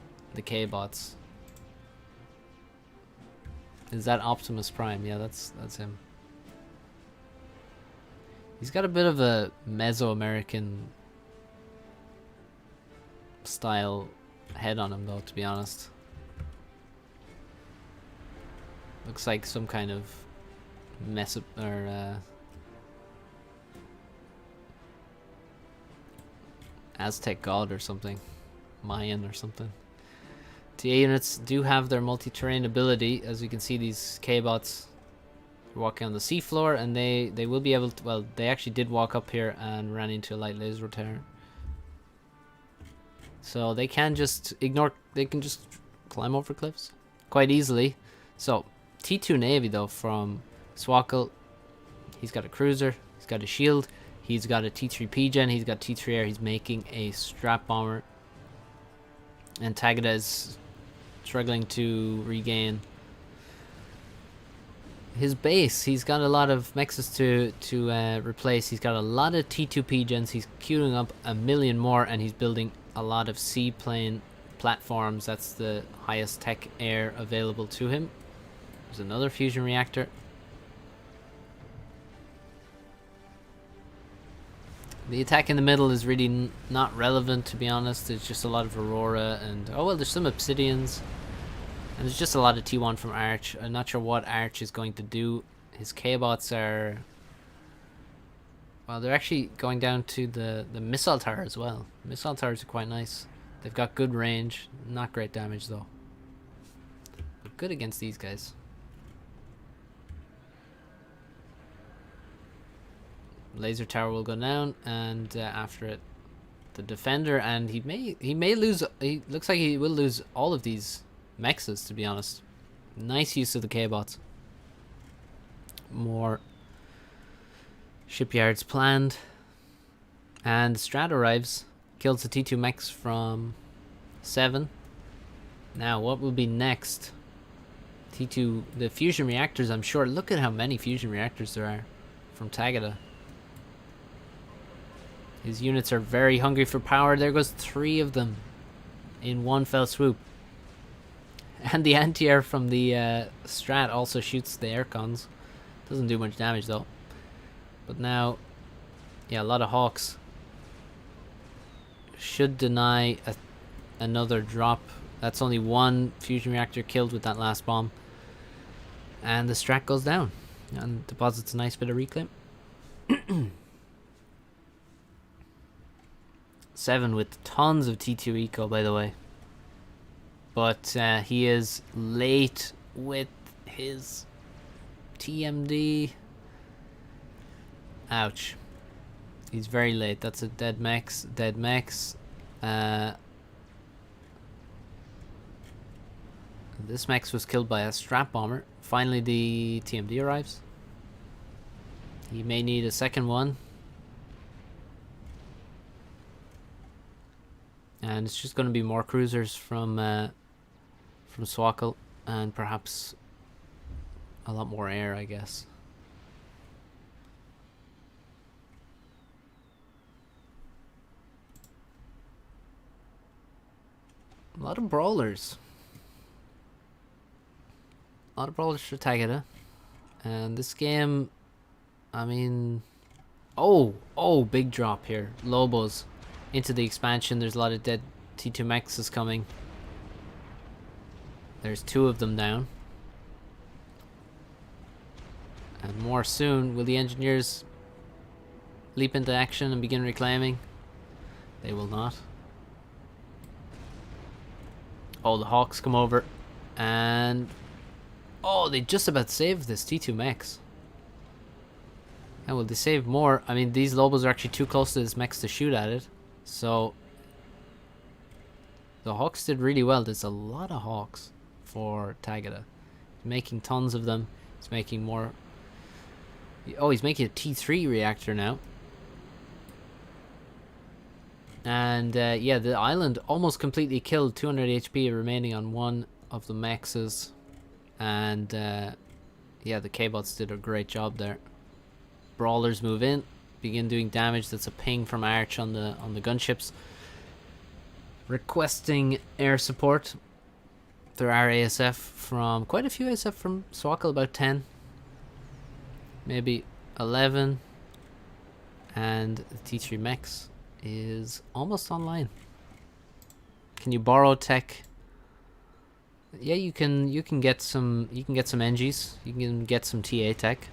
K-bots. Is that Optimus Prime? Yeah, that's him. He's got a bit of a Mesoamerican style head on him, though, to be honest. Looks like some kind of Aztec god or something. Mayan or something. TA units do have their multi-terrain ability. As you can see, these K-bots are walking on the seafloor, and they will be able to, well, they actually did walk up here and ran into a light laser rotor. So they can just climb over cliffs quite easily. So T2 Navy though from Swkoll, he's got a cruiser, he's got a shield, he's got a T3 PGen, he's got T3 air, he's making a strap bomber. And Tagada is struggling to regain his base. He's got a lot of mexes to replace. He's got a lot of T2 PGens. He's queuing up a million more, and he's building a lot of seaplane platforms. That's the highest tech air available to him. There's another fusion reactor. The attack in the middle is really not relevant, to be honest. It's just a lot of Aurora and... oh, well, there's some Obsidians. And there's just a lot of T1 from Arch. I'm not sure what Arch is going to do. His K-bots are Well, they're actually going down to the missile tower as well. Missile towers are quite nice. They've got good range, not great damage though. But good against these guys. Laser tower will go down, and after it, the defender, and he may lose. He looks like he will lose all of these mexes, to be honest. Nice use of the K-bots. More shipyards planned, and Strat arrives, kills the T2 mechs from Se7ven. Now, what will be next? T2, the fusion reactors. I'm sure. Look at how many fusion reactors there are from Tagada. His units are very hungry for power. There goes 3 of them in one fell swoop. And the anti-air from the Strat also shoots the air cons. Doesn't do much damage though. But now, yeah, a lot of Hawks. Should deny another drop. That's only 1 fusion reactor killed with that last bomb. And the Strat goes down. And deposits a nice bit of reclaim. Se7ven with tons of T2 eco, by the way. But he is late with his TMD. Ouch. He's very late. That's a dead mechs. Dead mechs. This mechs was killed by a Strat bomber. Finally, the TMD arrives. He may need a second one. And it's just going to be more cruisers from Swkoll, and perhaps a lot more air, I guess. A lot of brawlers. A lot of brawlers for Tagada. And this game, I mean... Oh, big drop here. Lobos. Into the expansion. There's a lot of dead T2 mechs coming. There's 2 of them down. And more soon. Will the engineers leap into action and begin reclaiming? They will not. Oh, the Hawks come over. And... oh, they just about saved this T2 mechs. And will they save more? I mean, these Lobos are actually too close to this mechs to shoot at it. So the Hawks did really well. There's a lot of Hawks for Tagada. He's making tons of them. He's making more. Oh, he's making a T3 reactor now. And yeah, the island almost completely killed. 200 HP remaining on one of the mexes. And yeah, the K-bots did a great job there. Brawlers move in. Begin doing damage. That's a ping from Arch on the gunships. Requesting air support. There are ASF from quite a few ASF from Swkoll, about 10, maybe 11, and the T3 mechs is almost online. Can you borrow tech? Yeah, you can get some. You can get some NGs. You can get some TA tech.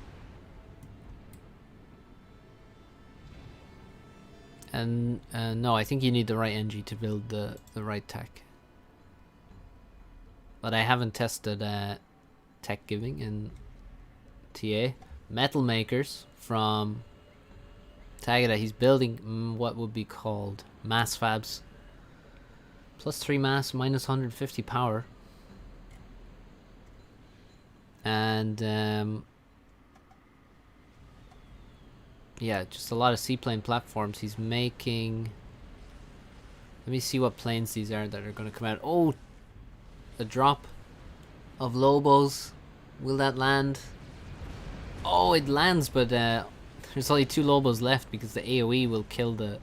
And no, I think you need the right NG to build the right tech. But I haven't tested tech giving in TA. Metal makers from Tagada. He's building what would be called mass fabs. +3 mass, -150 power. And yeah, just a lot of seaplane platforms. He's making... let me see what planes these are that are going to come out. Oh, a drop of Lobos. Will that land? Oh, it lands, but there's only 2 Lobos left because the AoE will kills the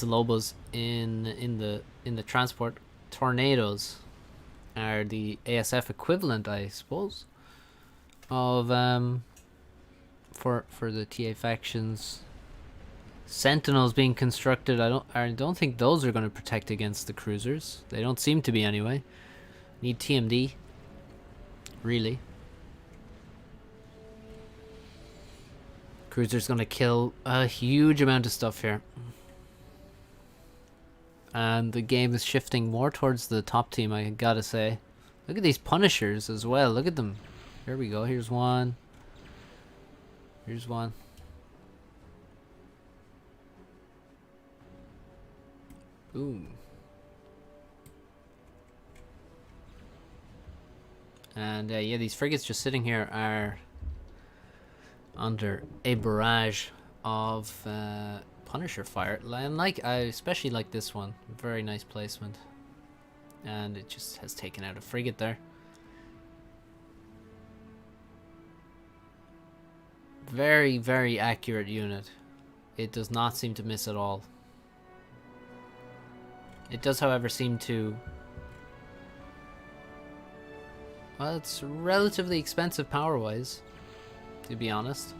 Lobos in the transport. Tornadoes are the ASF equivalent, I suppose, of for the TA factions. Sentinels being constructed. I don't think those are going to protect against the cruisers. They don't seem to be anyway. Need TMD. Really. Cruiser's gonna kill a huge amount of stuff here. And the game is shifting more towards the top team, I gotta say. Look at these Punishers as well. Look at them. Here we go. Here's one. Here's one. Boom. And yeah, these frigates just sitting here are under a barrage of Punisher fire. And I especially like this one. Very nice placement. And it just has taken out a frigate there. Very, very accurate unit. It does not seem to miss at all. It does, however, seem to... Well, it's relatively expensive power-wise, to be honest.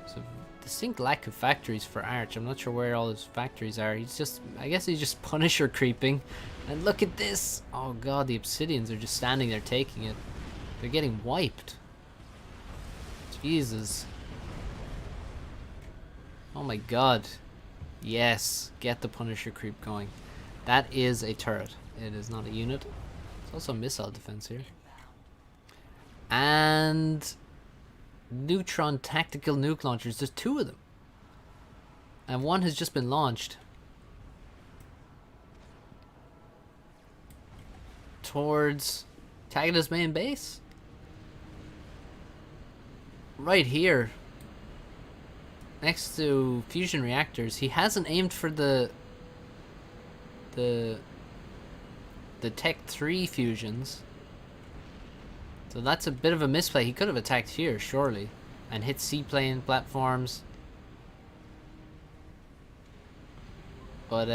So, distinct lack of factories for Arch. I'm not sure where all his factories are. He's just... I guess he's just Punisher creeping. And look at this! Oh god, the Obsidians are just standing there taking it. They're getting wiped. Jesus. Oh my god. Yes, get the Punisher creep going. That is a turret. It is not a unit. It's also missile defense here. And neutron tactical nuke launchers. There's 2 of them. And one has just been launched. Towards Tagada's main base. Right here. Next to fusion reactors. He hasn't aimed for the Tech 3 fusions. So that's a bit of a misplay. He could have attacked here, surely. And hit seaplane platforms. But,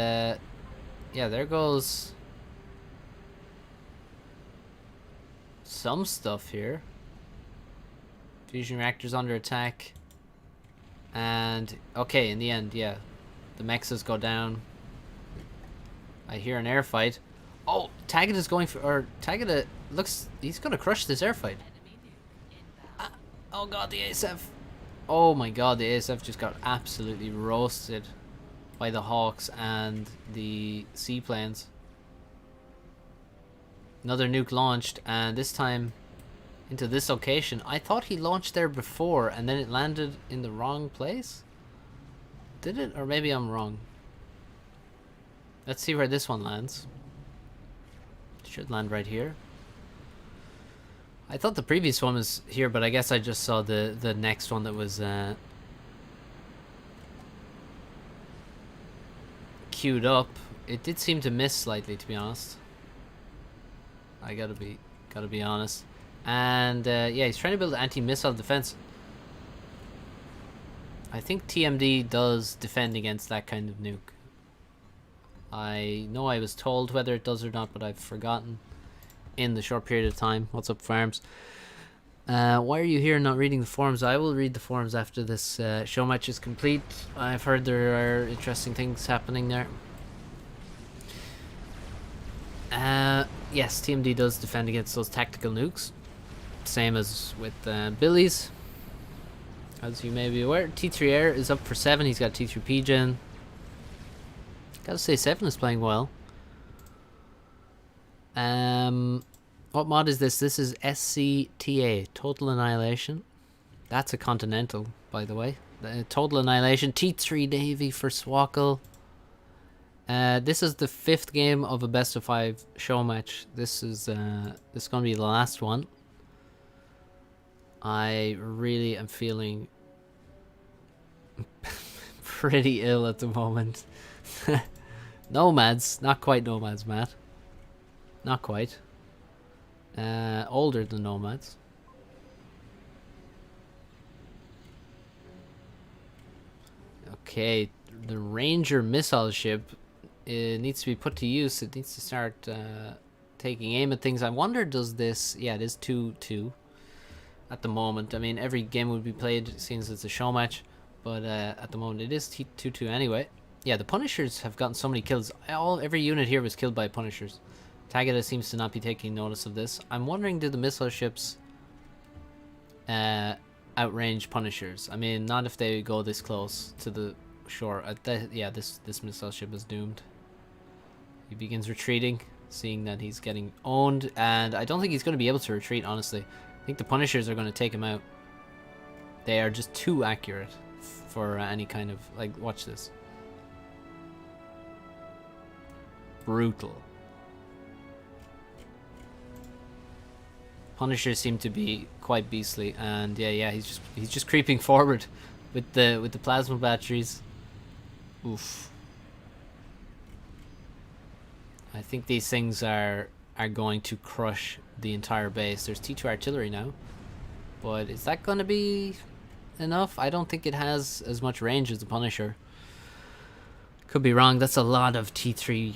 yeah, there goes some stuff here. Fusion reactors under attack. And, okay, in the end, yeah. The mexas go down. I hear an air fight. Oh, Tagada's going for... Or, Tagada looks... He's going to crush this air fight. Oh god, the ASF. Oh my god, the ASF just got absolutely roasted by the Hawks and the seaplanes. Another nuke launched, and this time into this location. I thought he launched there before, and then it landed in the wrong place? Did it? Or maybe I'm wrong. Let's see where this one lands. It should land right here. I thought the previous one was here, but I guess I just saw the next one that was queued up. It did seem to miss slightly, to be honest. I gotta be honest. And yeah, he's trying to build anti-missile defense. I think TMD does defend against that kind of nuke. I know I was told whether it does or not, but I've forgotten in the short period of time. What's up, Farms? Why are you here not reading the forums? I will read the forums after this show match is complete. I've heard there are interesting things happening there. Yes, TMD does defend against those tactical nukes. Same as with Billy's. As you may be aware, T3 Air is up for 7. He's got T3 P-Gen. Gotta say, Se7ven is playing well. What mod is this? This is SCTA, Total Annihilation. That's a Continental, by the way. Total Annihilation, T3 Navy for Swkoll. This is the 5th game of a best of 5 show match. This is gonna be the last one. I really am feeling pretty ill at the moment. Nomads, not quite Nomads, Matt. Not quite. Older than Nomads. Okay, the Ranger missile ship needs to be put to use. It needs to start taking aim at things. I wonder, does this... Yeah, it is 2-2 at the moment. I mean, every game would be played since it's a show match, but at the moment it is 2-2 anyway. Yeah, the Punishers have gotten so many kills. Every unit here was killed by Punishers. Tagada seems to not be taking notice of this. I'm wondering, do the missile ships outrange Punishers. I mean, not if they go this close to the shore. Yeah, this missile ship is doomed. He begins retreating, seeing that he's getting owned, and I don't think he's going to be able to retreat, honestly. I think the Punishers are going to take him out. They are just too accurate for any kind of, like, watch this. Brutal. Punishers seem to be quite beastly, and yeah, he's just creeping forward with the plasma batteries. Oof. I think these things are going to crush the entire base. There's T2 artillery now, but is that going to be enough? I don't think it has as much range as the Punisher. Could be wrong. That's a lot of T3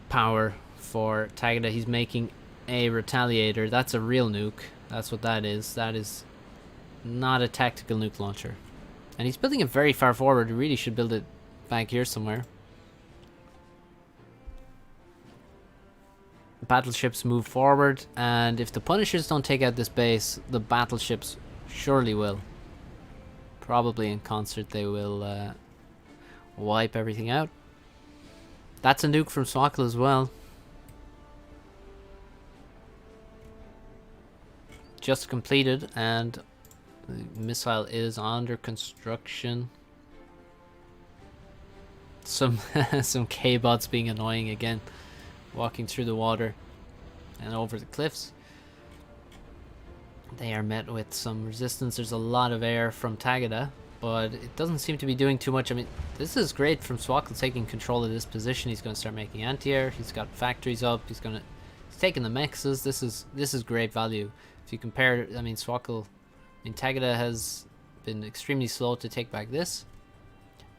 power for Tagada. He's making a Retaliator. That's a real nuke. That's what that is. That is not a tactical nuke launcher. And he's building it very far forward. He really should build it back here somewhere. Battleships move forward, and if the Punishers don't take out this base, the battleships surely will. Probably in concert they will wipe everything out. That's a nuke from Swkoll as well. Just completed, and the missile is under construction. Some K-bots being annoying again, walking through the water and over the cliffs. They are met with some resistance. There's a lot of air from Tagada, but it doesn't seem to be doing too much. I mean, this is great from Swkoll taking control of this position. He's going to start making anti-air. He's got factories up. He's taking the mexes. This is great value. If you compare, I mean, Swkoll, I mean, Tagada has been extremely slow to take back this,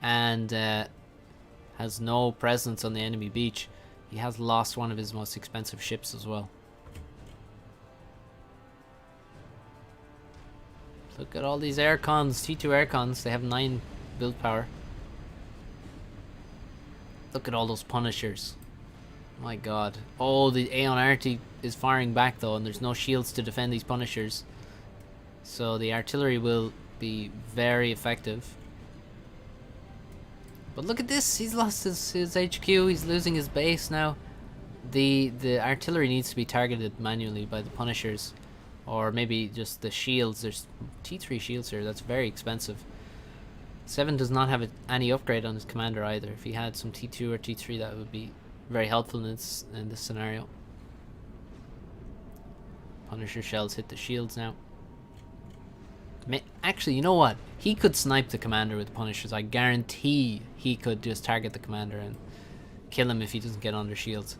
and has no presence on the enemy beach. He has lost one of his most expensive ships as well. Look at all these aircons, T2 aircons. They have 9 build power. Look at all those Punishers. My god. Oh, the Aeon Arty is firing back though, and there's no shields to defend these Punishers. So the artillery will be very effective. But look at this, he's lost his HQ, he's losing his base now. The artillery needs to be targeted manually by the Punishers. Or maybe just the shields. There's T3 shields here, that's very expensive. Se7ven does not have any upgrade on his commander either. If he had some T2 or T3, that would be very helpful in this scenario. Punisher shells hit the shields now. Actually, you know what? He could snipe the commander with Punishers. I guarantee he could just target the commander and kill him if he doesn't get under shields.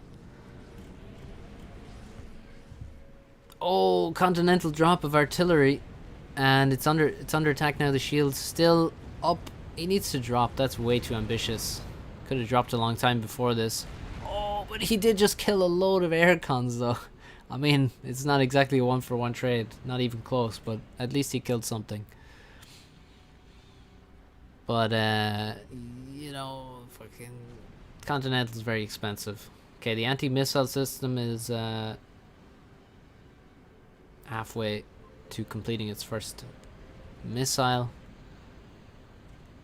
Oh, continental drop of artillery, and it's under attack now. The shield's still up. He needs to drop. That's way too ambitious. Could have dropped a long time before this. Oh, but he did just kill a load of aircons though. I mean, it's not exactly a 1-for-1 trade, not even close, but at least he killed something. But you know, fucking Continental's very expensive. Okay, the anti-missile system is halfway to completing its first missile.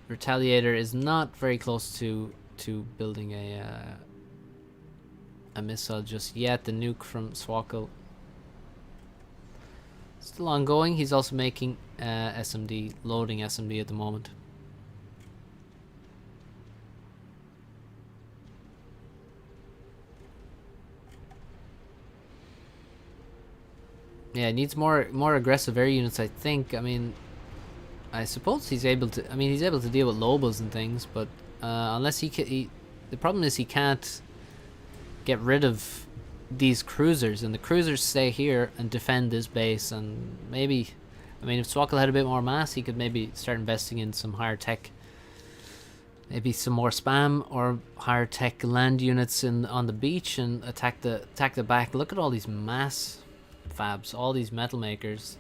Retaliator is not very close to building a missile just yet. The nuke from Swkoll still ongoing. He's also making SMD, loading SMD at the moment. Yeah, it needs more aggressive air units, I think. I mean, I suppose he's able to. I mean, he's able to deal with Lobos and things, but unless the problem is he can't get rid of these cruisers, and the cruisers stay here and defend this base. And maybe, I mean, if Swkoll had a bit more mass, he could maybe start investing in some higher tech, maybe some more spam or higher tech land units on the beach and attack the back. Look at all these mass fabs, all these metal makers.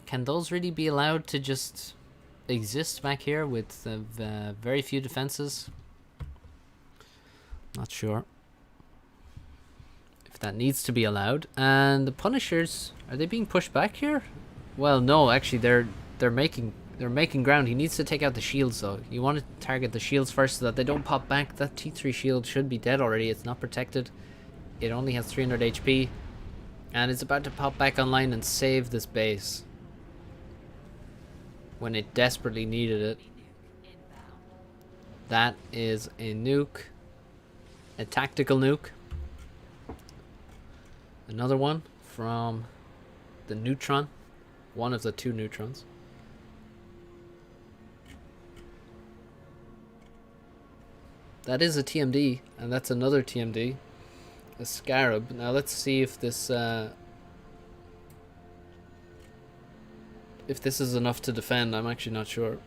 Can those really be allowed to just exist back here with very few defenses? Not sure if that needs to be allowed. And the Punishers, are they being pushed back here? Well, no, actually, they're making ground. He needs to take out the shields, though. You want to target the shields first so that they don't pop back. That T3 shield should be dead already. It's not protected. It only has 300 HP. And it's about to pop back online and save this base. When it desperately needed it. That is a nuke. A tactical nuke. Another one from the neutron. One of the 2 neutrons. That is a TMD, and that's another TMD. A Scarab. Now let's see if this is enough to defend. I'm actually not sure.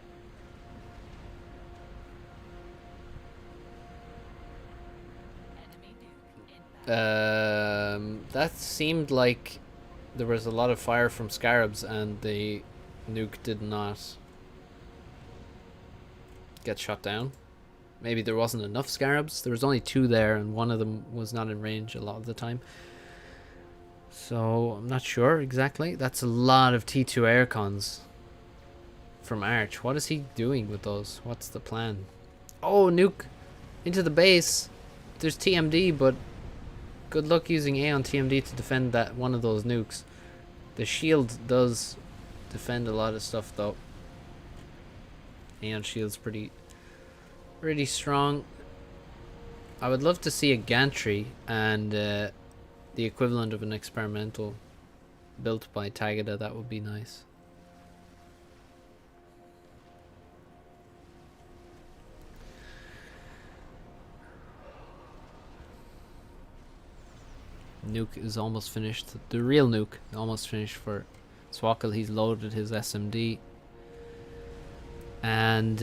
That seemed like there was a lot of fire from Scarabs, and the nuke did not get shot down. Maybe there wasn't enough Scarabs. There was only 2 there, and one of them was not in range a lot of the time. So I'm not sure exactly. That's a lot of T2 aircons from Arch. What is he doing with those? What's the plan? Oh, nuke into the base. There's TMD, but good luck using A on TMD to defend that one of those nukes. The shield does defend a lot of stuff, though. Aeon shield's pretty strong. I would love to see a gantry and the equivalent of an experimental built by Tagada. That would be nice. Nuke is almost finished. The real nuke almost finished for Swkoll. He's loaded his SMD. And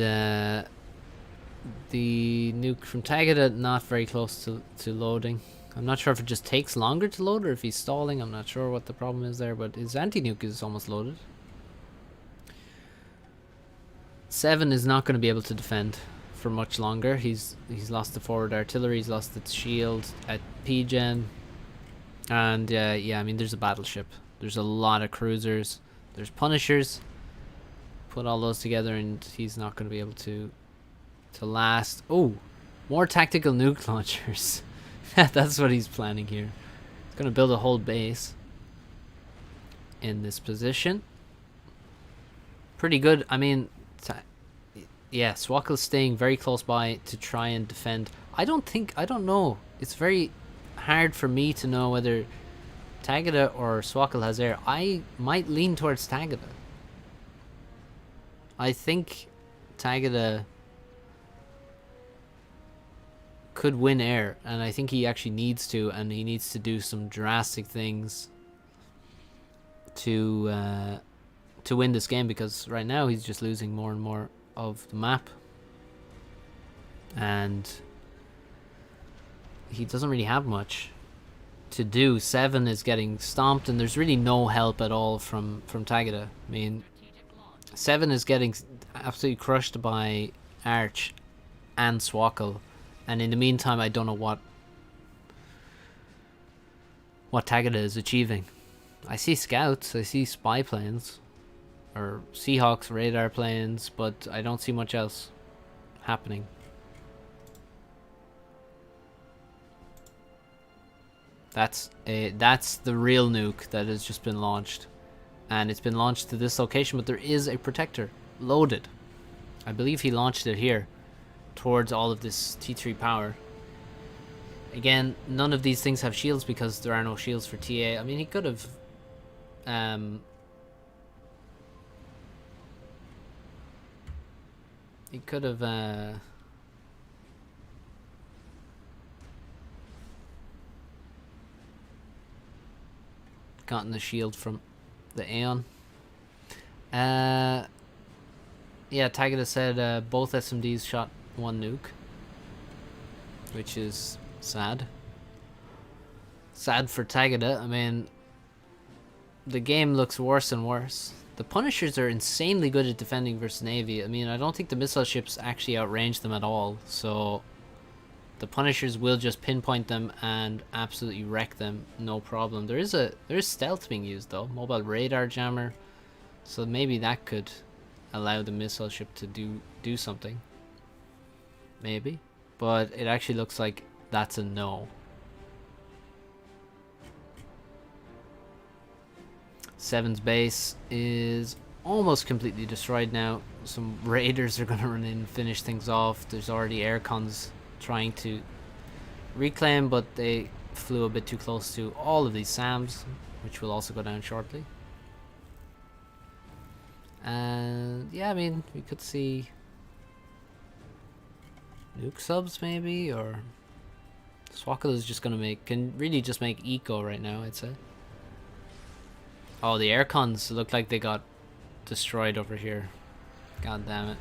the nuke from Tagada not very close to loading. I'm not sure if it just takes longer to load or if he's stalling. I'm not sure what the problem is there, but his anti-nuke is almost loaded. Se7ven is not going to be able to defend for much longer. He's lost the forward artillery, he's lost its shield at P-gen. And yeah, I mean, there's a battleship. There's a lot of cruisers. There's Punishers. Put all those together and he's not going to be able to last. Oh, more tactical nuke launchers. That's what he's planning here. He's going to build a whole base in this position. Pretty good. I mean, yeah, Swkoll's staying very close by to try and defend. I don't know. It's very hard for me to know whether Tagada or Swkoll has air. I might lean towards Tagada. I think Tagada could win air, and I think he actually needs to, and he needs to do some drastic things to win this game, because right now he's just losing more and more of the map, and he doesn't really have much to do. Se7ven is getting stomped, and there's really no help at all from Tagada. I mean, Se7ven is getting absolutely crushed by Arch and Swkoll, and in the meantime I don't know what Tagada is achieving. I see scouts, I see spy planes, or Seahawks radar planes, but I don't see much else happening. That's the real nuke that has just been launched, and it's been launched to this location, but there is a protector loaded. I believe he launched it here towards all of this T3 power. Again, none of these things have shields because there are no shields for TA. I mean, he could have gotten the shield from the Aeon. Yeah, Tagada said both SMDs shot one nuke, which is sad. Sad for Tagada. I mean, the game looks worse and worse. The Punishers are insanely good at defending versus Navy. I mean, I don't think the missile ships actually outrange them at all, so the Punishers will just pinpoint them and absolutely wreck them, no problem. There is stealth being used though. Mobile radar jammer. So maybe that could allow the missile ship to do something. Maybe. But it actually looks like that's a no. Se7ven's base is almost completely destroyed now. Some raiders are going to run in and finish things off. There's already aircons trying to reclaim, but they flew a bit too close to all of these SAMs, which will also go down shortly. And yeah, I mean, we could see nuke subs maybe, or Swkoll is just gonna can really just make eco right now, I'd say. Oh, the aircons look like they got destroyed over here. God damn it.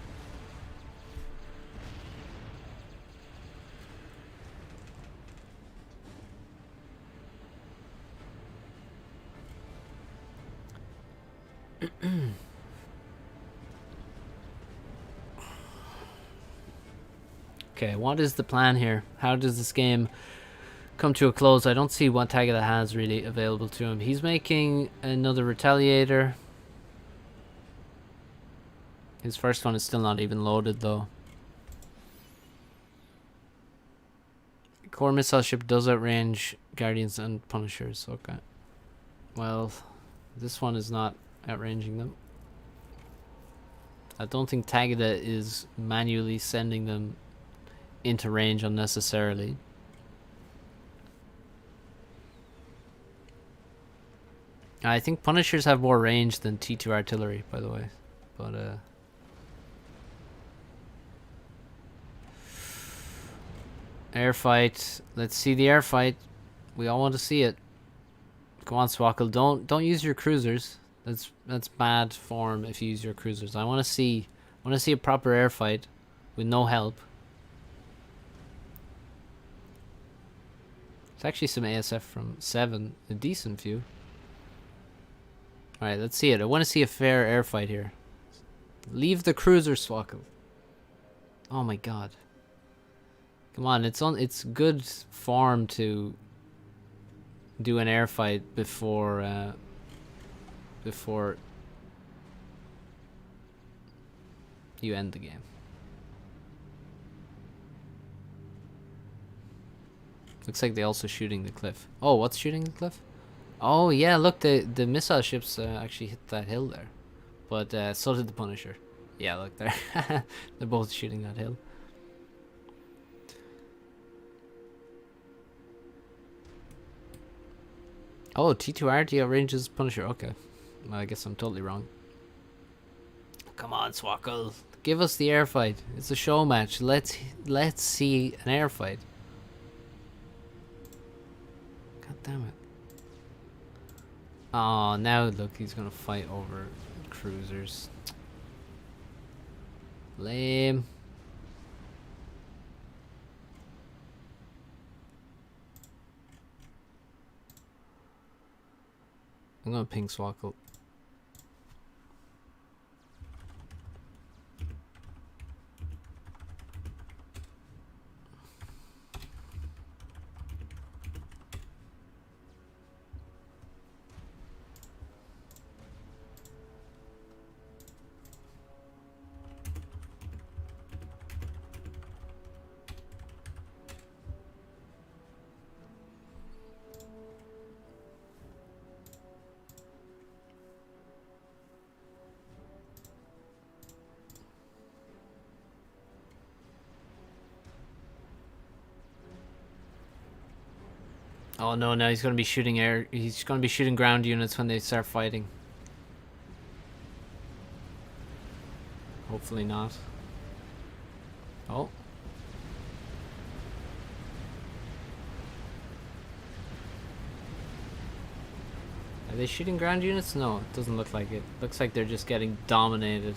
Okay, what is the plan here? How does this game come to a close? I don't see what Tagada has really available to him. He's making another Retaliator. His first one is still not even loaded though. Core missile ship does outrange Guardians and Punishers. Okay. Well, this one is not outranging them. I don't think Tagada is manually sending them into range unnecessarily. I think Punishers have more range than T2 artillery, by the way. But airfight. Let's see the airfight. We all want to see it. Go on, Swkoll. Don't use your cruisers. That's bad form if you use your cruisers. I want to see a proper airfight with no help. It's actually some ASF from Se7ven, a decent view. Alright, let's see it. I want to see a fair airfight here. Leave the cruiser, Swkoll. Oh my god. Come on, it's good form to do an airfight before you end the game. Looks like they're also shooting the cliff. Oh, what's shooting the cliff? Oh yeah, look, the missile ships actually hit that hill there. But so did the Punisher. Yeah, look there. They're both shooting that hill. Oh, T2R outranges Punisher. Okay. Well, I guess I'm totally wrong. Come on, Swkoll. Give us the airfight. It's a show match. Let's see an airfight. God damn it. Oh, now look, he's gonna fight over cruisers. Lame. I'm gonna ping Swkoll. Oh no, now he's gonna be shooting he's gonna be shooting ground units when they start fighting. Hopefully not. Oh. Are they shooting ground units? No, it doesn't look like it. Looks like they're just getting dominated.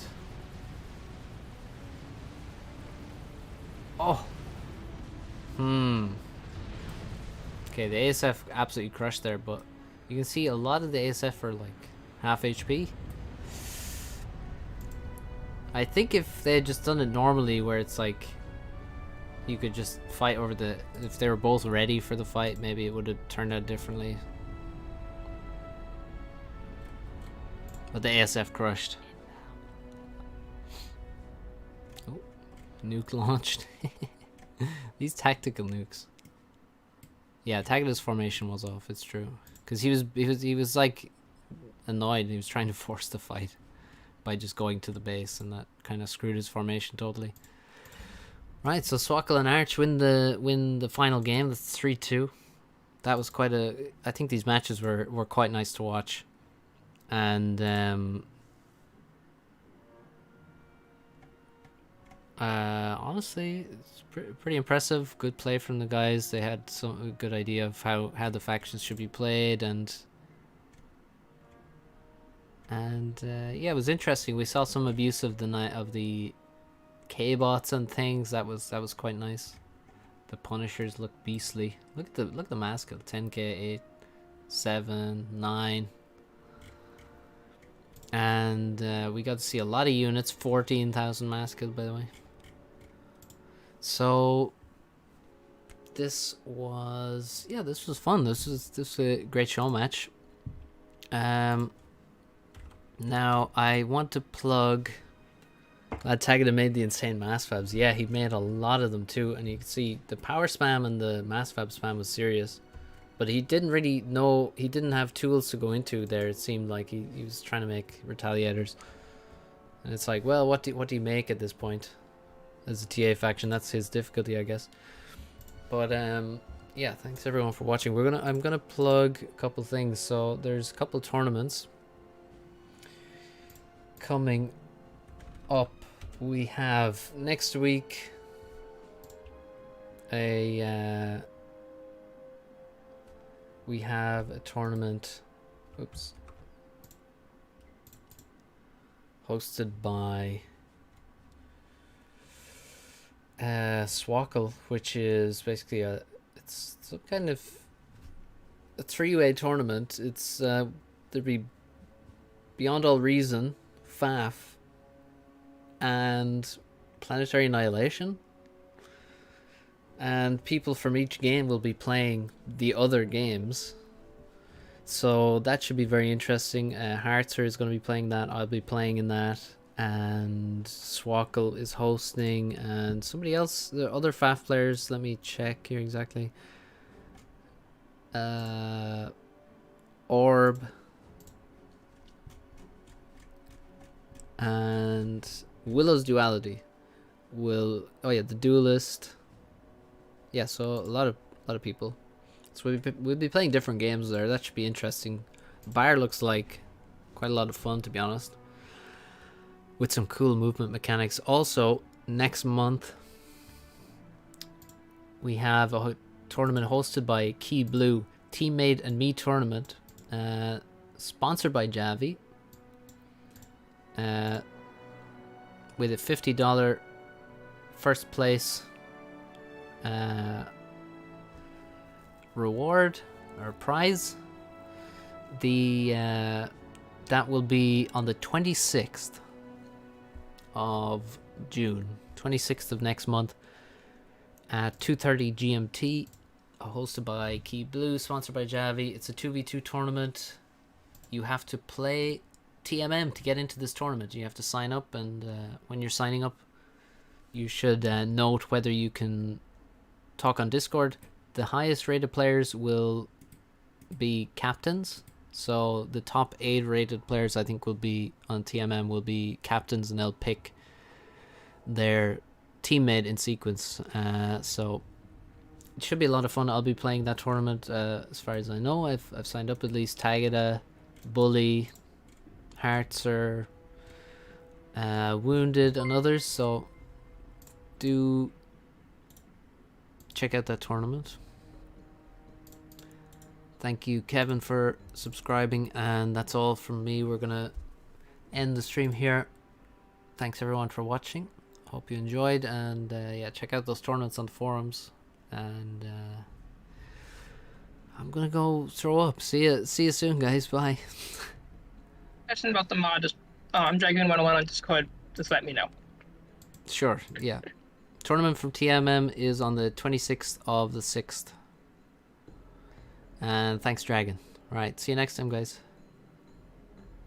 Oh. Okay, the ASF absolutely crushed there, but you can see a lot of the ASF are like half HP. I think if they had just done it normally, where it's like you could just fight over if they were both ready for the fight, maybe it would have turned out differently. But the ASF crushed. Oh, nuke launched. These tactical nukes. Yeah, Tagada's formation was off. It's true, because he was like annoyed. He was trying to force the fight by just going to the base, and that kind of screwed his formation totally. Right, so Swkoll and Arch win the final game. That's 3-2. That was quite a. I think these matches were quite nice to watch, and honestly, it's pretty impressive. Good play from the guys. They had a good idea of how the factions should be played, and yeah, it was interesting. We saw some abuse of the K-bots and things. That was quite nice. The Punishers look beastly. Look at the mass kill. 10k, 8, 7, 9. And we got to see a lot of units. 14,000 mass kill, by the way. So this was fun. This was a great show match. Now I want to plug. Tagada made the insane mass fabs. Yeah, he made a lot of them too, and you can see the power spam and the mass fab spam was serious. But he didn't really know, he didn't have tools to go into there. It seemed like he was trying to make retaliators. And it's like, well, what do you make at this point? As a TA faction, that's his difficulty, I guess. But yeah, thanks everyone for watching. I'm gonna plug a couple things. So there's a couple tournaments coming up. We have next week we have a tournament hosted by Swkoll, which is basically it's some kind of a three-way tournament. It's there'd be Beyond All Reason, FAF, and Planetary Annihilation, and people from each game will be playing the other games, so that should be very interesting. Hartzer is going to be playing that. I'll be playing in that, and Swkoll is hosting, and somebody else, the other FAF players, let me check here exactly. Orb and Willow's Duality will, oh yeah, the Duelist. Yeah, so a lot of people. So we'll be playing different games there. That should be interesting. Bar looks like quite a lot of fun, to be honest, with some cool movement mechanics. Also, next month we have a tournament hosted by Key Blue, Teammate and Me tournament, sponsored by Javi, with a $50 first place reward or prize. That will be on the 26th of June, 26th of next month at 2:30 GMT, hosted by Key Blue, sponsored by Javi. It's a 2v2 tournament. You have to play TMM to get into this tournament. You have to sign up, and when you're signing up, you should note whether you can talk on Discord. The highest rated players will be captains, so the top 8 rated players, I think, will be on TMM, will be captains, and they'll pick their teammate in sequence. So it should be a lot of fun. I'll be playing that tournament. As far as I know, I've signed up at least Tagada, Bully, Hartzer, Wounded, and others, so do check out that tournament. Thank you, Kevin, for subscribing, and that's all from me. We're gonna end the stream here. Thanks everyone for watching. Hope you enjoyed, and yeah, check out those tournaments on the forums, and I'm gonna go throw up. See you soon, guys. Bye. Question about the mod, just Dragoon101 on Discord, just let me know. Sure, yeah. Tournament from TMM is on the 26th of the 6th. And thanks, Dragon. Alright, see you next time, guys.